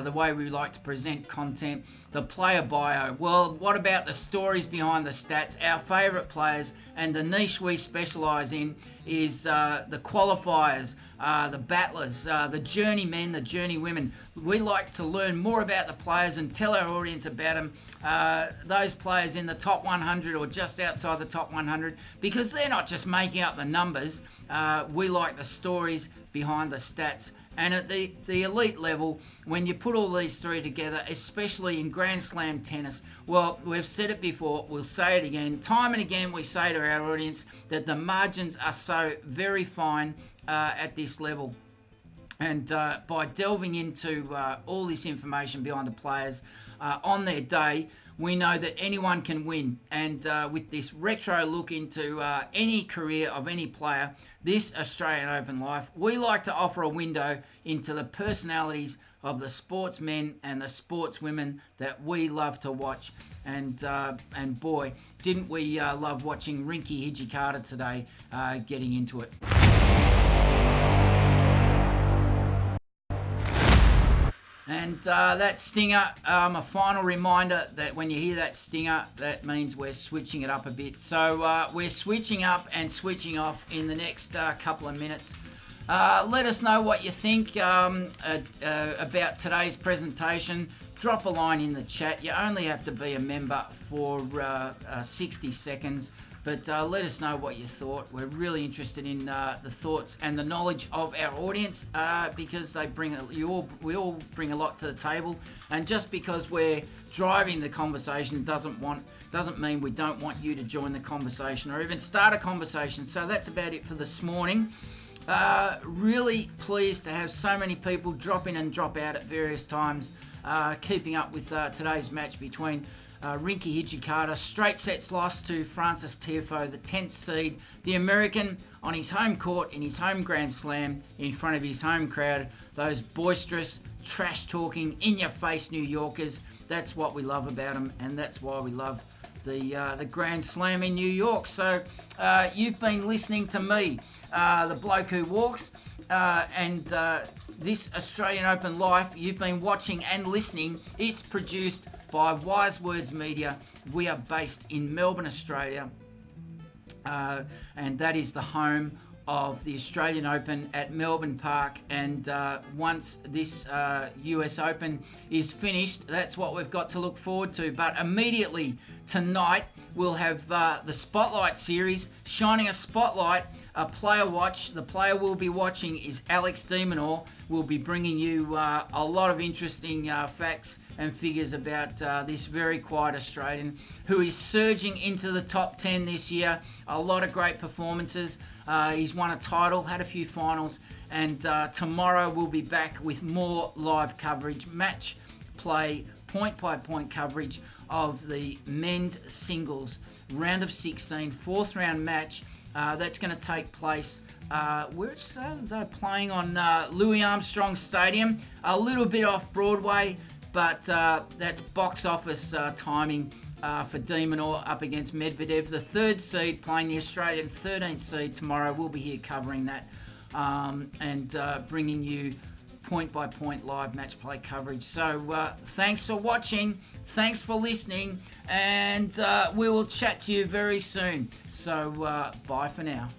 the way we like to present content, the player bio. Well, what about the stories behind the stats? Our favourite players, and the niche we specialise in is the qualifiers, the battlers, the journeymen, the journeywomen. We like to learn more about the players and tell our audience about them, those players in the top 100 or just outside the top 100, because they're not just making up the numbers. We like the stories behind the stats. And at the elite level, when you put all these three together, especially in Grand Slam tennis, well, we've said it before, we'll say it again. Time and again, we say to our audience that the margins are so very fine at this level. And by delving into all this information behind the players on their day, we know that anyone can win. And with this retro look into any career of any player, this Australian Open Life, we like to offer a window into the personalities of the sportsmen and the sportswomen that we love to watch. And boy, didn't we love watching Rinky Hijikata today getting into it. And that stinger, a final reminder that when you hear that stinger, that means we're switching it up a bit. So we're switching up and switching off in the next couple of minutes. Let us know what you think about today's presentation. Drop a line in the chat. You only have to be a member for 60 seconds. But let us know what you thought. We're really interested in the thoughts and the knowledge of our audience because they we all bring a lot to the table. And just because we're driving the conversation doesn't mean we don't want you to join the conversation or even start a conversation. So that's about it for this morning. Really pleased to have so many people drop in and drop out at various times, keeping up with today's match between Rinky Hijikata. Straight sets loss to Frances Tiafoe, the 10th seed, the American, on his home court in his home Grand Slam in front of his home crowd. Those boisterous, trash-talking, in-your-face New Yorkers. That's what we love about them, and that's why we love the Grand Slam in New York. So you've been listening to me, the bloke who walks, and this Australian Open Life. You've been watching and listening. It's produced by Wise Words Media. We are based in Melbourne, Australia, and that is the home of the Australian Open at Melbourne Park. And once this US Open is finished, that's what we've got to look forward to. But immediately tonight, we'll have the Spotlight Series, shining a spotlight, a player watch. The player we'll be watching is Alex de Minaur. We'll be bringing you a lot of interesting facts and figures about this very quiet Australian who is surging into the top 10 this year. A lot of great performances. He's won a title, had a few finals, and tomorrow we'll be back with more live coverage, match play, point-by-point coverage of the men's singles round of 16, 4th round match. That's going to take place, they're playing on Louis Armstrong Stadium, a little bit off Broadway, but that's box office timing for de Minaur up against Medvedev, the 3rd seed, playing the Australian 13th seed tomorrow. We'll be here covering that and bringing you point-by-point live match play coverage. So thanks for watching, thanks for listening, and we will chat to you very soon. So bye for now.